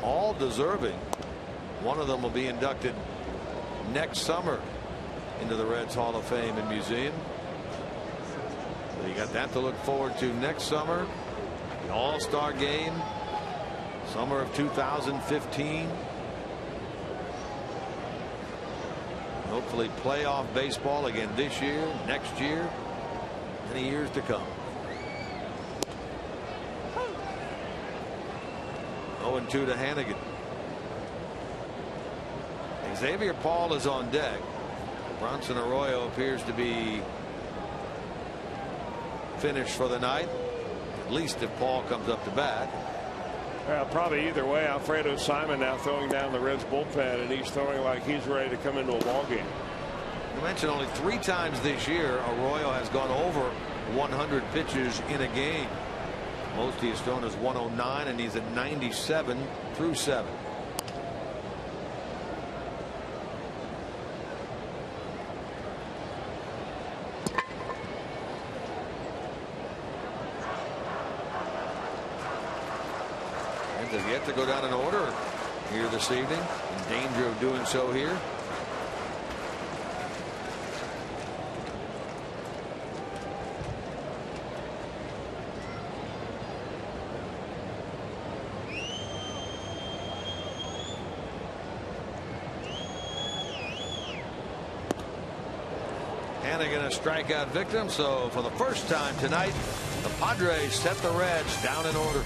A: All deserving. One of them will be inducted next summer into the Reds Hall of Fame and Museum. So you got that to look forward to next summer. The All-Star Game, summer of 2015. Hopefully playoff baseball again this year, next year, many years to come. 0-2 to Hanigan. Xavier Paul is on deck. Bronson Arroyo appears to be finished for the night, at least if Paul comes up to bat.
B: Probably either way. Alfredo Simon now throwing down the Reds bullpen, and he's throwing like he's ready to come into a ball game.
A: You mentioned only 3 times this year Arroyo has gone over 100 pitches in a game. Most he has thrown is 109, and he's at 97 through 7. Padres have yet to go down in order here this evening. In danger of doing so here. Hanigan a strikeout victim. So for the first time tonight, the Padres set the Reds down in order.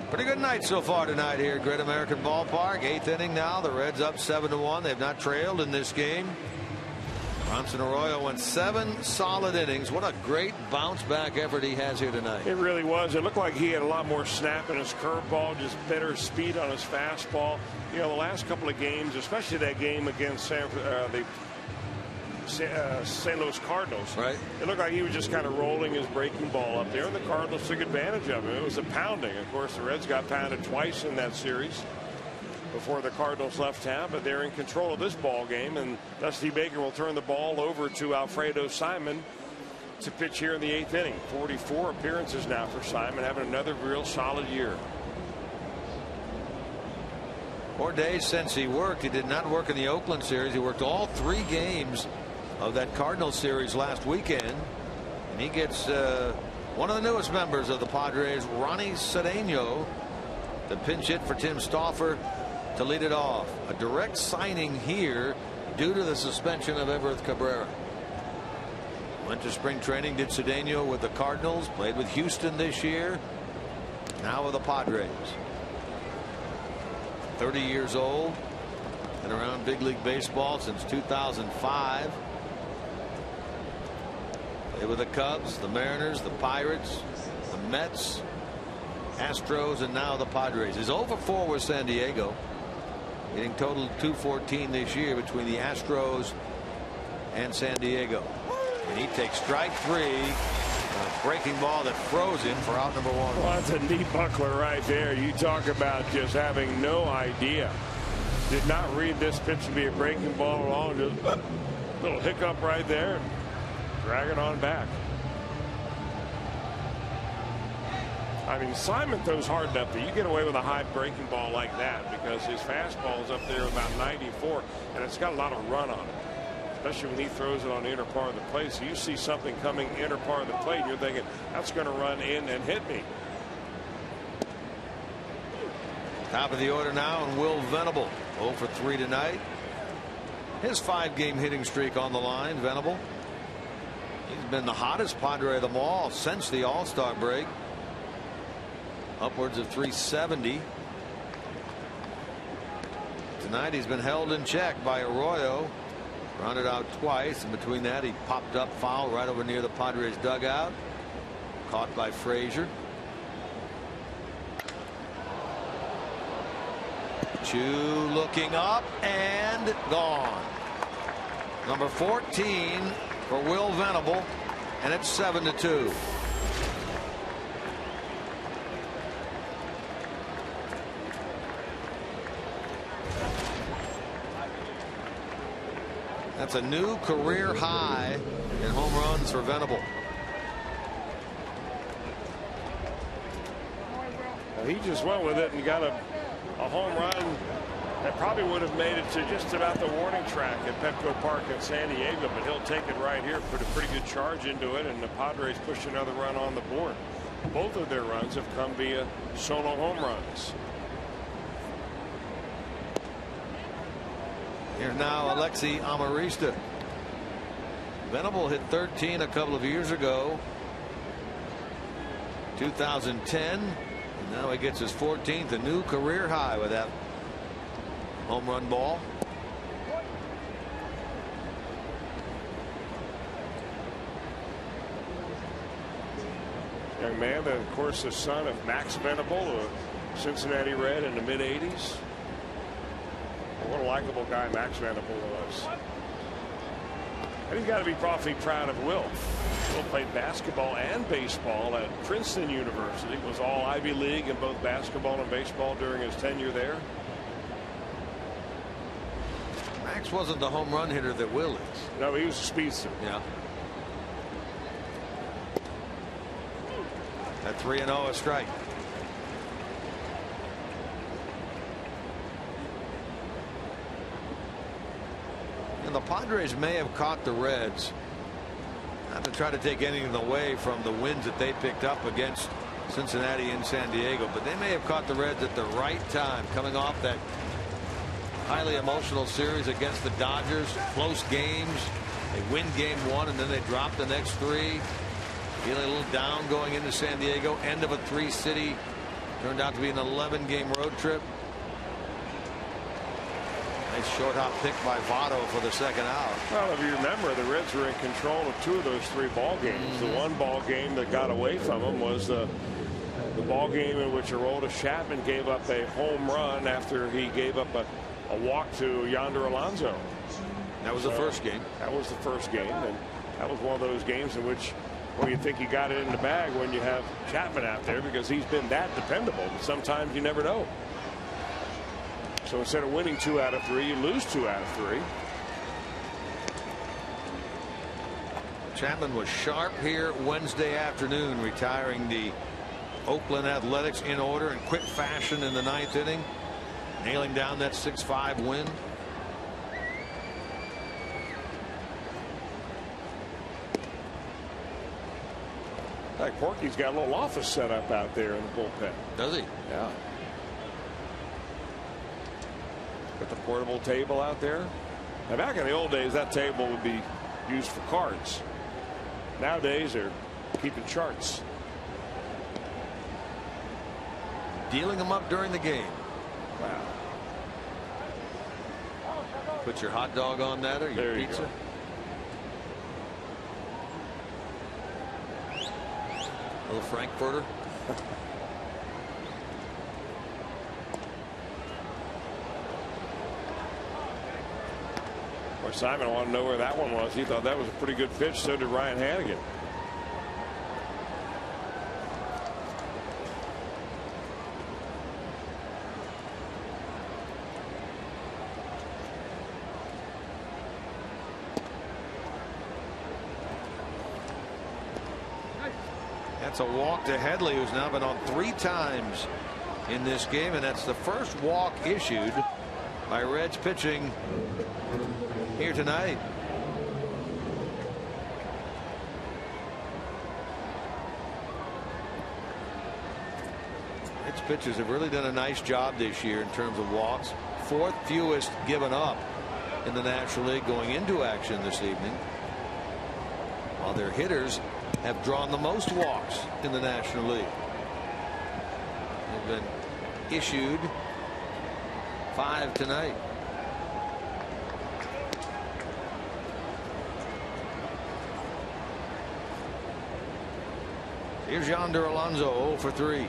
A: Pretty good night so far tonight here at Great American Ballpark. 8th inning now. The Reds up 7-1. They've not trailed in this game. Bronson Arroyo went 7 solid innings. What a great bounce back effort he has here tonight.
B: It really was. It looked like he had a lot more snap in his curveball, just better speed on his fastball. You know, the last couple of games, especially that game against the St. Louis Cardinals.
A: Right.
B: It looked like he was just kind of rolling his breaking ball up there, and the Cardinals took advantage of it. It was a pounding. Of course, the Reds got pounded twice in that series before the Cardinals left town, but they're in control of this ball game, and Dusty Baker will turn the ball over to Alfredo Simon to pitch here in the 8th inning. 44 appearances now for Simon, having another real solid year.
A: 4 days since he worked. He did not work in the Oakland series. He worked all 3 games of that Cardinals series last weekend, and he gets one of the newest members of the Padres, Ronnie Cedeno, to pinch hit for Tim Stauffer to lead it off. A direct signing here due to the suspension of Everett Cabrera. Went to spring training, did Cedeno with the Cardinals, played with Houston this year, now with the Padres. 30 years old, been around big league baseball since 2005. Played with the Cubs, the Mariners, the Pirates, the Mets, Astros, and now the Padres. He's 0-4 with San Diego, hitting total 214 this year between the Astros and San Diego. And he takes strike 3. A breaking ball that froze him for out number 1.
B: Well, that's a knee buckler right there. You talk about just having no idea. Did not read this pitch to be a breaking ball at all. Just a little hiccup right there. Drag it on back. I mean, Simon throws hard enough that you get away with a high breaking ball like that because his fastball is up there about 94, and it's got a lot of run on it, especially when he throws it on the inner part of the plate. So you see something coming inner part of the plate, and you're thinking, that's going to run in and hit me.
A: Top of the order now, and Will Venable 0-for-3 tonight. His 5-game hitting streak on the line. Venable, he's been the hottest Padre of them all since the All-Star break. Upwards of 370. Tonight he's been held in check by Arroyo. Grounded out twice, and between that he popped up foul right over near the Padres dugout. Caught by Frazier. Chu looking up and gone. Number 14 for Will Venable, and it's 7-2. That's a new career high in home runs for Venable.
B: He just went with it and got a home run that probably would have made it to just about the warning track at Petco Park in San Diego, but he'll take it right here, put a pretty good charge into it, and the Padres push another run on the board. Both of their runs have come via solo home runs.
A: Here's now Alexi Amarista. Venable hit 13 a couple of years ago, 2010, and now he gets his 14th, a new career high with that home run ball.
B: Young man, of course, the son of Max Venable, a Cincinnati Red in the mid-'80s. What a likable guy Max Venable was. And he's got to be awfully proud of Will. Will played basketball and baseball at Princeton University. Was all Ivy League in both basketball and baseball during his tenure there.
A: Max wasn't the home run hitter that Will is.
B: No, he was a speedster.
A: Yeah. At 3-0, a strike. And the Padres may have caught the Reds. Not to try to take anything away from the wins that they picked up against Cincinnati and San Diego, but they may have caught the Reds at the right time, coming off that highly emotional series against the Dodgers. Close games. They win game 1 and then they drop the next 3. Feeling a little down going into San Diego. End of a 3-city. Turned out to be an 11-game road trip. Nice short hop pick by Votto for the second out.
B: Well, if you remember, the Reds were in control of 2 of those 3 ball games. The one ball game that got away from them was the ball game in which Aroldis Chapman gave up a home run after he gave up a walk to Yonder Alonso.
A: That was the first game.
B: That was the first game, and that was one of those games in which, well, you think you got it in the bag when you have Chapman out there, because he's been that dependable. But sometimes you never know. So instead of winning 2 out of 3, you lose 2 out of 3.
A: Chapman was sharp here Wednesday afternoon, retiring the Oakland Athletics in order in quick fashion in the 9th inning, nailing down that 6-5 win.
B: Like Porky's got a little office set up out there in the bullpen.
A: Does he?
B: Yeah. Got the portable table out there. Now, back in the old days, that table would be used for cards. Nowadays, they're keeping charts.
A: Dealing them up during the game.
B: Wow.
A: Put your hot dog on that or your
B: There you
A: pizza.
B: go.
A: Little Frankfurter.
B: Or Simon wanted to know where that one was. He thought that was a pretty good pitch. So did Ryan Hanigan.
A: That's a walk to Headley, who's now been on 3 times in this game, and that's the first walk issued by Reds pitching here tonight. Reds pitchers have really done a nice job this year in terms of walks. 4th fewest given up in the National League going into action this evening, while their hitters have drawn the most walks in the National League. They've been issued 5 tonight. Here's Yonder Alonso, 0 for 3.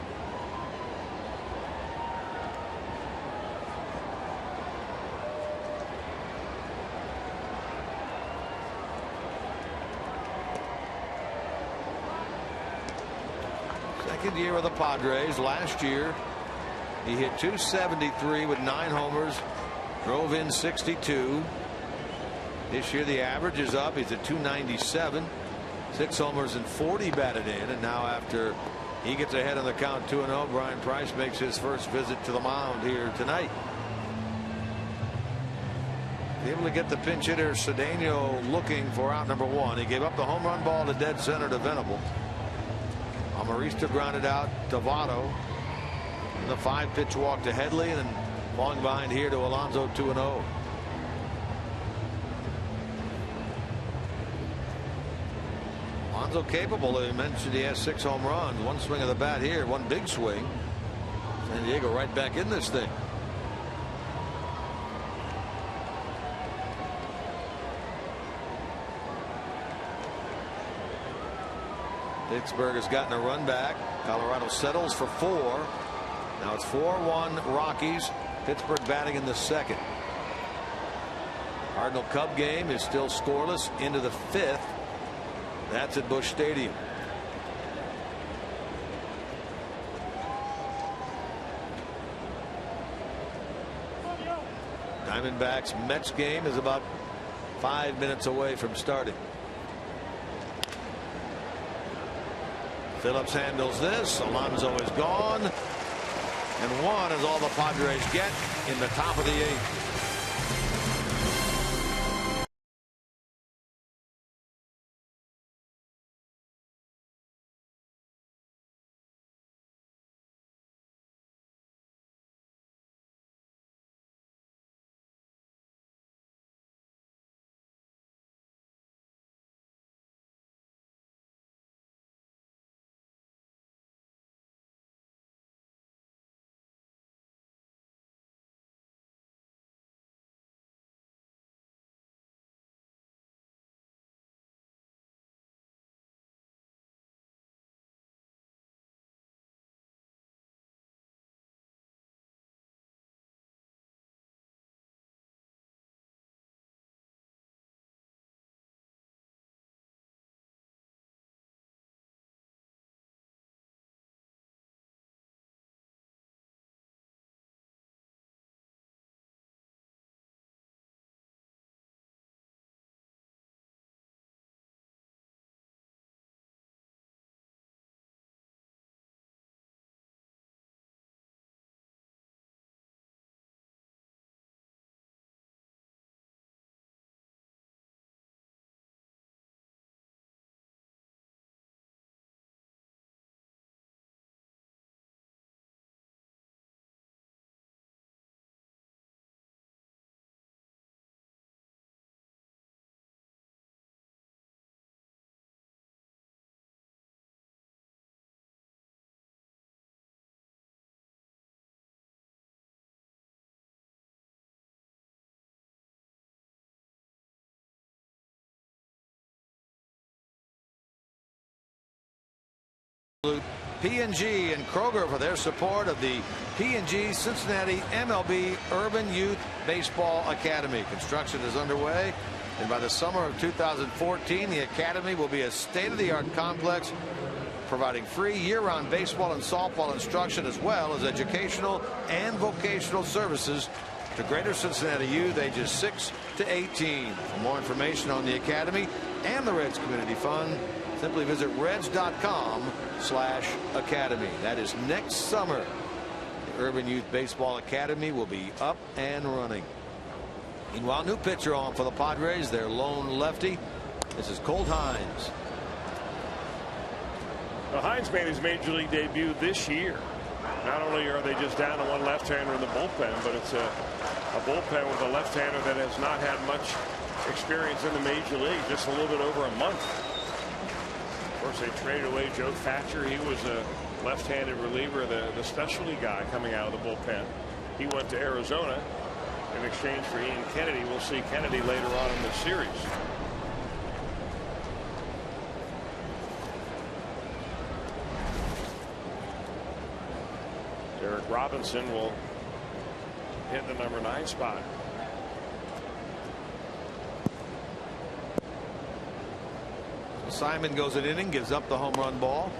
A: Second year with the Padres. Last year he hit .273 with 9 homers, drove in 62. This year the average is up. He's at .297, 6 homers and 40 batted in. And now after he gets ahead on the count 2-0, Brian Price makes his first visit to the mound here tonight. Able to get the pinch hitter Cedeno looking for out number 1. He gave up the home run ball to dead center to Venable. Amarista grounded out to Votto. And the 5-pitch walk to Headley, and then falling behind here to Alonso, 2-0. Alonso capable. He mentioned he has 6 home runs. 1 swing of the bat here, 1 big swing. San Diego right back in this thing. Pittsburgh has gotten a run back. Colorado settles for 4. Now it's 4-1 Rockies. Pittsburgh batting in the 2nd. Cardinal Cub game is still scoreless into the 5th. That's at Busch Stadium. Diamondbacks Mets game is about 5 minutes away from starting. Phillips handles this. Alonso is gone. And 1 is all the Padres get in the top of the 8th. P&G and Kroger for their support of the P&G Cincinnati MLB Urban Youth Baseball Academy. Construction is underway, and by the summer of 2014 the academy will be a state-of-the-art complex providing free year-round baseball and softball instruction, as well as educational and vocational services to Greater Cincinnati youth ages 6 to 18. For more information on the academy and the Reds Community Fund, simply visit reds.com/academy. That is next summer. The Urban Youth Baseball Academy will be up and running. Meanwhile, new pitcher on for the Padres, their lone lefty. This is Colt Hines.
B: Well, Hines made his major league debut this year. Not only are they just down to 1 left-hander in the bullpen, but it's a bullpen with a left-hander that has not had much experience in the major league, just a little bit over a month. Of course, they traded away Joe Thatcher. He was a left-handed reliever, the specialty guy coming out of the bullpen. He went to Arizona in exchange for Ian Kennedy. We'll see Kennedy later on in the series. Robinson will hit the number 9 spot.
A: Simon goes an inning, gives up the home run ball.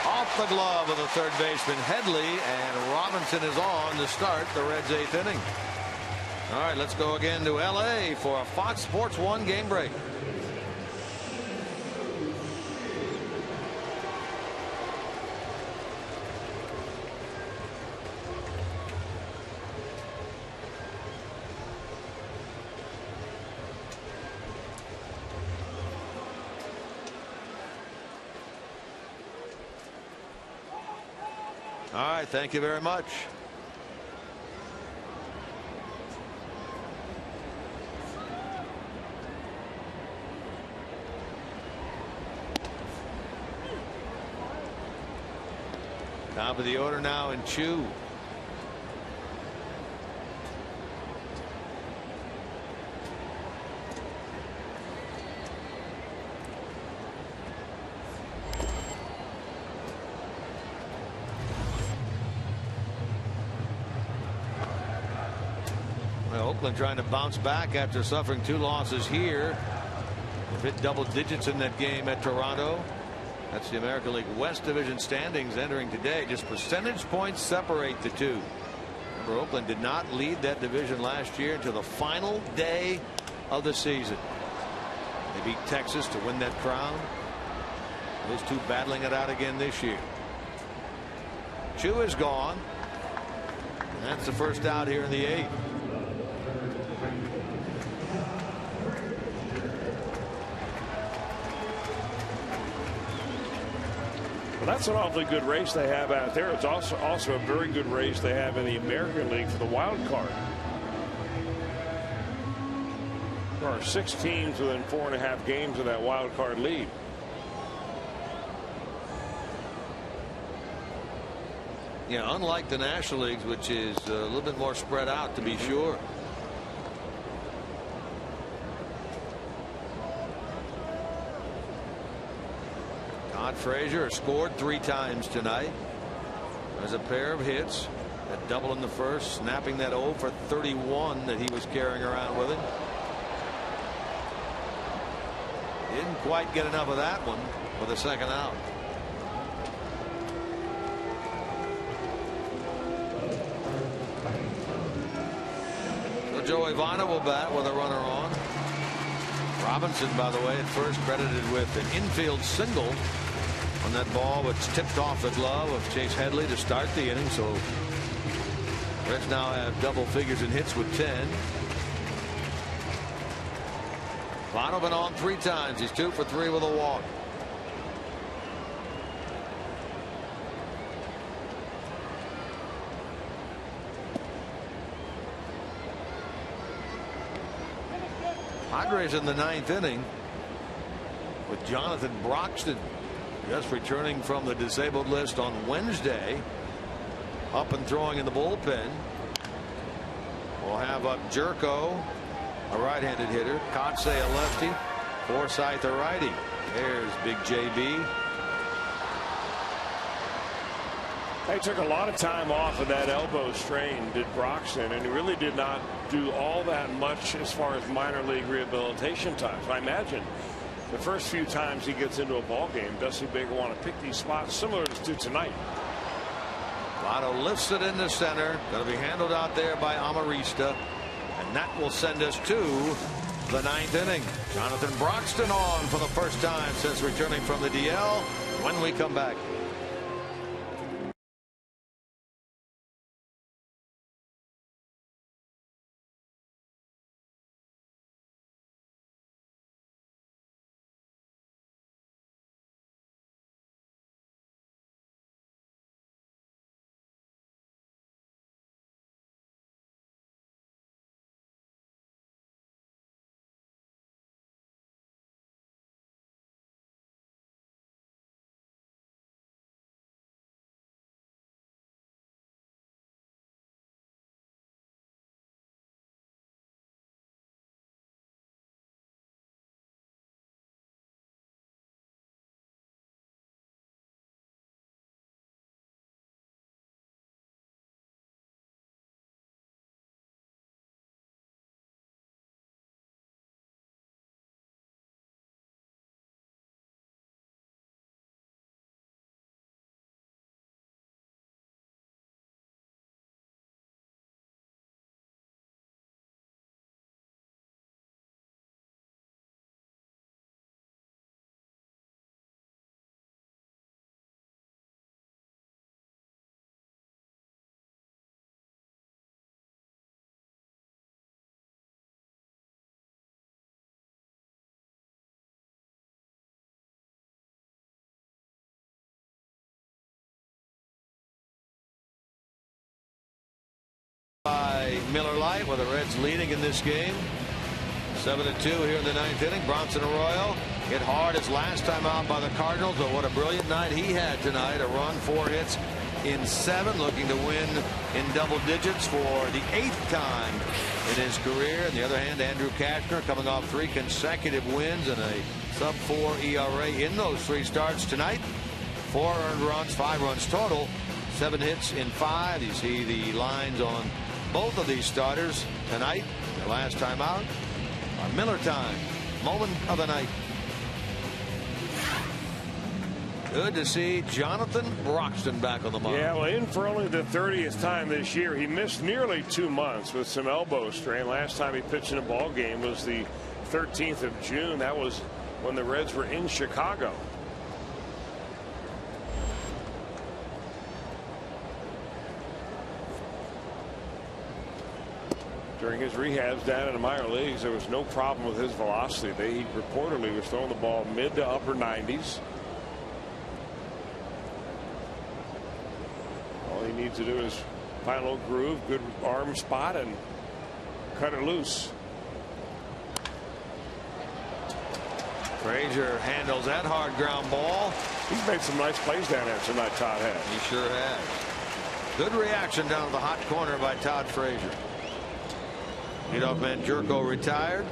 A: Off the glove of the third baseman Headley, and Robinson is on to start the Reds' 8th inning. All right, let's go again to L.A. for a Fox Sports 1 game break. All right, thank you very much. Top of the order now in Chu. Oakland trying to bounce back after suffering 2 losses here. They've hit double digits in that game at Toronto. That's the American League West Division standings entering today. Just percentage points separate the two. Remember, Oakland did not lead that division last year until the final day of the season. They beat Texas to win that crown. Those two battling it out again this year. Chu is gone. And that's the first out here in the 8th.
B: That's an awfully good race they have out there. It's also a very good race they have in the American League for the wild card. There are 6 teams within 4.5 games of that wild card lead.
A: Yeah, unlike the National Leagues, which is a little bit more spread out, to be sure. Todd Frazier has scored 3 times tonight. There's a pair of hits. That double in the first, snapping that 0 for 31 that he was carrying around with him. Didn't quite get enough of that one with a second out. So Joe Ivana will bat with a runner on. Robinson, by the way, at first credited with an infield single on that ball, which tipped off the glove of Chase Headley to start the inning. So Reds now have double figures in hits with 10. Votto been on 3 times. He's 2 for 3 with a walk. Padres in the 9th inning with Jonathan Broxton just returning from the disabled list on Wednesday. Up and throwing in the bullpen. We'll have up Jerko, a right-handed hitter, Kotze, a lefty, Forsythe, a righty. There's Big JB.
B: They took a lot of time off of that elbow strain, did Broxton, and he really did not do all that much as far as minor league rehabilitation times. I imagine the first few times he gets into a ball game, Dusty Baker want to pick these spots similar to tonight.
A: Votto lifts it into center. Going to be handled out there by Amarista. And that will send us to the 9th inning. Jonathan Broxton on for the first time since returning from the DL when we come back. Miller Lite with the Reds leading in this game. 7-2 here in the 9th inning. Bronson Arroyo hit hard his last time out by the Cardinals, but what a brilliant night he had tonight. A run, 4 hits in 7, looking to win in double digits for the 8th time in his career. On the other hand, Andrew Kashner coming off 3 consecutive wins and a sub-4 ERA in those 3 starts tonight. 4 earned runs, 5 runs total, 7 hits in 5. You see the lines on both of these starters tonight. Their last time out, our Miller time, moment of the night. Good to see Jonathan Broxton back on the mound.
B: Yeah, well, in for only the 30th time this year. He missed nearly 2 months with some elbow strain. Last time he pitched in a ball game was the 13th of June. That was when the Reds were in Chicago. During his rehabs down in the minor leagues, there was no problem with his velocity. He reportedly was throwing the ball mid to upper 90s. All he needs to do is find a little groove, good arm spot, and cut it loose.
A: Frazier handles that hard ground ball.
B: He's made some nice plays down there tonight, Todd has.
A: He sure has. Good reaction down to the hot corner by Todd Frazier. Leadoff man Jerko retired.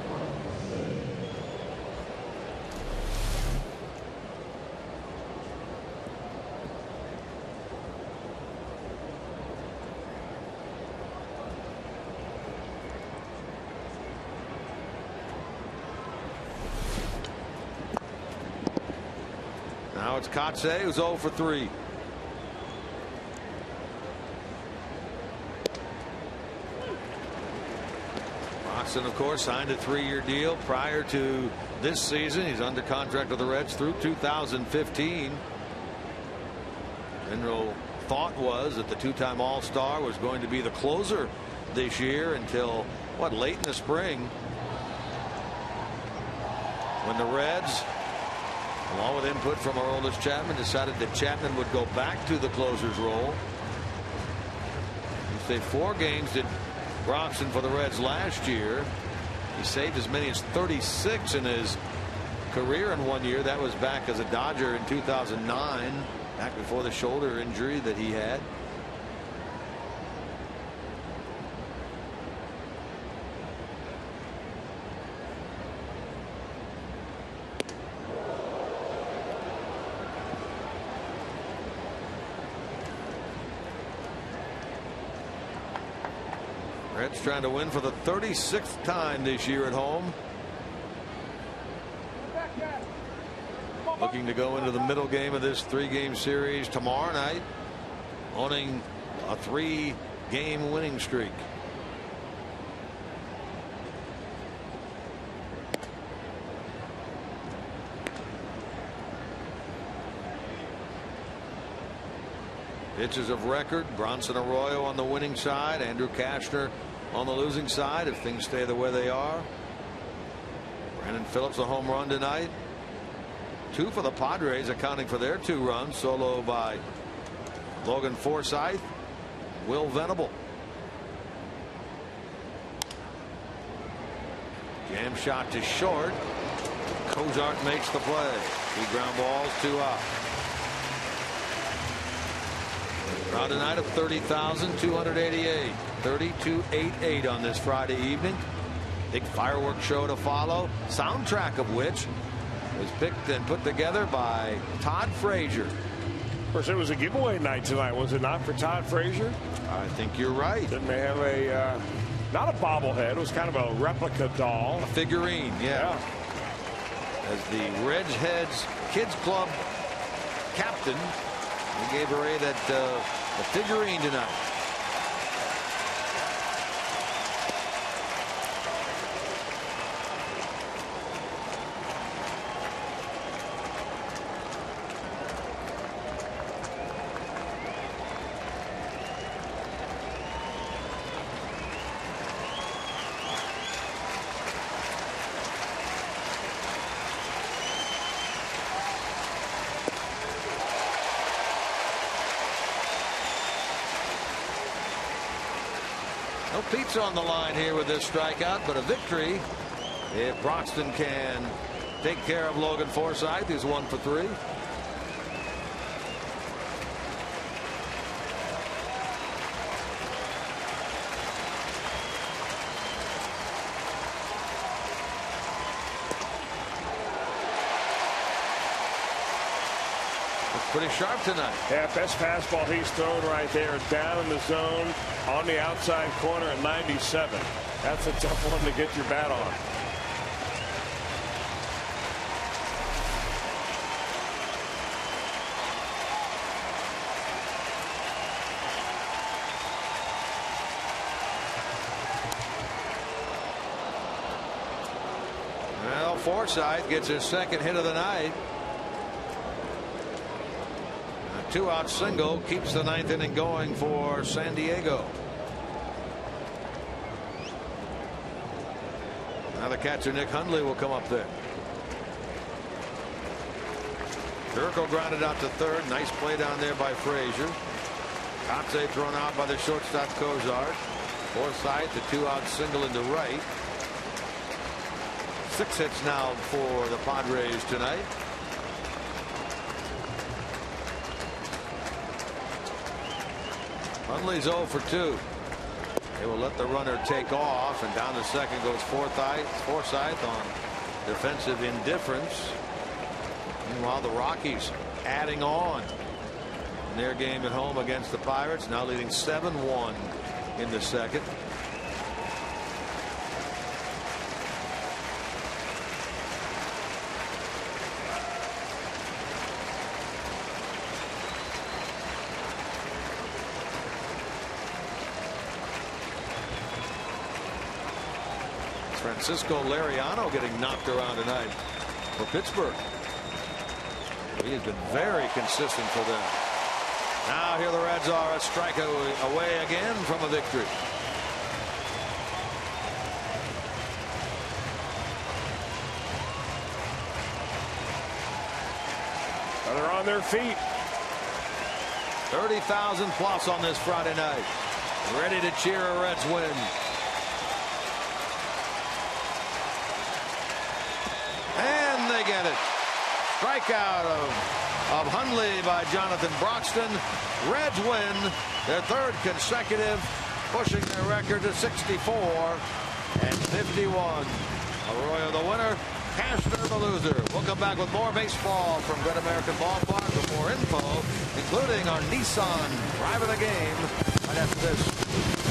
A: Now it's Kotze, who's 0 for 3. Broxton, of course, signed a 3-year deal prior to this season. He's under contract with the Reds through 2015. General thought was that the 2-time All-Star was going to be the closer this year until, what, late in the spring, when the Reds, along with input from Aroldis Chapman, decided that Chapman would go back to the closer's role. He stayed 4 games did Bronson for the Reds last year. He saved as many as 36 in his career in 1 year. That was back as a Dodger in 2009, back before the shoulder injury that he had. Reds trying to win for the 36th time this year at home. Looking to go into the middle game of this 3-game series tomorrow night, owning a 3-game winning streak. Pitches of record. Bronson Arroyo on the winning side. Andrew Kashner on the losing side if things stay the way they are. Brandon Phillips a home run tonight. 2 for the Padres, accounting for their 2 runs. Solo by Logan Forsythe. Will Venable. Jam shot to short. Cozart makes the play. 2 ground balls, 2 out. Crowd tonight of 30,288. 3288 on this Friday evening. Big fireworks show to follow, soundtrack of which was picked and put together by Todd Frazier.
B: Of course, it was a giveaway night tonight, was it not, for Todd Frazier?
A: I think you're right.
B: Didn't they have a not a bobblehead, it was kind of a replica doll,
A: a figurine? Yeah. As the Reds Heads Kids Club captain, he gave away that the figurine tonight. No Pete's on the line here with this strikeout, but a victory if Broxton can take care of Logan Forsythe, who's 1 for 3. Pretty sharp tonight.
B: Yeah, best fastball he's thrown right there, down in the zone on the outside corner at 97. That's a tough one to get your bat on.
A: Well, Forsythe gets his second hit of the night. A 2-out single keeps the 9th inning going for San Diego. Now the catcher Nick Hundley will come up there. Turco grounded out to third. Nice play down there by Frazier. Kotze thrown out by the shortstop Cozart. Forsythe, the 2-out single into right. 6 hits now for the Padres tonight. Hundley's 0 for 2. They will let the runner take off, and down to second goes Forsythe on defensive indifference. Meanwhile, the Rockies adding on in their game at home against the Pirates, now leading 7-1 in the second. Francisco Liriano getting knocked around tonight for Pittsburgh. He has been very consistent for them. Now here the Reds are a strikeout away again from a victory.
B: They're on their feet.
A: 30,000 plus on this Friday night. Ready to cheer a Reds win. And they get it. Strikeout of Hundley by Jonathan Broxton. Reds win their 3rd consecutive, pushing their record to 64 and 51. Arroyo the winner, Cashner the loser. We'll come back with more baseball from Great American Ballpark with more info, including our Nissan drive of the game right after this.